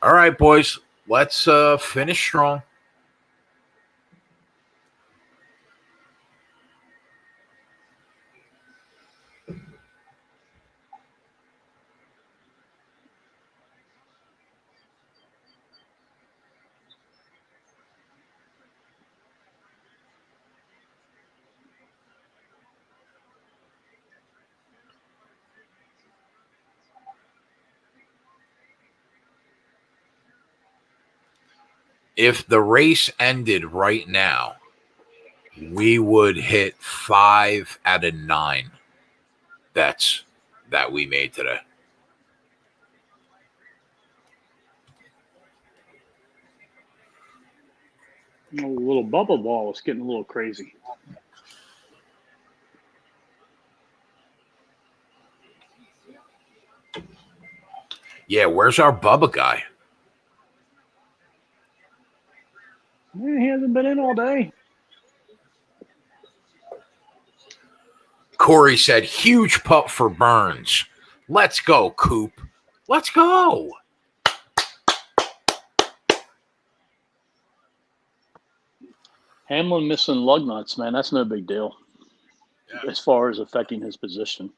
All right, boys, let's finish strong. If the race ended right now, we would hit 5 out of 9 bets that we made today. A little bubble ball is getting a little crazy. Yeah, where's our Bubba guy? Man, he hasn't been in all day. Corey said, huge putt for Burns. Let's go, Coop. Let's go. Hamlin missing lug nuts, man. That's no big deal as far as affecting his position.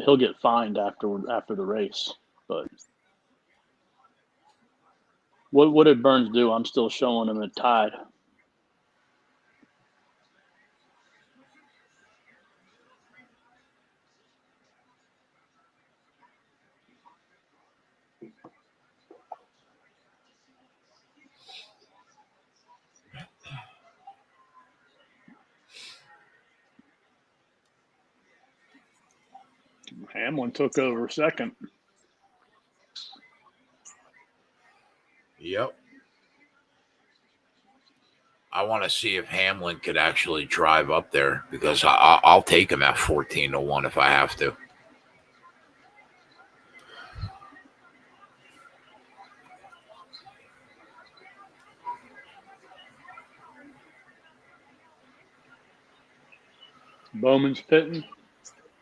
He'll get fined after the race. But what did Burns do? I'm still showing him a tied. Hamlin took over second. Yep. I want to see if Hamlin could actually drive up there because I'll take him at 14-1 if I have to. Bowman's pitting.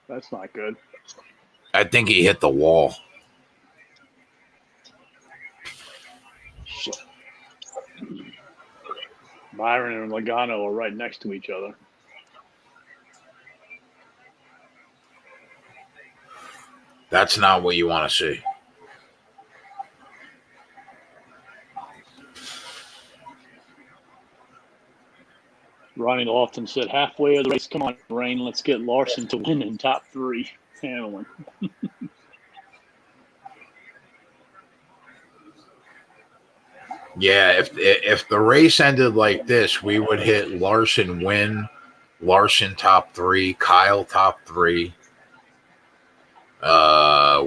That's not good. I think he hit the wall. Byron and Logano are right next to each other. That's not what you want to see. Ronnie Lofton said, halfway of the race, come on, Rain, let's get Larson to win in top 3. Hamlin. Yeah, if the race ended like this, we would hit Larson win, Larson top 3, Kyle top 3.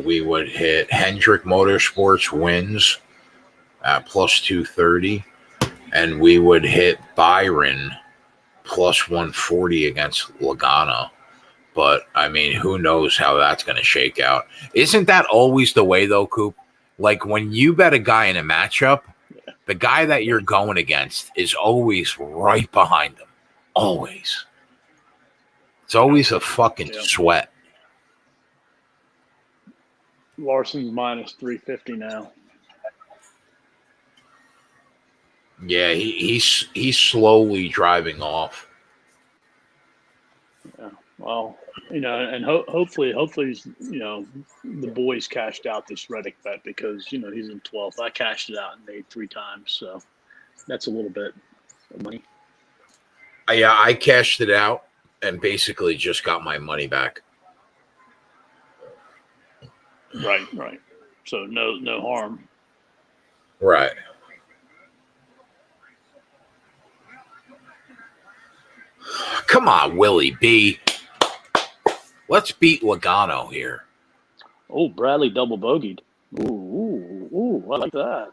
We would hit Hendrick Motorsports wins at plus 230, and we would hit Byron plus 140 against Logano. But I mean, who knows how that's going to shake out? Isn't that always the way though, Coop? Like when you bet a guy in a matchup, the guy that you're going against is always right behind him. Always. It's always a fucking sweat. Larson's minus 350 now. Yeah, he's slowly driving off. Yeah. Well, and hopefully, the boys cashed out this Reddick bet because he's in 12th. I cashed it out and made 3 times, so that's a little bit of money. Yeah, I cashed it out and basically just got my money back. Right. So no harm. Right. Come on, Willie B. Let's beat Logano here. Oh, Bradley double bogeyed. Ooh, I like that.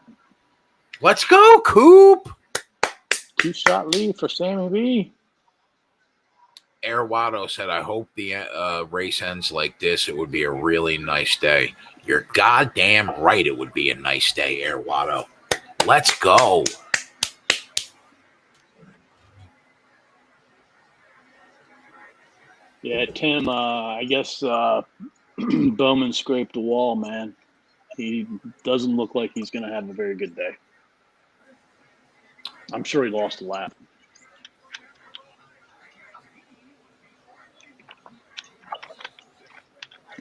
Let's go, Coop. 2-shot lead for Sammy B. Airwado said, I hope the race ends like this. It would be a really nice day. You're goddamn right it would be a nice day, Airwado. Let's go. Yeah, Tim, I guess Bowman scraped the wall, man. He doesn't look like he's going to have a very good day. I'm sure he lost a lap.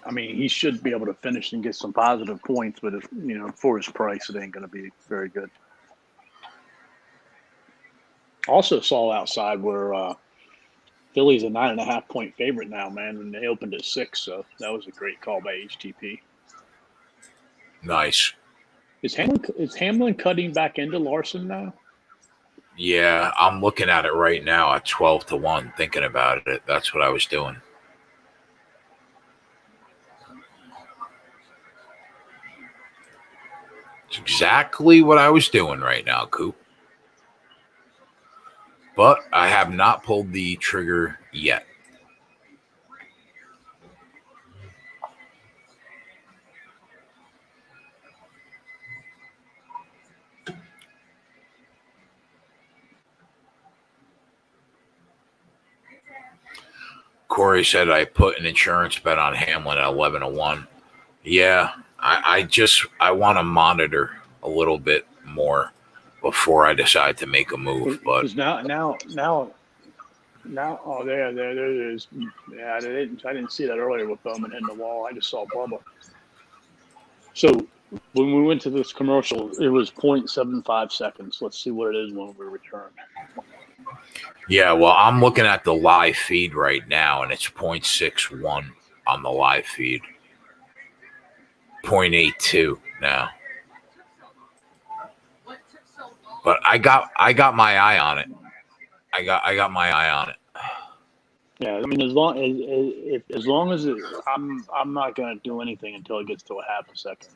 I mean, he should be able to finish and get some positive points, but if for his price, it ain't going to be very good. Also saw outside where Philly's a 9.5-point favorite now, man, and they opened at 6, so that was a great call by HTP. Nice. Is Hamlin cutting back into Larson now? Yeah, I'm looking at it right now at 12-1, thinking about it. That's what I was doing. It's exactly what I was doing right now, Coop. But I have not pulled the trigger yet. Corey said I put an insurance bet on Hamlin at 11-1. Yeah, I want to monitor a little bit more before I decide to make a move. But now, oh, there it is. Yeah, I didn't see that earlier with Bowman hitting the wall. I just saw Bubba. So when we went to this commercial, it was 0.75 seconds. Let's see what it is when we return. Yeah, well, I'm looking at the live feed right now, and it's 0.61 on the live feed. 0.82 now. But I got my eye on it. I got my eye on it. Yeah, I mean, as long as I'm not going to do anything until it gets to a half a second.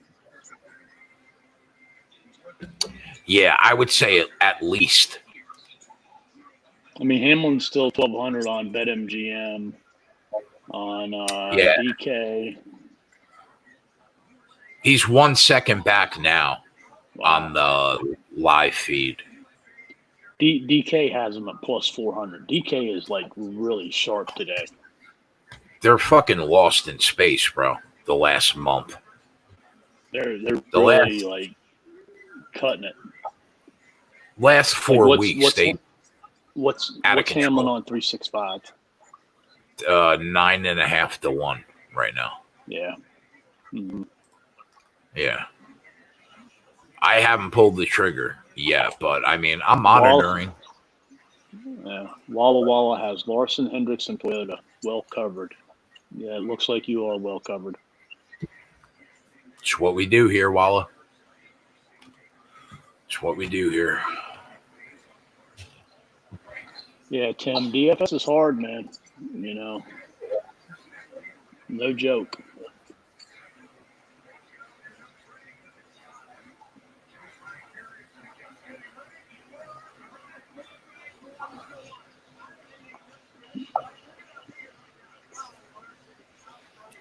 Yeah, I would say at least. I mean, Hamlin's still 1,200 on BetMGM, on DK. He's 1 second back now on the live feed. DK has him at plus 400. DK is like really sharp today. They're fucking lost in space, bro. The last month. They're really like cutting it. Last 4 weeks, What's Hamlin on 365? 9.5-1 right now. Yeah. Mm-hmm. Yeah. I haven't pulled the trigger yet, but I mean, I'm monitoring. Walla Walla has Larson, Hendricks, and Toyota well covered. Yeah, it looks like you are well covered. It's what we do here, Walla. It's what we do here. Yeah, Tim, DFS is hard, man. No joke.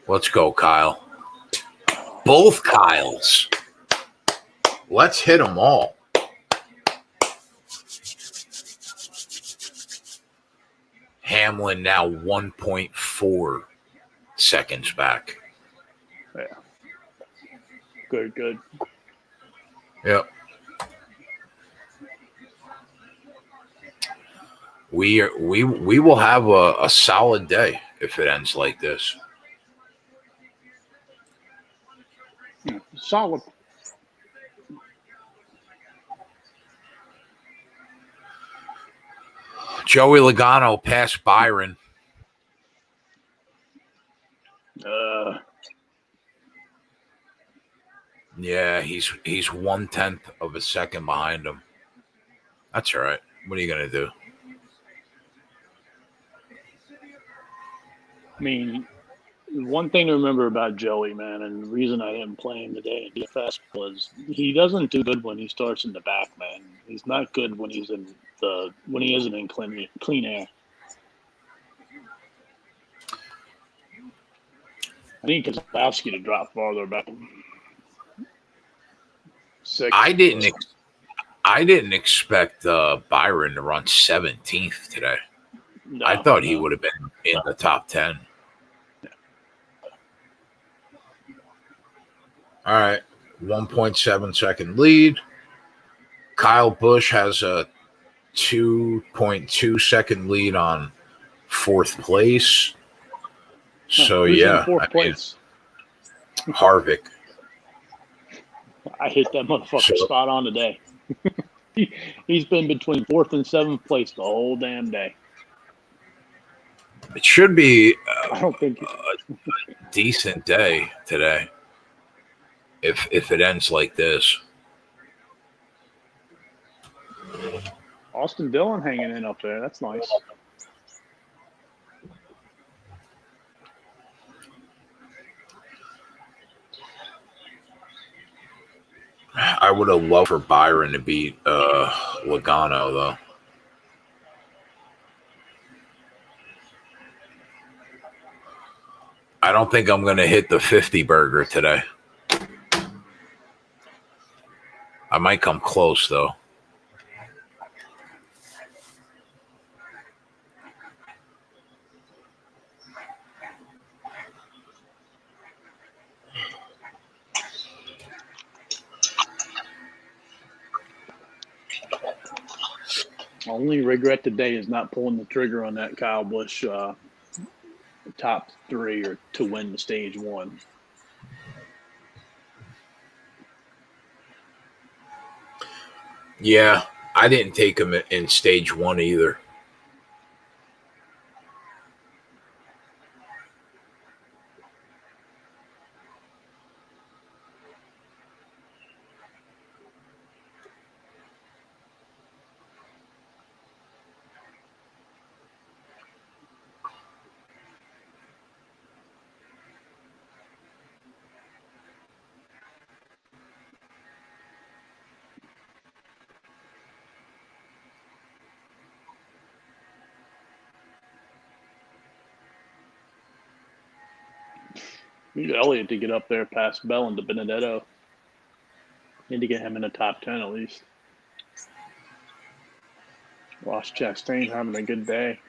Let's go, Kyle. Both Kyles. Let's hit them all. Hamlin now 1.4 seconds back. Yeah. Good. Yep. We will have a solid day if it ends like this. Solid. Joey Logano passed Byron. Yeah, he's 1/10 of a second behind him. That's all right. What are you gonna do? I mean, one thing to remember about Joey, man, and the reason I didn't play him today in DFS was he doesn't do good when he starts in the back, man. He's not good when he's when he isn't in clean air. I need Kozlowski to drop farther back. I didn't expect Byron to run 17th today. No, I thought he would have been in the top 10. All right, 1.7 second lead. Kyle Busch has a 2.2 second lead on fourth place. So who's yeah, in fourth place? Harvick. I hit that motherfucker spot on today. He's been between fourth and seventh place the whole damn day. It should be I don't think a decent day today if it ends like this. Austin Dillon hanging in up there. That's nice. I would have loved for Byron to beat Logano, though. I don't think I'm going to hit the 50 burger today. I might come close, though. Only regret today is not pulling the trigger on that Kyle Busch top 3 or to win the stage 1. Yeah, I didn't take him in stage 1 either. Need Elliott to get up there past Bell and to Benedetto. Need to get him in the top 10 at least. Ross Chastain having a good day.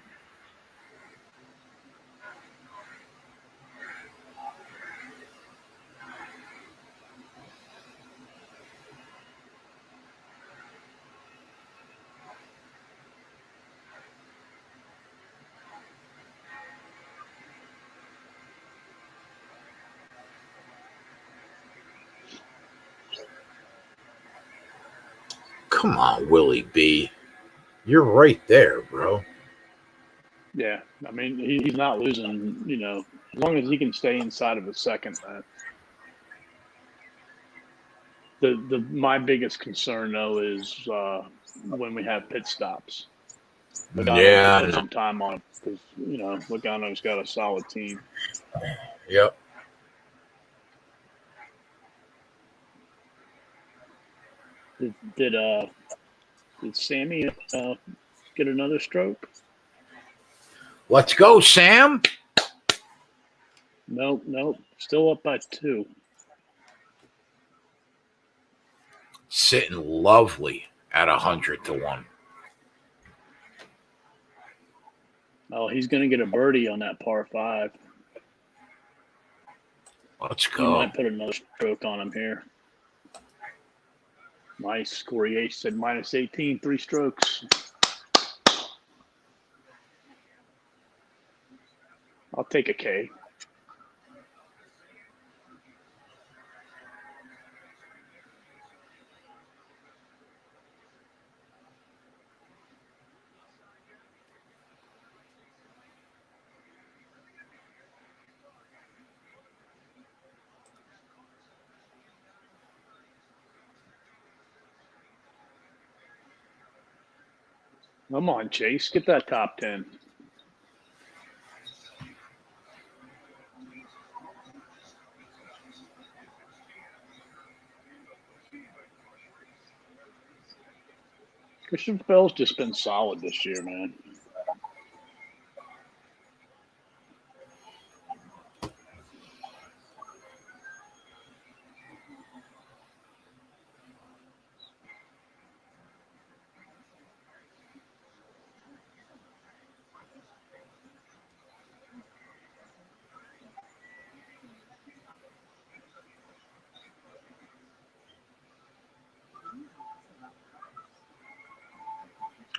Come on, Willie B. You're right there, bro. Yeah, I mean, he's not losing, as long as he can stay inside of a second, man. My biggest concern though is when we have pit stops. Yeah. Put some time on it because Logano's got a solid team. Yep. Did Sammy get another stroke? Let's go, Sam. Nope. Still up by 2. Sitting lovely at 100-1. Oh, he's going to get a birdie on that par 5. Let's He go. might put another stroke on him here. Nice. Corey H said -18, 3 strokes. I'll take a K. Come on, Chase. Get that top 10. Christian Bell's just been solid this year, man.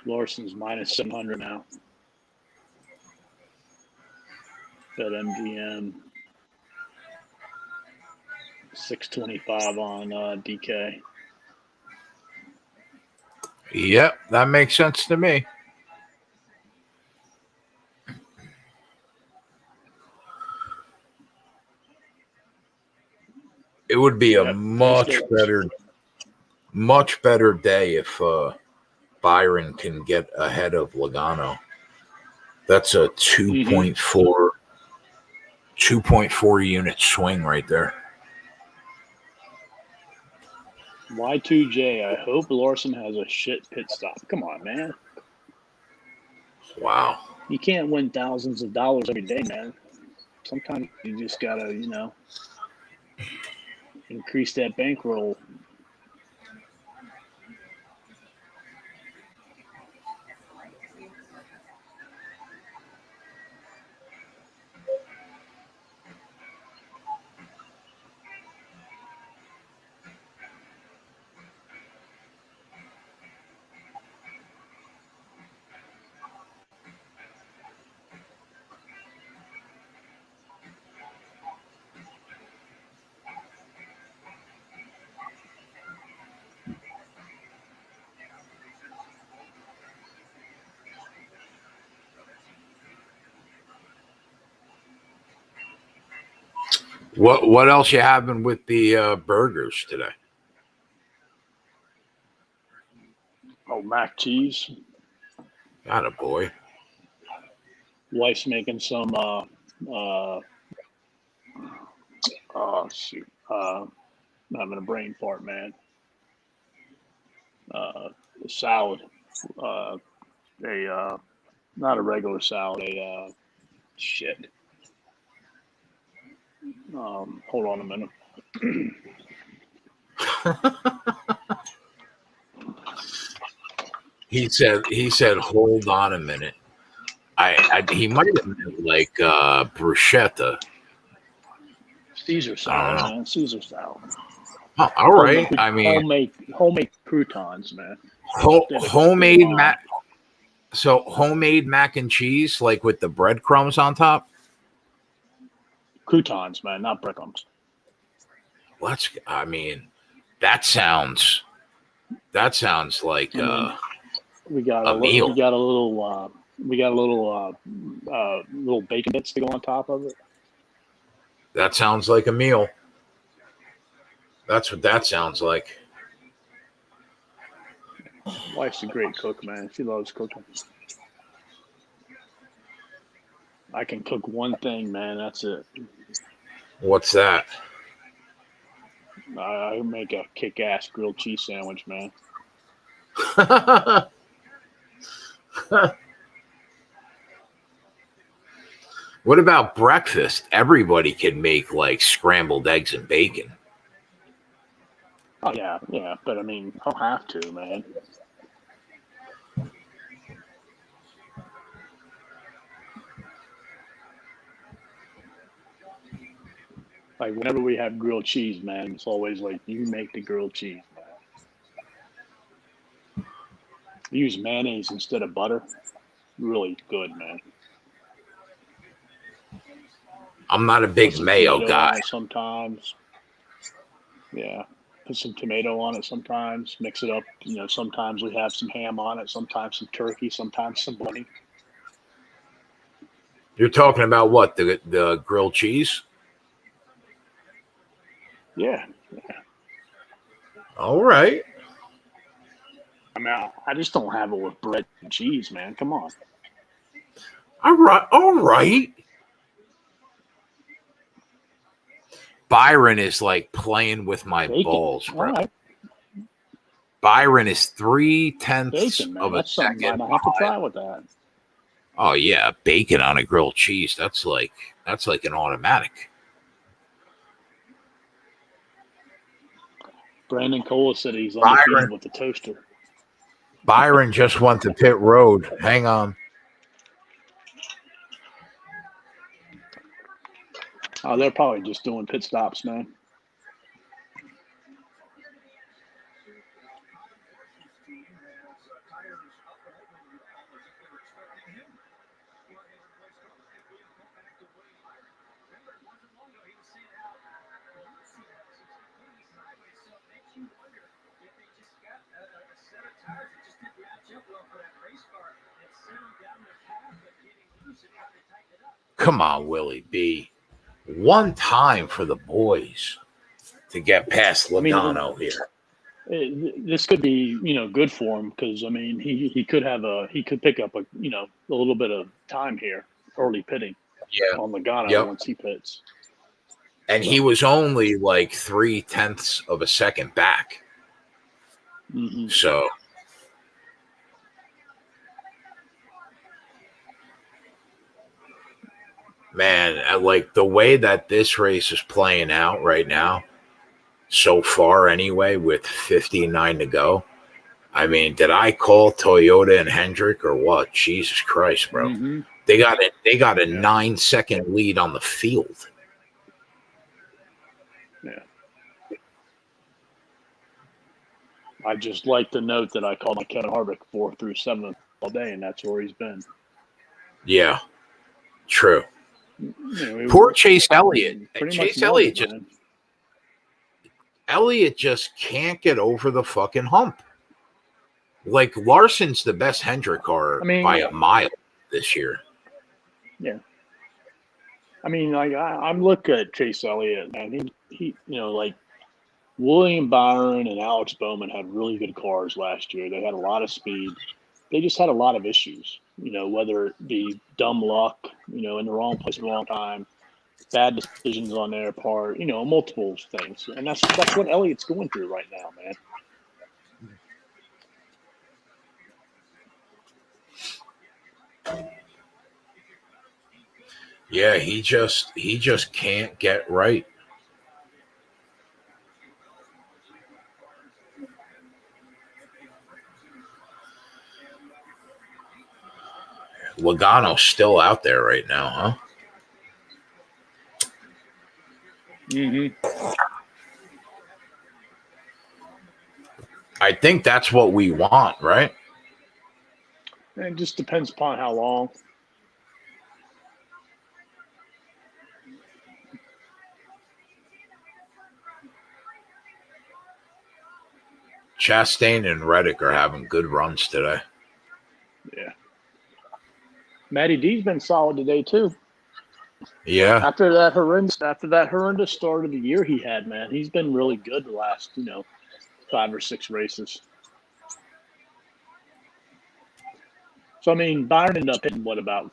Larson's -700 now. Bet MGM 625 on DK. Yep, that makes sense to me. It would be a much better day if Byron can get ahead of Logano. That's a 2.4 unit swing right there. Y2J, I hope Larson has a shit pit stop. Come on, man. Wow. You can't win thousands of dollars every day, man. Sometimes you just got to, increase that bankroll. What else you having with the burgers today? Oh, mac cheese. Atta boy. Wife's making some shoot. I'm having a brain fart, man. Salad. Not a regular salad, shit. Hold on a minute. He said, hold on a minute. He might have meant like bruschetta. Caesar salad, man. Caesar salad. Oh, all right. I mean, homemade croutons, man. Homemade mac. So homemade mac and cheese, like with the breadcrumbs on top. Croutons, man, not breadcrumbs. That sounds like we got a meal. We got a little little bacon bits to go on top of it. That sounds like a meal. That's what that sounds like. Wife's a great cook, man. She loves cooking. I can cook one thing, man. That's it. What's that? I make a kick-ass grilled cheese sandwich, man. What about breakfast? Everybody can make like scrambled eggs and bacon. Oh yeah, but I mean, I don't have to, man. Like whenever we have grilled cheese, man, it's always like you make the grilled cheese, man. Use mayonnaise instead of butter. Really good, man. I'm not a big mayo guy. Sometimes, yeah. Put some tomato on it sometimes. Mix it up. Sometimes we have some ham on it. Sometimes some turkey. Sometimes some bunny. You're talking about what? The grilled cheese? Yeah. All right. I mean, I just don't have it with bread and cheese, man. Come on. All right. Byron is like playing with my balls, bro. Right. Byron is 3/10 Bacon, of a That's second. something I have to try with that. Oh yeah, bacon on a grilled cheese. That's like an automatic. Brandon Cole said he's undefeated with the toaster. Byron just went to pit road. Hang on. Oh, they're probably just doing pit stops, man. Come on, Willie B. One time for the boys to get past Logano here. This could be, good for him because I mean he could pick up a little bit of time here, early pitting. Yeah. On Logano once he pits. And he was only like 3/10 of a second back. Mm-hmm. So. Man, like the way that this race is playing out right now, so far anyway, with 59 to go. I mean, did I call Toyota and Hendrick or what? Jesus Christ, bro. Mm-hmm. They got a 9-second lead on the field. Yeah. I just like to note that I called my Kevin Harvick 4 through 7 all day, and that's where he's been. Yeah, true. Poor Chase Elliott. Elliott just can't get over the fucking hump. Like Larson's the best Hendrick car by a mile this year. Yeah. I mean, I'm looking at Chase Elliott, man. He like William Byron and Alex Bowman had really good cars last year. They had a lot of speed. They just had a lot of issues, whether it be dumb luck, in the wrong place at the wrong time, bad decisions on their part, multiple things. And that's what Elliott's going through right now, man. Yeah, he just can't get right. Logano's still out there right now, huh? Mm-hmm. I think that's what we want, right? It just depends upon how long. Chastain and Reddick are having good runs today. Yeah. Matty D's been solid today, too. Yeah. After that horrendous start of the year he had, man, he's been really good the last 5 or 6 races. So I mean, Byron ended up hitting about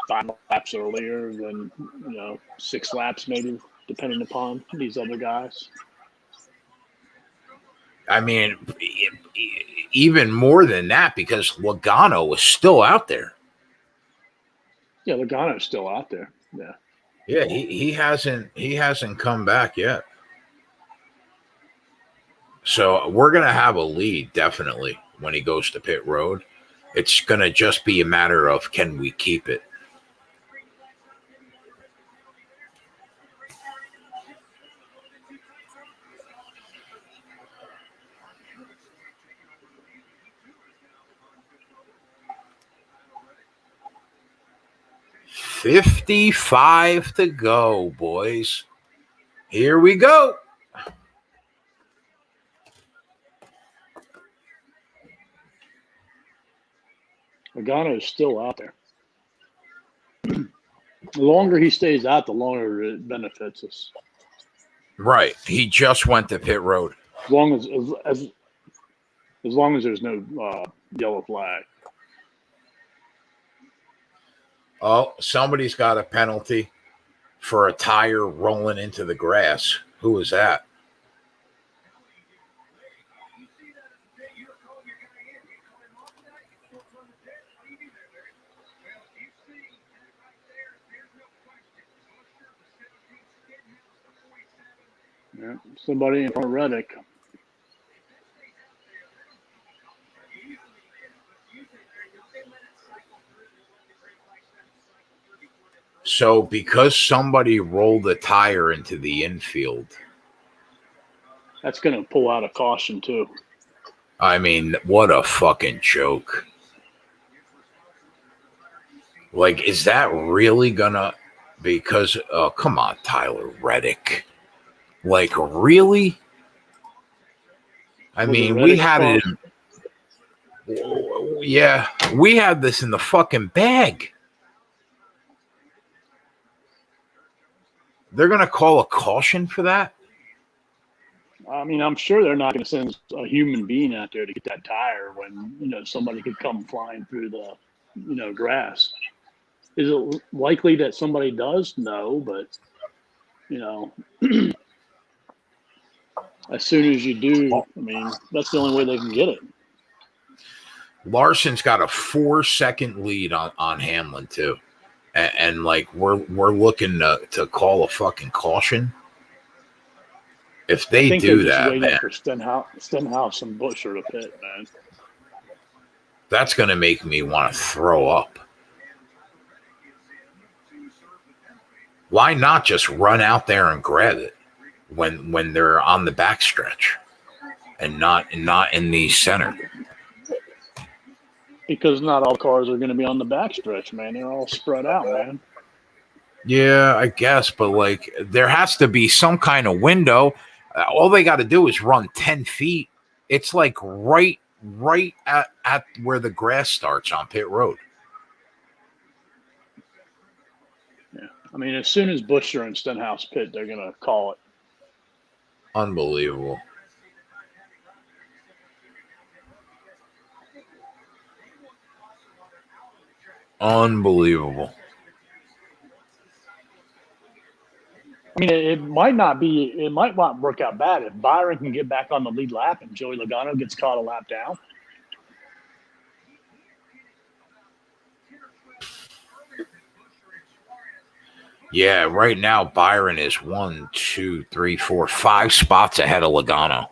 5 laps earlier than 6 laps maybe, depending upon these other guys. I mean, even more than that because Logano was still out there. Yeah, Logano's still out there. Yeah. Yeah, he hasn't come back yet. So we're gonna have a lead definitely when he goes to pit road. It's gonna just be a matter of can we keep it. $55 to go, boys. Here we go. Logano's still out there. The longer he stays out, the longer it benefits us. Right. He just went to pit road. As long as there's no yellow flag. Oh, somebody's got a penalty for a tire rolling into the grass. Who was that? Yeah, somebody in front of Reddick. So because somebody rolled a tire into the infield. That's going to pull out a caution too. I mean, what a fucking joke. Like, is that really gonna, because, come on, Tyler Reddick. Like, really? I mean, we had it in, yeah, we had this in the fucking bag. They're going to call a caution for that? I mean, I'm sure they're not going to send a human being out there to get that tire when, somebody could come flying through the, grass. Is it likely that somebody does? No, but, as soon as you do, I mean, that's the only way they can get it. Larson's got a 4-second lead on Hamlin, too. And like, we're looking to call a fucking caution. If they do that, man, for Stenhouse and Buescher to pit, man. That's going to make me want to throw up. Why not just run out there and grab it when they're on the backstretch and not in the center? Because not all cars are going to be on the backstretch, man. They're all spread out, man. Yeah, I guess, but like there has to be some kind of window. All they got to do is run 10 feet. It's like right at where the grass starts on pit road. Yeah, I mean, as soon as Buescher and Stenhouse pit, they're going to call it. Unbelievable. Unbelievable. I mean, it might not work out bad if Byron can get back on the lead lap and Joey Logano gets caught a lap down. Yeah, right now Byron is 1, 2, 3, 4, 5 spots ahead of Logano.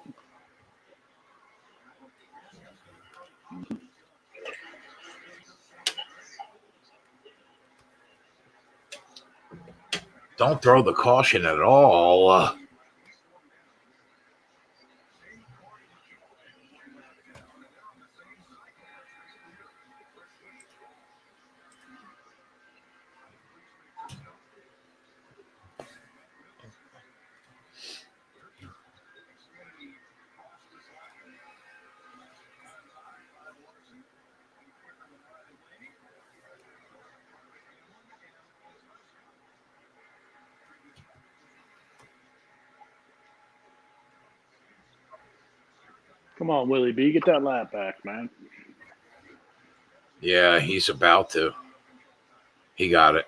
Don't throw the caution at all. Come on, Willie B, get that lap back, man. Yeah, he's about to. He got it.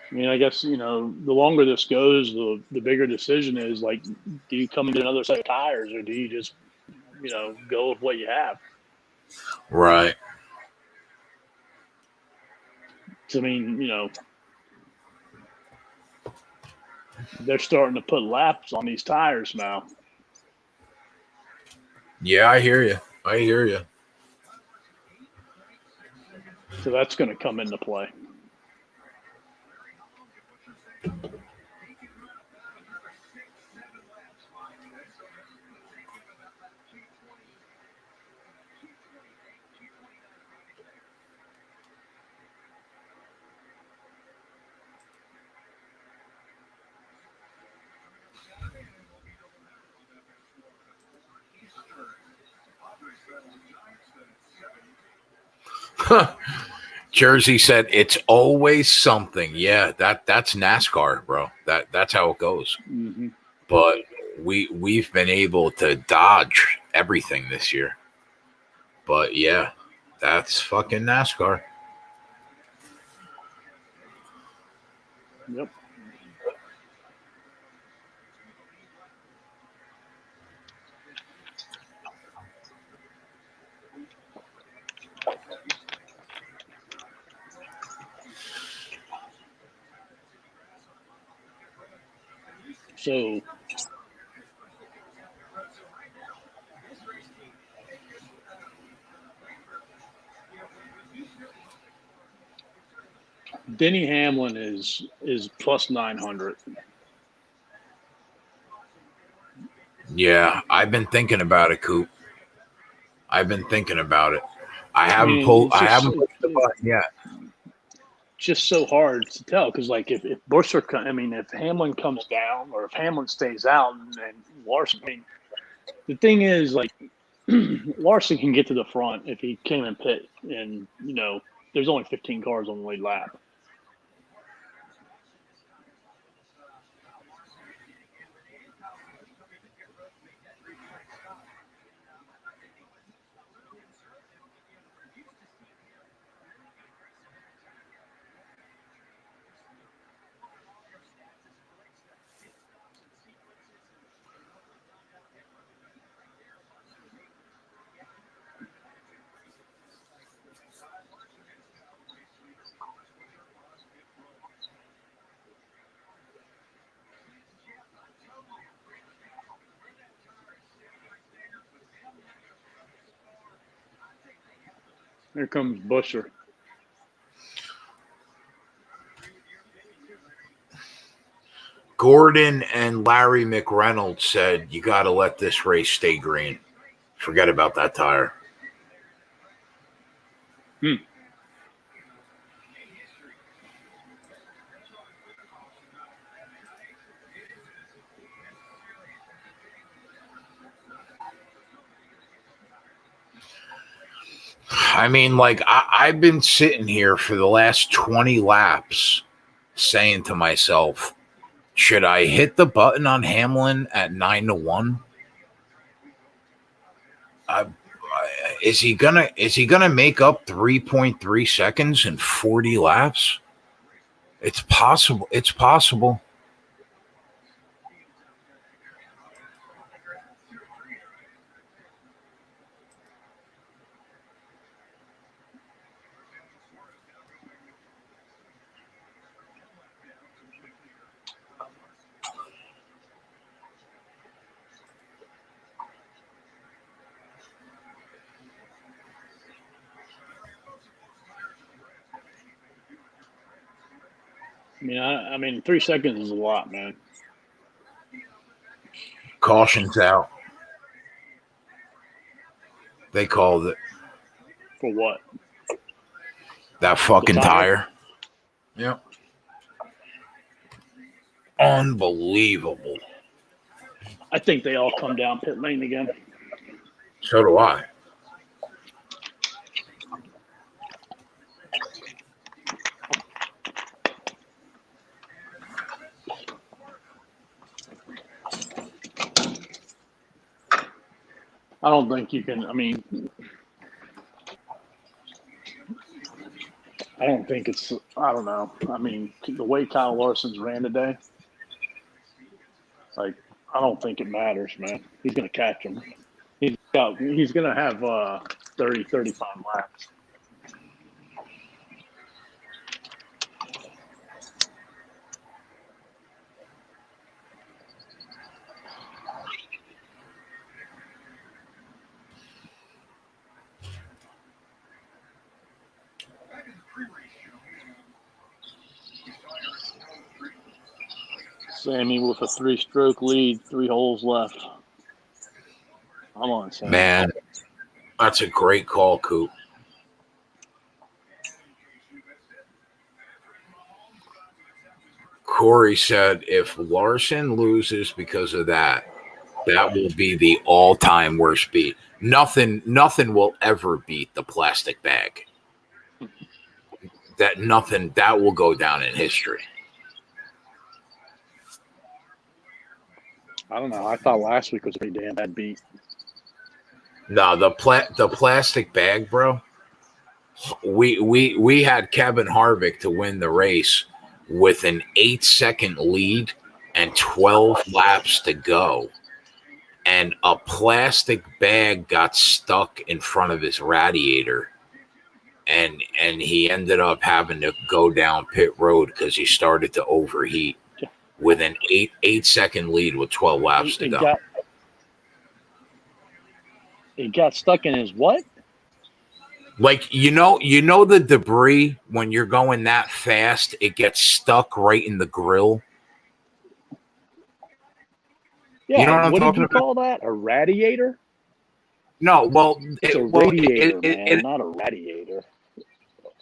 I mean, I guess, the longer this goes, the bigger decision is, like, do you come into another set of tires or do you just, go with what you have? Right. So, I mean, they're starting to put laps on these tires now. Yeah, I hear you. So that's going to come into play. Jersey said it's always something. Yeah, that's NASCAR, bro. That's how it goes. Mm-hmm. But we've been able to dodge everything this year. But yeah, that's fucking NASCAR. Yep. So Denny Hamlin is plus 900. Yeah, I've been thinking about it, Coop. I've been thinking about it. I haven't pushed the button yet. Just so hard to tell because, like, if Buescher, if Hamlin comes down or if Hamlin stays out and Larson, the thing is, like, Larson can get to the front if he came in pit, and there's only 15 cars on the lead lap. Here comes Buescher. Gordon and Larry McReynolds said you got to let this race stay green. Forget about that tire. I mean, like, I've been sitting here for the last 20 laps saying to myself, should I hit the button on Hamlin at 9-1? Is he gonna make up 3.3 seconds in 40 laps? It's possible. It's possible. I mean, 3 seconds is a lot, man. Caution's out. They called it. For what? That fucking tire. Yep. Unbelievable. I think they all come down pit lane again. So do I. I don't think you can. I mean, I don't think it's. I don't know. I mean, the way Kyle Larson's ran today, like, I don't think it matters, man. He's gonna catch him. He's gonna have 30, 35 laps. Sammy with a 3-stroke lead, 3 holes left. I'm on, Sammy. Man, that's a great call, Coop. Corey said if Larson loses because of that, that will be the all-time worst beat. Nothing will ever beat the plastic bag. That will go down in history. I don't know. I thought last week was a pretty damn bad beat. No, the plastic bag, bro. We had Kevin Harvick to win the race with an 8-second lead and 12 laps to go. And a plastic bag got stuck in front of his radiator. And he ended up having to go down pit road because he started to overheat with an 8-second lead with 12 laps to go. It got stuck in his what? Like, you know the debris when you're going that fast, it gets stuck right in the grill. Yeah, you know what did you call that? A radiator? No, well, it's a radiator, man, not a radiator.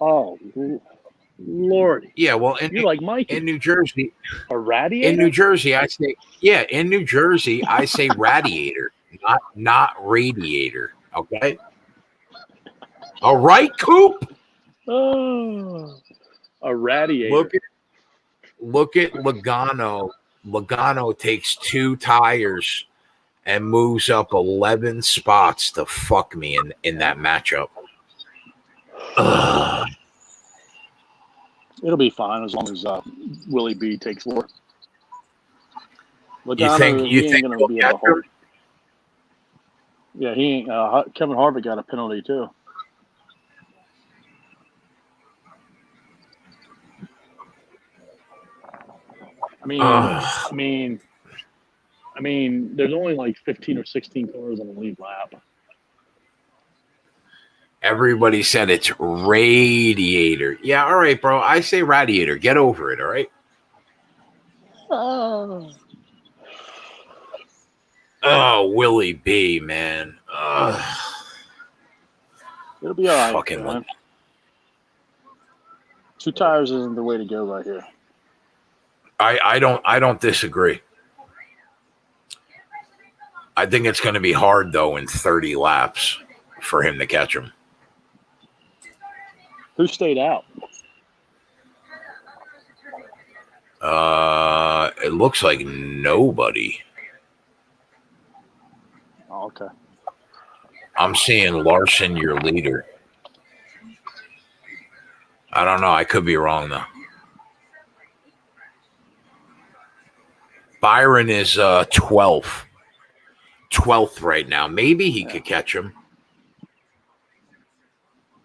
Oh, Lord. Yeah, well, you're like Mike in New Jersey. A radiator? In New Jersey, I say I say radiator, not radiator. Okay. All right, Coop. Oh, a radiator. Look at Logano. Logano takes 2 tires and moves up 11 spots to fuck me in that matchup. It'll be fine as long as Willie B takes 4. Logano, you think gonna be able to hold. Yeah, he ain't. Kevin Harvick got a penalty too. I mean, there's only like 15 or 16 cars on the lead lap. Everybody said it's radiator. Yeah, all right, bro. I say radiator. Get over it, all right? Oh, Willie B, man. It'll be all right. Fucking man. 2 tires isn't the way to go right here. I don't disagree. I think it's going to be hard though in 30 laps for him to catch him. Who stayed out? It looks like nobody. Oh, okay. I'm seeing Larson, your leader. I don't know. I could be wrong though. Byron is 12th. 12th right now. Maybe he could catch him.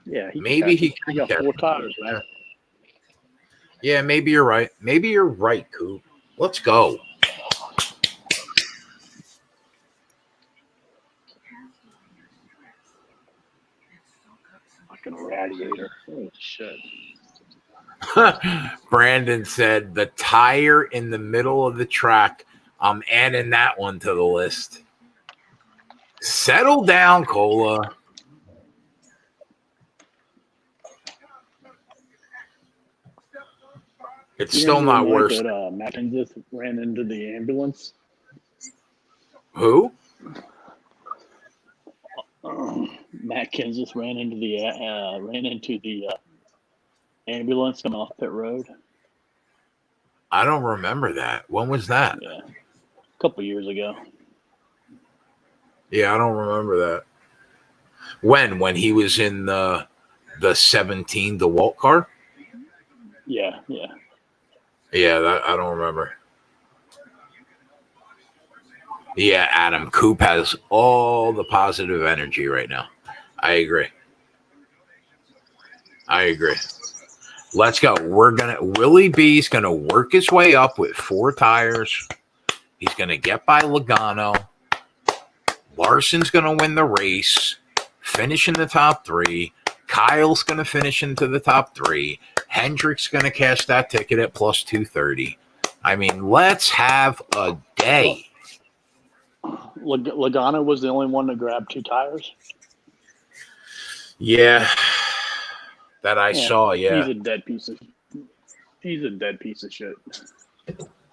Yeah, maybe he got 4 tires, man. Yeah, maybe you're right. Maybe you're right, Coop. Let's go. Fucking radiator. Oh shit. Brandon said the tire in the middle of the track. I'm adding that one to the list. Settle down, Cola. It's still not worse. That Matt just ran into the ambulance. Who? Matt Kenseth ran into the ambulance coming off pit road. I don't remember that. When was that? Yeah, a couple years ago. Yeah, I don't remember that. When he was in the 17 DeWalt car? Yeah. Yeah, that I don't remember. Yeah, Adam, Coop has all the positive energy right now. I agree. Let's go. Willie B's gonna work his way up with 4 tires. He's gonna get by Logano. Larson's gonna win the race, finish in the top 3. Kyle's gonna finish into the top 3. Hendrick's gonna cash that ticket at plus 230. I mean, let's have a day. Logano was the only one to grab 2 tires. Yeah, that I saw. Yeah, he's a dead piece of shit.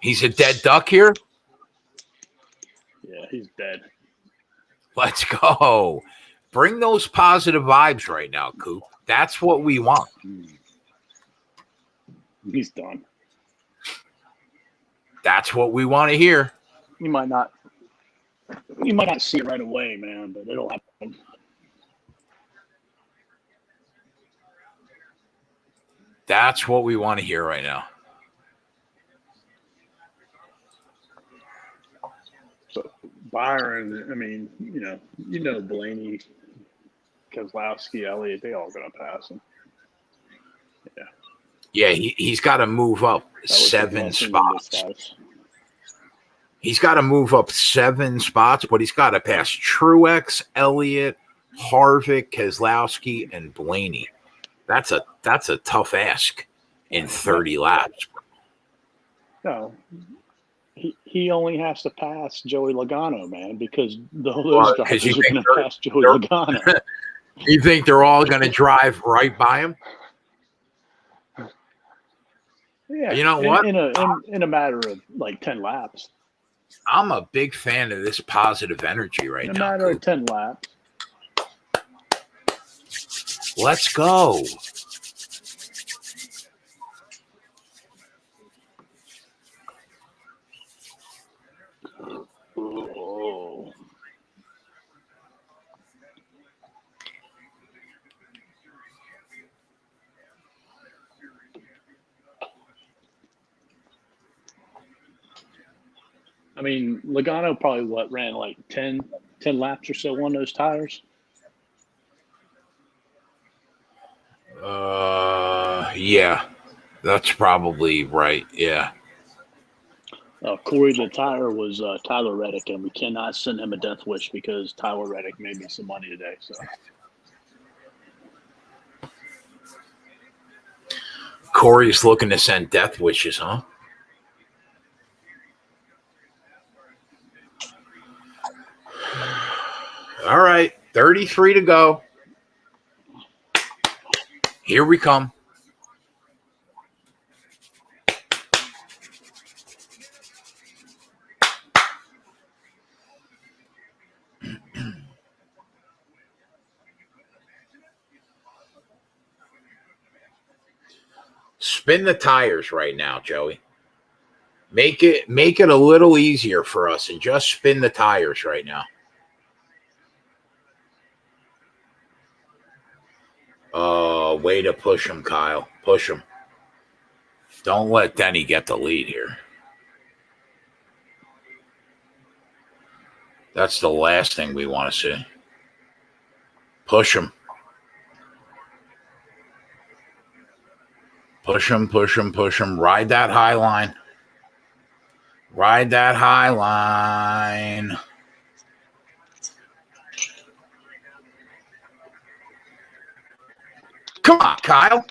He's a dead duck here. Yeah, he's dead. Let's go. Bring those positive vibes right now, Coop. That's what we want. He's done. That's what we want to hear. You might not see it right away, man, but it'll happen. That's what we want to hear right now. So Byron, I mean, you know Blaney, Keselowski, Elliott, they all gonna pass him. Yeah, he's got to move up 7 spots. He's got to move up 7 spots, but he's got to pass Truex, Elliott, Harvick, Keselowski, and Blaney. That's a tough ask in 30 laps. No, he only has to pass Joey Logano, man, because those drivers are going to pass Joey Logano. You think they're all going to drive right by him? Yeah, you know what? In a matter of like 10 laps. I'm a big fan of this positive energy right now. In a matter of 10 laps. Let's go. Oh. I mean, Logano probably ran like 10 laps or so on those tires. Yeah, that's probably right. Yeah. Corey the tire was Tyler Reddick, and we cannot send him a death wish because Tyler Reddick made me some money today. So Corey's looking to send death wishes, huh? All right, 33 to go. Here we come. Spin the tires right now, Joey. Make it a little easier for us and just spin the tires right now. Way to push him, Kyle. Push him. Don't let Denny get the lead here. That's the last thing we want to see. Push him. Push him, push him, push him. Ride that high line. Ride that high line. Come on, Kyle.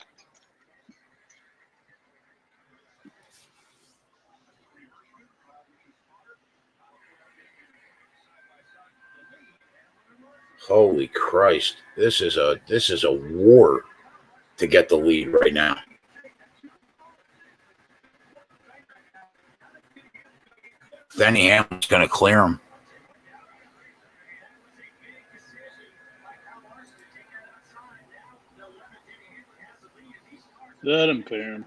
Holy Christ. This is a war to get the lead right now. Denny Hamlin's going to clear him. Let him clear him.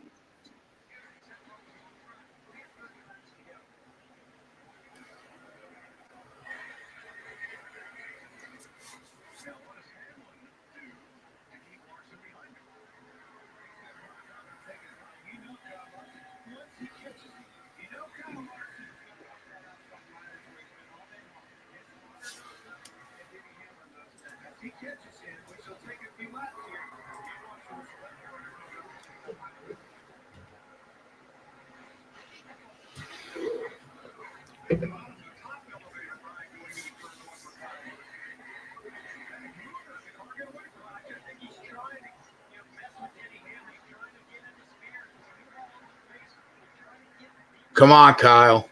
Come on, Kyle.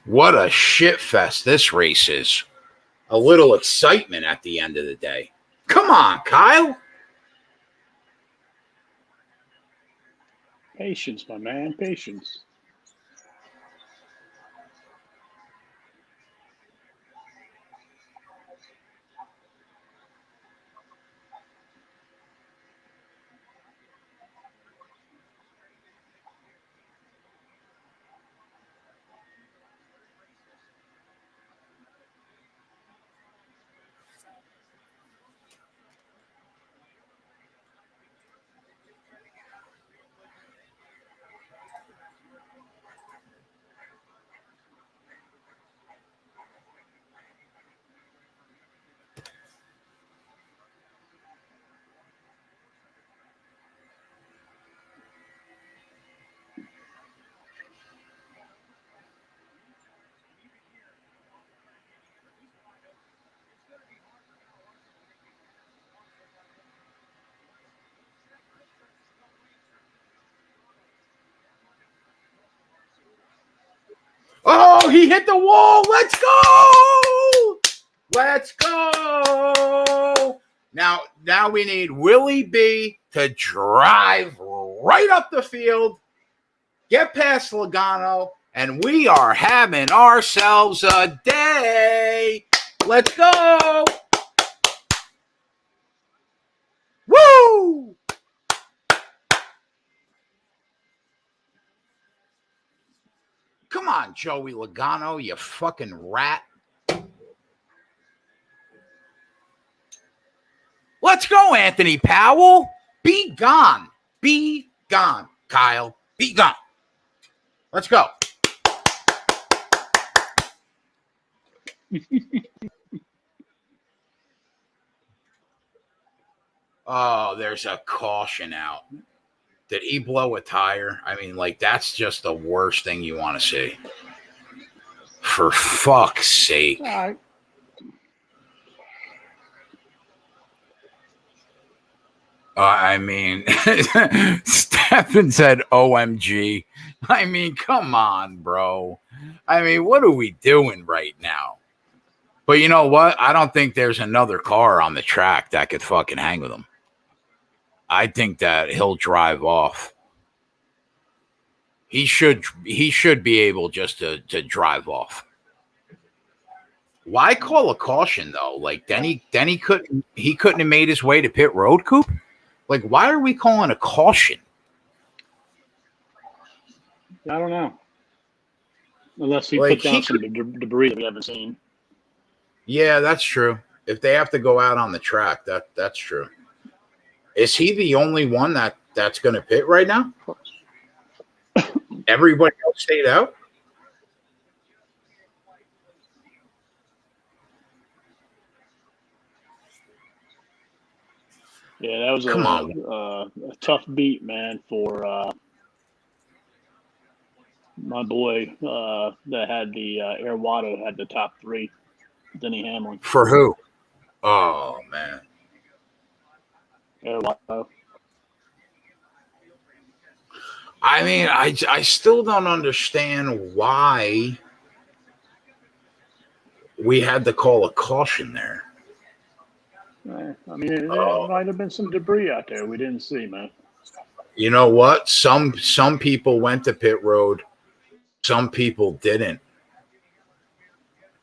What a shit fest this race is. A little excitement at the end of the day. Come on, Kyle. Patience, my man. Patience. Oh, he hit the wall. Let's go. Let's go. Now we need Willie B to drive right up the field, get past Logano, and we are having ourselves a day. Let's go. Woo! Come on, Joey Logano, you fucking rat. Let's go, Anthony Powell. Be gone. Be gone, Kyle. Be gone. Let's go. Oh, there's a caution out. Did he blow a tire? I mean, like, that's just the worst thing you want to see. For fuck's sake. I mean, Stephen said OMG. I mean, come on, bro. I mean, what are we doing right now? But you know what? I don't think there's another car on the track that could fucking hang with him. I think that he'll drive off. He should be able just to drive off. Why call a caution though? Like then he couldn't have made his way to pit road, Coop? Like, why are we calling a caution? I don't know. Unless he put down some debris that we haven't seen. Yeah, that's true. If they have to go out on the track, that's true. Is he the only one that's going to pit right now? Everybody else stayed out? Yeah, that was Come on. a tough beat, man, for my boy that had the Air Watto had the top 3, Denny Hamlin. For who? Oh, man. Air Watto. I mean, I still don't understand why we had to call a caution there. I mean, it might have been some debris out there we didn't see, man. You know what? Some people went to pit road. Some people didn't.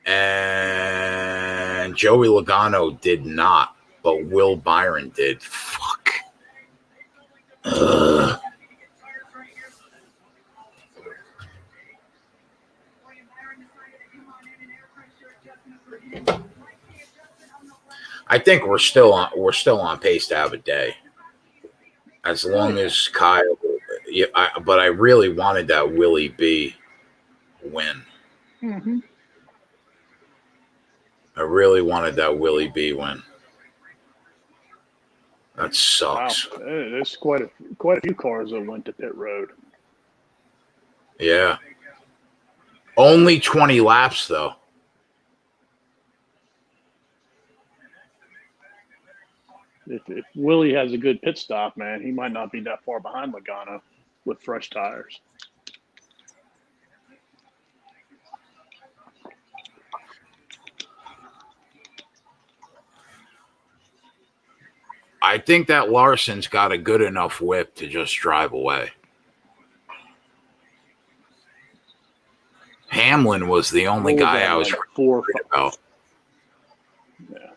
And Joey Logano did not, but Will Byron did. Fuck. Ugh. I think we're still on pace to have a day. As long as Kyle, but I really wanted that Willie B win. Mm-hmm. I really wanted that Willie B win. That sucks. Wow. There's quite a few cars that went to pit road. Yeah. Only 20 laps though. If Willie has a good pit stop, man, he might not be that far behind Logano with fresh tires. I think that Larson's got a good enough whip to just drive away. Hamlin was the only guy I was worried about. Yeah.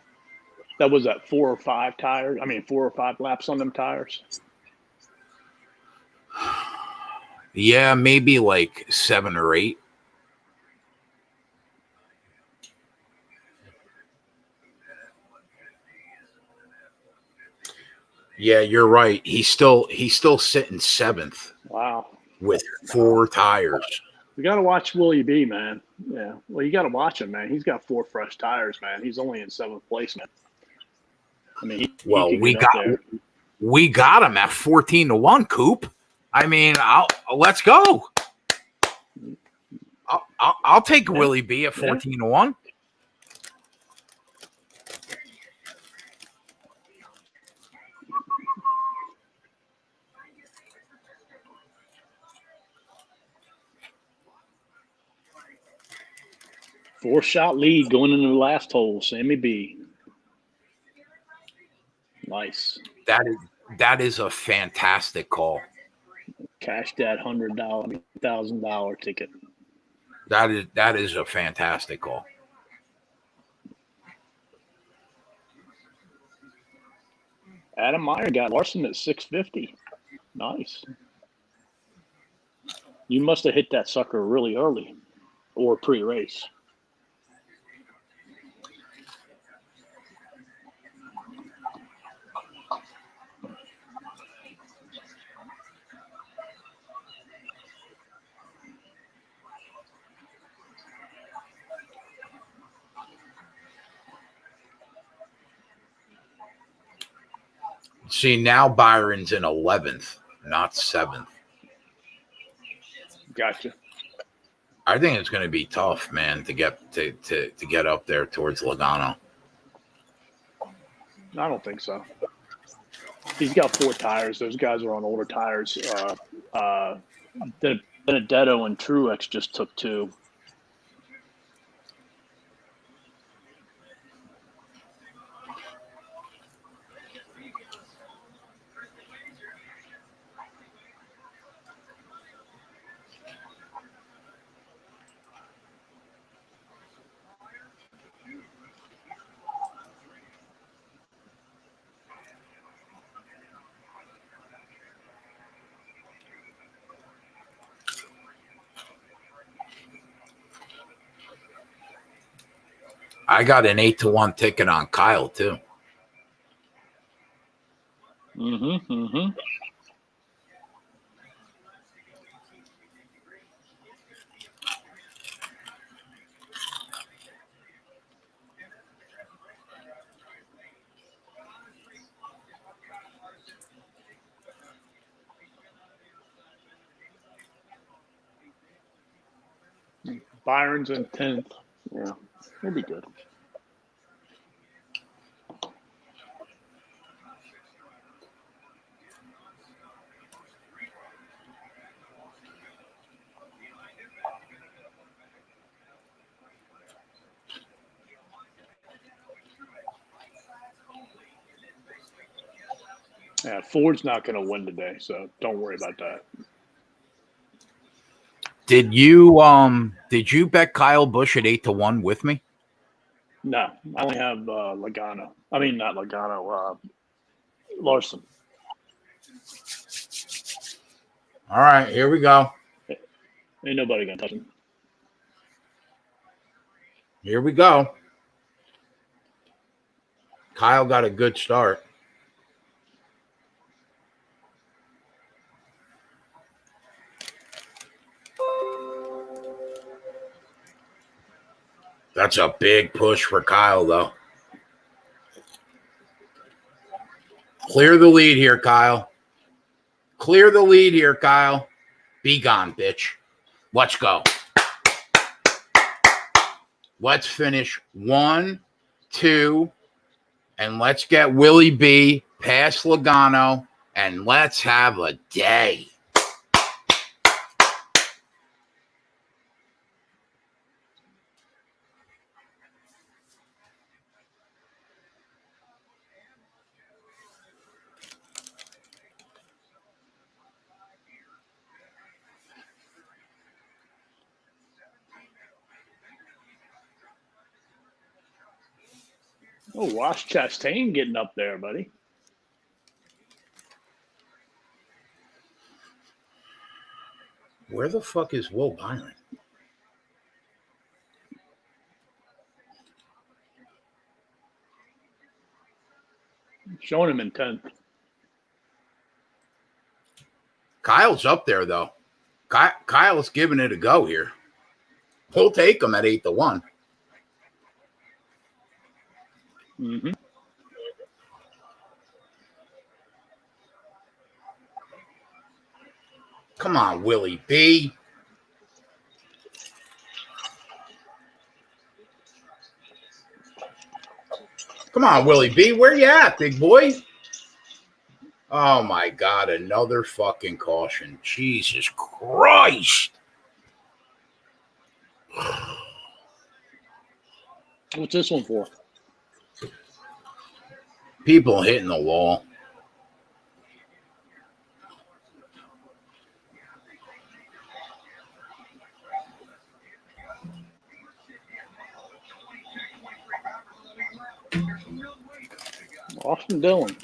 That was at 4 or 5 tires. I mean, 4 or 5 laps on them tires. Yeah, maybe like 7 or 8. Yeah, you're right. He's still sitting 7th. Wow. With 4 tires. We got to watch Willie B, man. Yeah. Well, you got to watch him, man. He's got 4 fresh tires, man. He's only in 7th place, man. I mean, we got him at 14-1, Coop. I mean, let's go. I'll take Willie B at 14-1. Four-shot lead going into the last hole, Sammy B. Nice. That is a fantastic call. Cash that $100,000 ticket. That is a fantastic call. Adam Meyer got Larson at 650. Nice. You must have hit that sucker really early or pre-race. See, now Byron's in 11th, not 7th. Gotcha. I think it's going to be tough, man, to get up there towards Logano. I don't think so. He's got 4 tires. Those guys are on older tires. Benedetto and Truex just took 2. I got an 8-1 ticket on Kyle too. Mm-hmm. Byron's in 10th. Yeah, he'll be good. Yeah, Ford's not going to win today, so don't worry about that. Did you bet Kyle Busch at 8-1 with me? No, I only have Logano. I mean, not Logano, Larson. All right, here we go. Ain't nobody going to touch him. Here we go. Kyle got a good start. That's a big push for Kyle, though. Clear the lead here, Kyle. Clear the lead here, Kyle. Be gone, bitch. Let's go. Let's finish 1, 2, and let's get Willie B past Logano, and let's have a day. Oh, Ross Chastain getting up there, buddy. Where the fuck is Will Byron? Showing him in 10th. Kyle's up there, though. Kyle's giving it a go here. We'll take him at 8-1. Mm-hmm. Come on, Willie B. Come on, Willie B. Where you at, big boy? Oh, my God. Another fucking caution. Jesus Christ. What's this one for? People hitting the wall. Austin Dillon.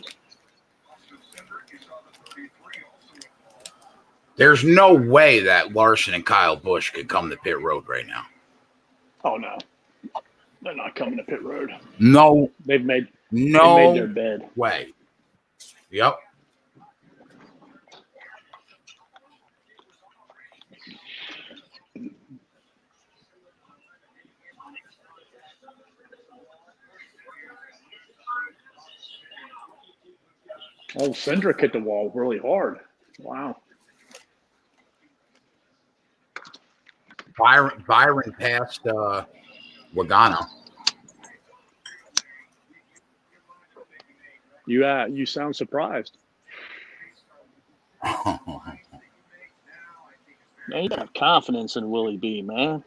There's no way that Larson and Kyle Busch could come to pit road right now. Oh, no. They're not coming to pit road. No. They've made their bed. Way. Yep. Oh, Cindric hit the wall really hard. Wow. Byron passed Logano. You sound surprised. Man, you got confidence in Willie B, man.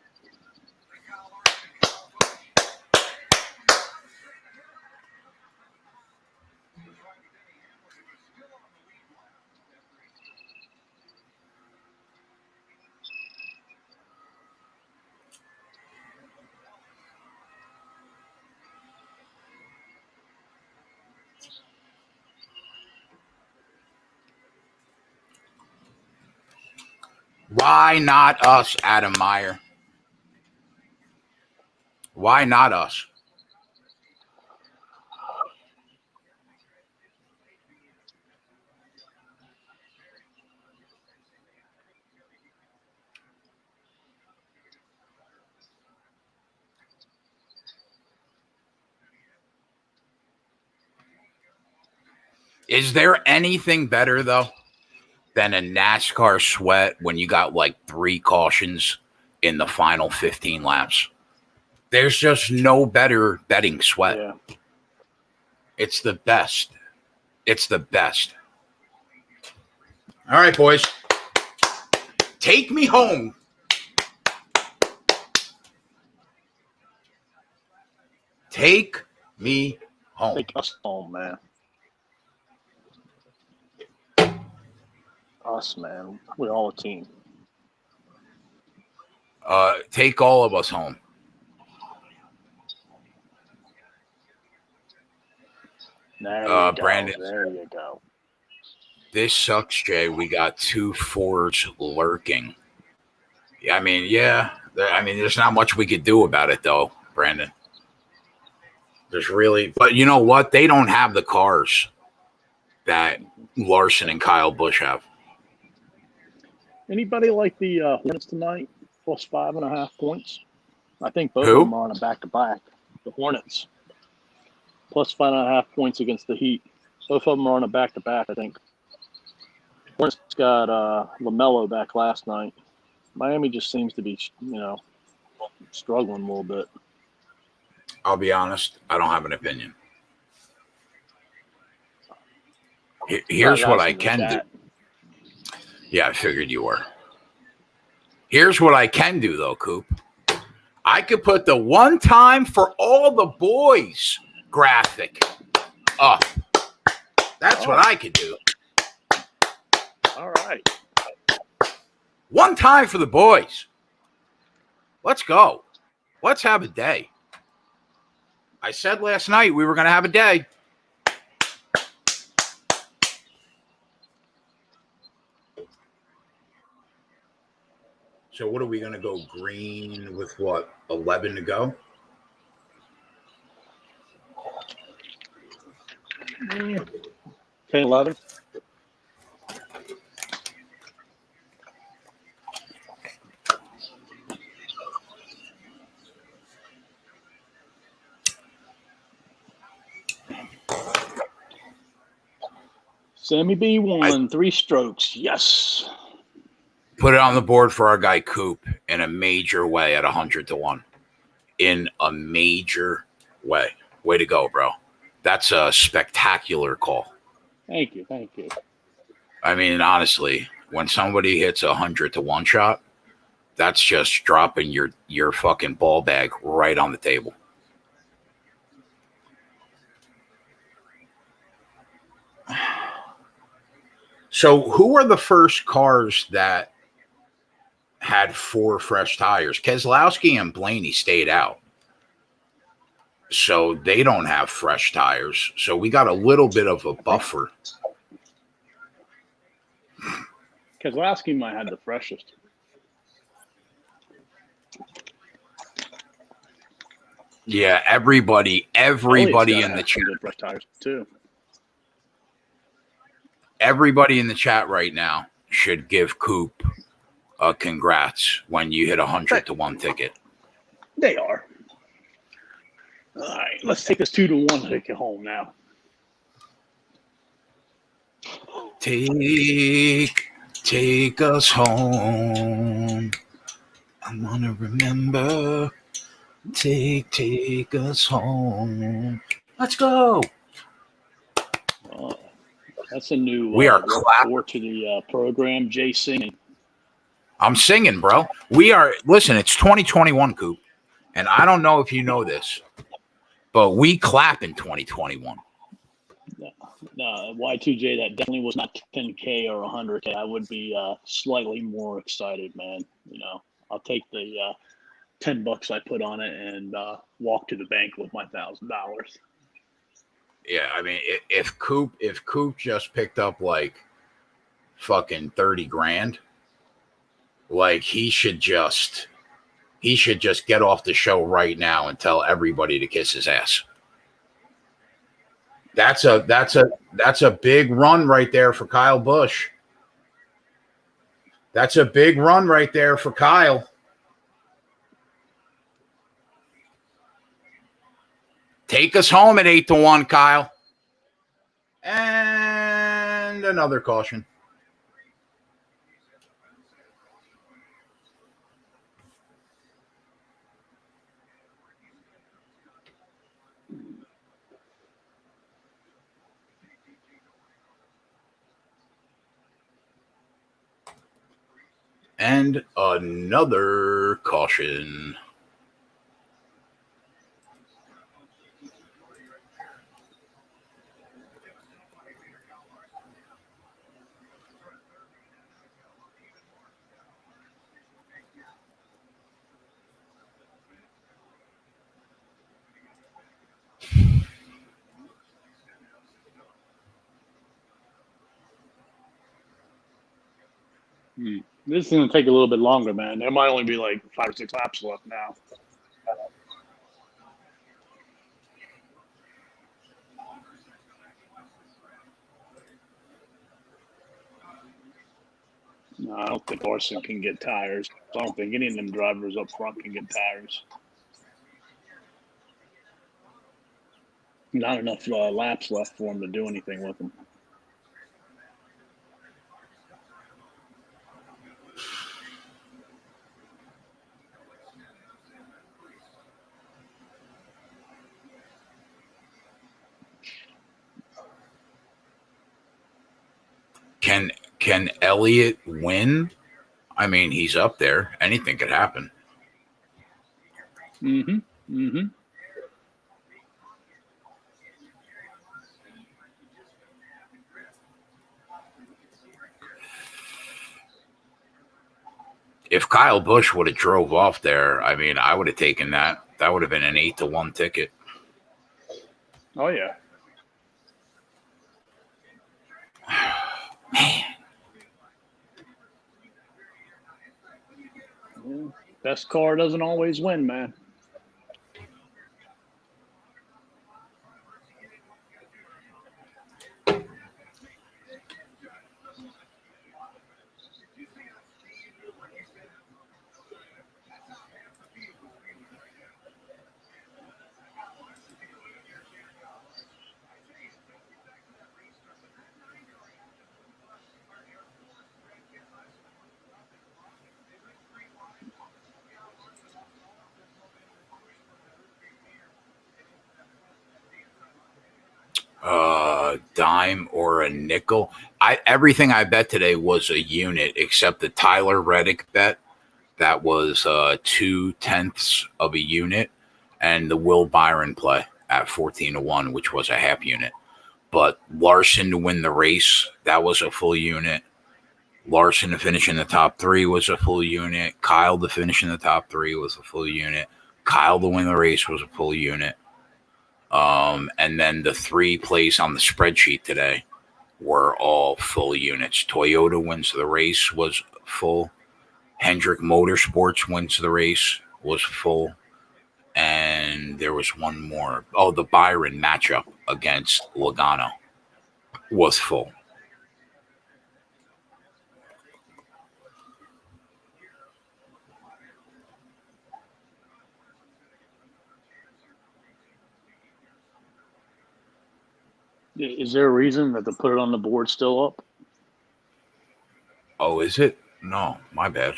Why not us, Adam Meyer? Why not us? Is there anything better, though, than a NASCAR sweat when you got like 3 cautions in the final 15 laps. There's just no better betting sweat. Yeah. It's the best. It's the best. All right, boys. Take me home. Take me home. Take us home, man. Us, man. We're all a team. Take all of us home. There you go. Brandon. There you go. This sucks, Jay. We got 2 Fords lurking. I mean, yeah. There's not much we could do about it, though, Brandon. But you know what? They don't have the cars that Larson and Kyle Busch have. Anybody like the Hornets tonight? Plus 5.5 points. I think both Who? of them are on a back-to-back. The Hornets. Plus 5.5 points against the Heat. Both of them are on a back-to-back, I think. Hornets got LaMelo back last night. Miami just seems to be, struggling a little bit. I'll be honest. I don't have an opinion. Here's what I can do. Yeah, I figured you were. Here's what I can do, though, Coop. I could put the one time for all the boys graphic up. That's what I could do. All right. One time for the boys. Let's go. Let's have a day. I said last night we were going to have a day. So what are we going to go green with what? 11 to go? 10-11. Sammy B won 3 strokes. Yes. Put it on the board for our guy Coop in a major way at 100 to 1. In a major way. Way to go, bro. That's a spectacular call. Thank you. Thank you. I mean, honestly, when somebody hits 100 to 1 shot, that's just dropping your fucking ball bag right on the table. So who are the first cars that had 4 fresh tires? Keselowski and Blaney stayed out. So they don't have fresh tires. So we got a little bit of a buffer. Keselowski might have the freshest. Yeah, everybody in the chat. Good fresh tires too. Everybody in the chat right now should give Coop a congrats when you hit 100 to 1 ticket. They are. All right, let's take this 2-1 ticket home now. Take us home. I wanna remember. Take us home. Let's go. That's a new we are clapping to the program. Jay singing. I'm singing, bro. Listen, it's 2021, Coop. And I don't know if you know this, but we clap in 2021. No, Y2J, that definitely was not 10K or 100K. I would be slightly more excited, man. I'll take the $10 I put on it and walk to the bank with my $1,000. Yeah, I mean, if Coop just picked up like fucking 30 grand, like he should just get off the show right now and tell everybody to kiss his ass. That's a big run right there for Kyle Busch. That's a big run right there for Kyle. Take us home at 8 to 1, Kyle. And another caution. And another caution. This is going to take a little bit longer, man. There might only be like 5 or 6 laps left now. No, I don't think Larson can get tires. I don't think any of them drivers up front can get tires. Not enough laps left for him to do anything with them. Can Elliott win? I mean, he's up there. Anything could happen. If Kyle Busch would have drove off there, I mean, I would have taken that. That would have been an 8-1 ticket. Oh, yeah. Man. Best car doesn't always win, man. Dime or a nickel. Everything I bet today was a unit except the Tyler Reddick bet. That was 0.2 of a unit, and the Will Byron play at 14-1, which was a half unit. But Larson to win the race, that was a full unit. Larson to finish in the top 3 was a full unit. Kyle to finish in the top 3 was a full unit. Kyle to win the race was a full unit. And then the 3 plays on the spreadsheet today were all full units. Toyota wins the race was full. Hendrick Motorsports wins the race was full. And there was one more. Oh, the Byron matchup against Logano was full. Is there a reason that they put it on the board still up? Oh, is it? No, my bad.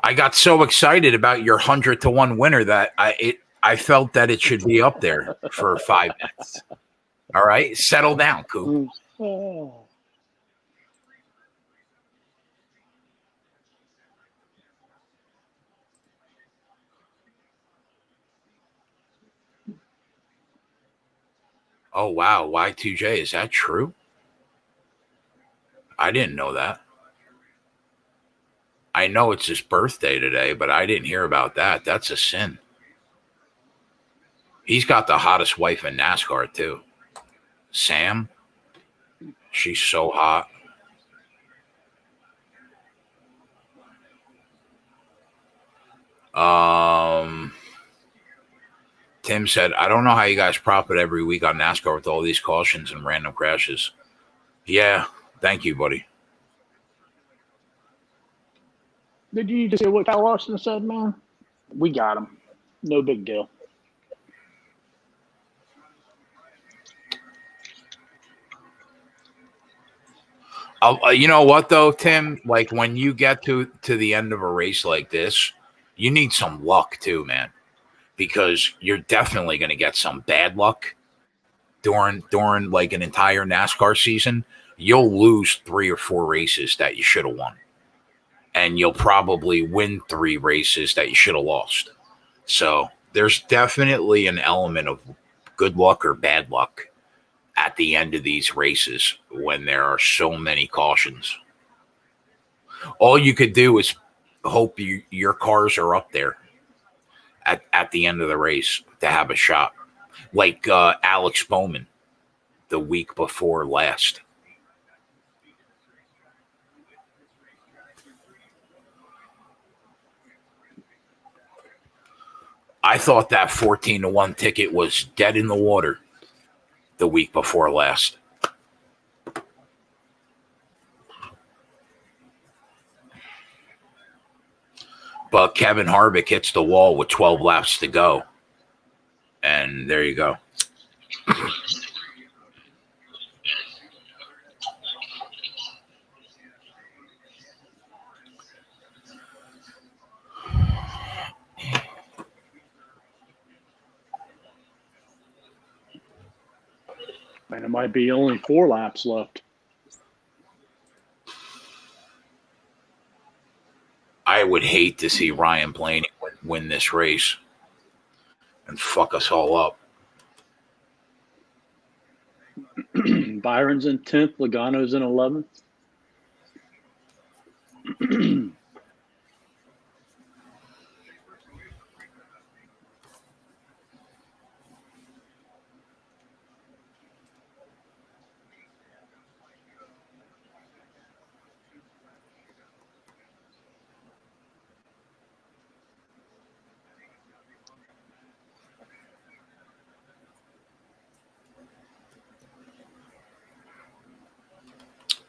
I got so excited about your 100-1 winner that I felt that it should be up there for 5 minutes. All right, settle down, Coop. Oh. Oh, wow. Y2J, is that true? I didn't know that. I know it's his birthday today, but I didn't hear about that. That's a sin. He's got the hottest wife in NASCAR, too. Sam. She's so hot. Tim said, I don't know how you guys prop it every week on NASCAR with all these cautions and random crashes. Yeah, thank you, buddy. Did you just hear what Kyle Larson said, man? We got him. No big deal. You know what, though, Tim? Like, when you get to the end of a race like this, you need some luck, too, man. Because you're definitely going to get some bad luck during like an entire NASCAR season. you'll lose 3 or 4 races that you should have won. And you'll probably win 3 races that you should have lost. So there's definitely an element of good luck or bad luck at the end of these races when there are so many cautions. All you could do is hope your cars are up there at the end of the race to have a shot. Like Alex Bowman the week before last. I thought that 14-1 ticket was dead in the water the week before last. But Kevin Harvick hits the wall with 12 laps to go. And there you go. And it might be only 4 laps left. I would hate to see Ryan Blaney win this race and fuck us all up. Byron's in 10th. Logano's in 11th.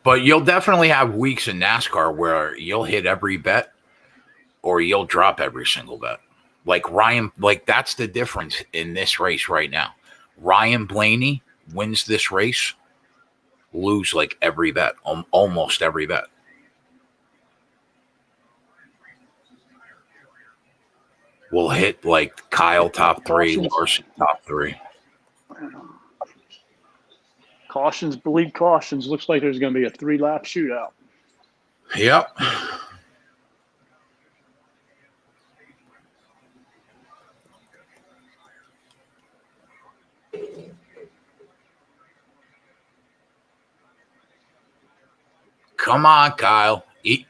But you'll definitely have weeks in NASCAR where you'll hit every bet or you'll drop every single bet. Like Ryan, like that's the difference in this race right now. Ryan Blaney wins this race, lose like every bet, almost every bet. We'll hit like Kyle top 3, Larson top 3. Cautions, bleed cautions. Looks like there's going to be a 3-lap shootout. Yep. Come on, Kyle.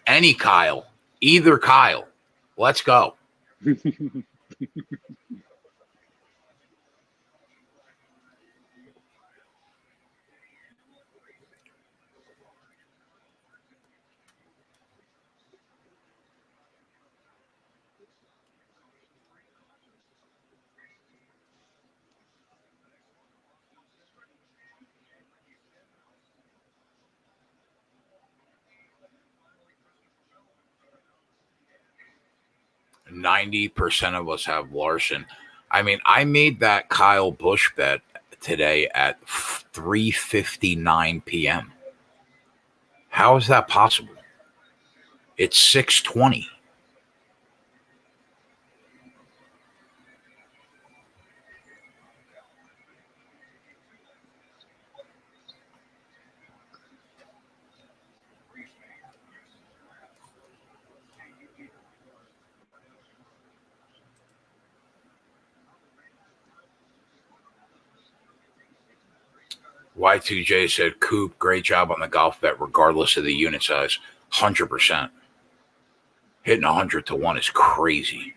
Any Kyle. Either Kyle. Let's go. 90% of us have Larson. I mean, I made that Kyle Busch bet today at 3:59 p.m. How is that possible? It's 6:20. Y2J said, Coop, great job on the golf bet, regardless of the unit size. 100%. Hitting 100 to 1 is crazy.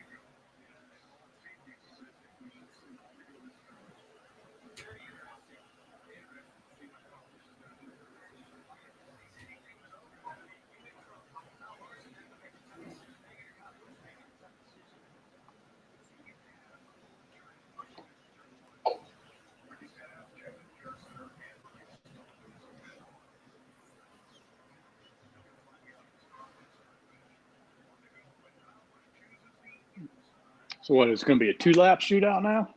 So what, it's going to be a 2-lap shootout now?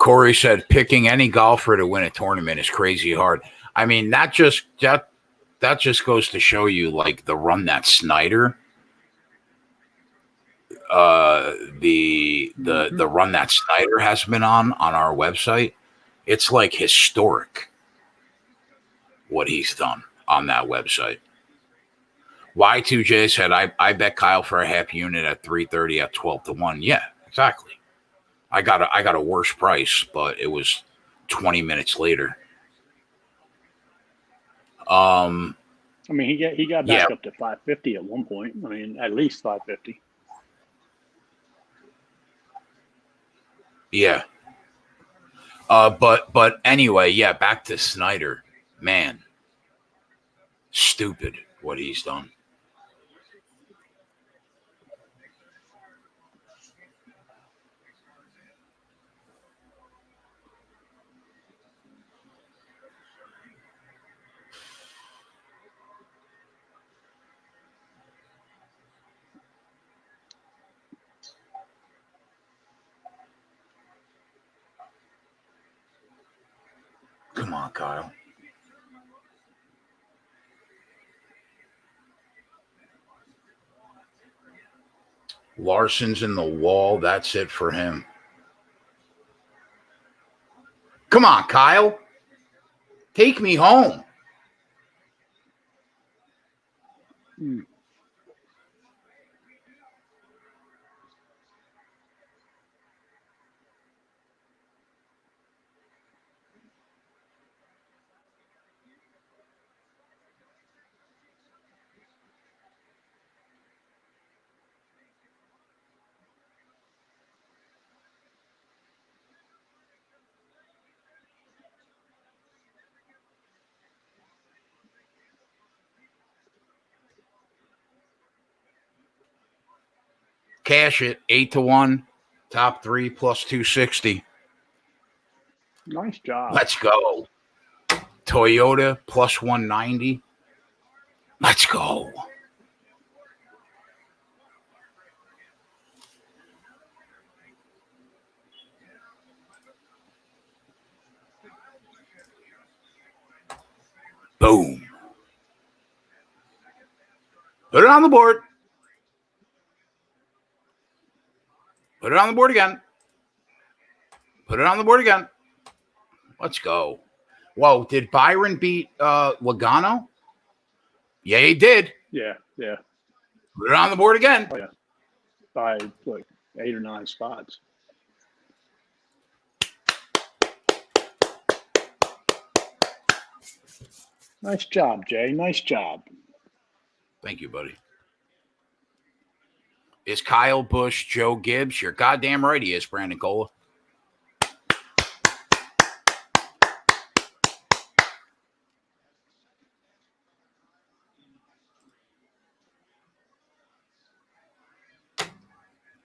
Corey said picking any golfer to win a tournament is crazy hard. I mean, that just goes to show you, like, the run that Snyder, the run that Snyder has been on our website. It's like historic what he's done on that website. Y2J said, I bet Kyle for a half unit at 330 at 12-1. Yeah, exactly. I got a worse price, but it was 20 minutes later. I mean, he got back up to 550 at one point. I mean, at least 550. Yeah. But anyway, yeah, back to Snyder. Man, stupid what he's done. Come on, Kyle. Larson's in the wall. That's it for him. Come on, Kyle. Take me home. Cash it 8-1, top 3 plus 260. Nice job. Let's go. Toyota plus 190. Let's go. Boom. Put it on the board. Put it on the board again. Put it on the board again. Let's go. Whoa, did Byron beat Logano? Yeah, he did. Yeah. Put it on the board again. Oh, yeah. By, like, 8 or 9 spots. Nice job, Jay. Nice job. Thank you, buddy. Is Kyle Busch Joe Gibbs? You're goddamn right he is, Brandon Cola.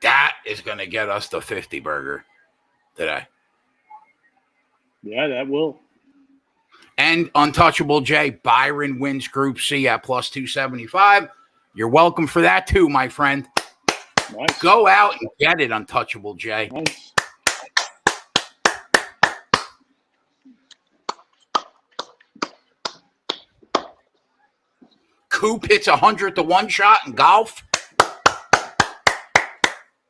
That is going to get us the 50 burger today. Yeah, that will. And Untouchable J, Byron wins Group C at plus 275. You're welcome for that too, my friend. Nice. Go out and get it, Untouchable J. Nice. Coop hits 100-1 shot in golf.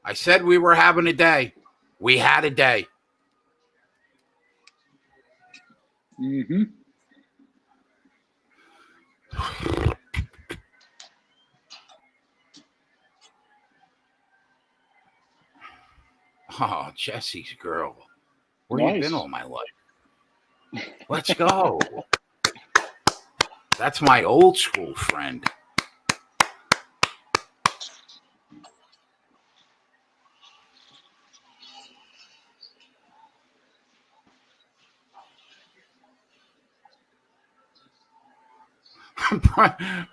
I said we were having a day. We had a day. Mm-hmm. Oh, Jesse's girl. Where Nice. you been all my life? Let's go. That's my old school friend.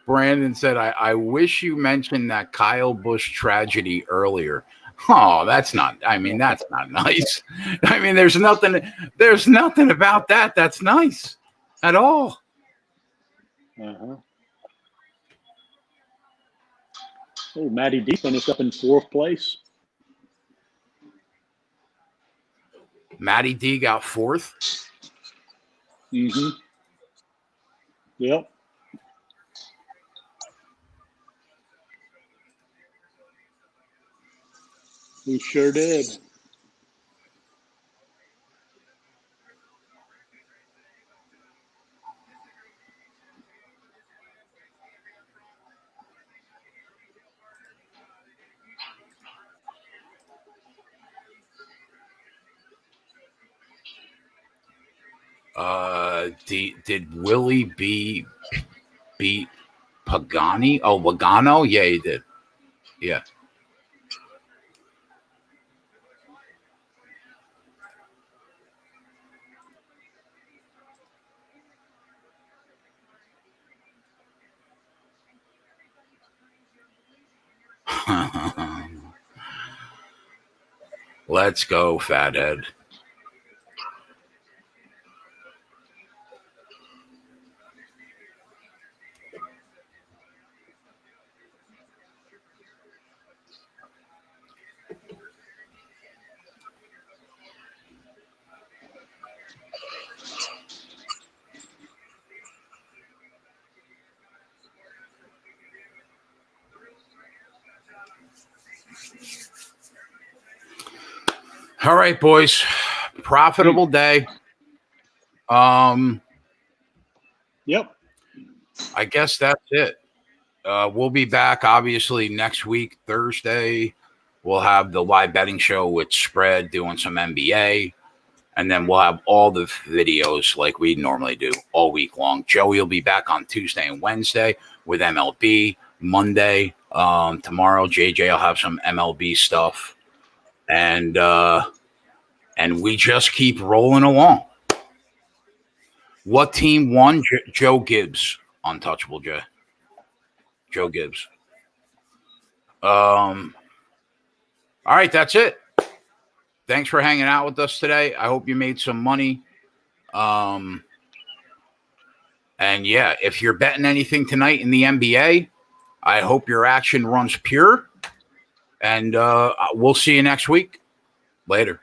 Brandon said, I wish you mentioned that Kyle Busch tragedy earlier. Oh, that's not nice. I mean, there's nothing about that that's nice at all. Uh-huh. Oh, Matty D finished up in 4th place. Matty D got 4th. Mm-hmm. Yep. We sure did. Did Willie beat Pagani? Oh, Logano? Yeah, he did. Yeah. Let's go, fathead. All right, boys. Profitable day. Yep. I guess that's it. We'll be back obviously next week, Thursday. We'll have the live betting show with Spread doing some NBA. And then we'll have all the videos like we normally do all week long. Joey will be back on Tuesday and Wednesday with MLB. Monday, tomorrow, JJ will have some MLB stuff. And we just keep rolling along. What team won? Joe Gibbs. Untouchable Joe. Joe Gibbs. All right, that's it. Thanks for hanging out with us today. I hope you made some money. And yeah, if you're betting anything tonight in the NBA, I hope your action runs pure. And we'll see you next week. Later.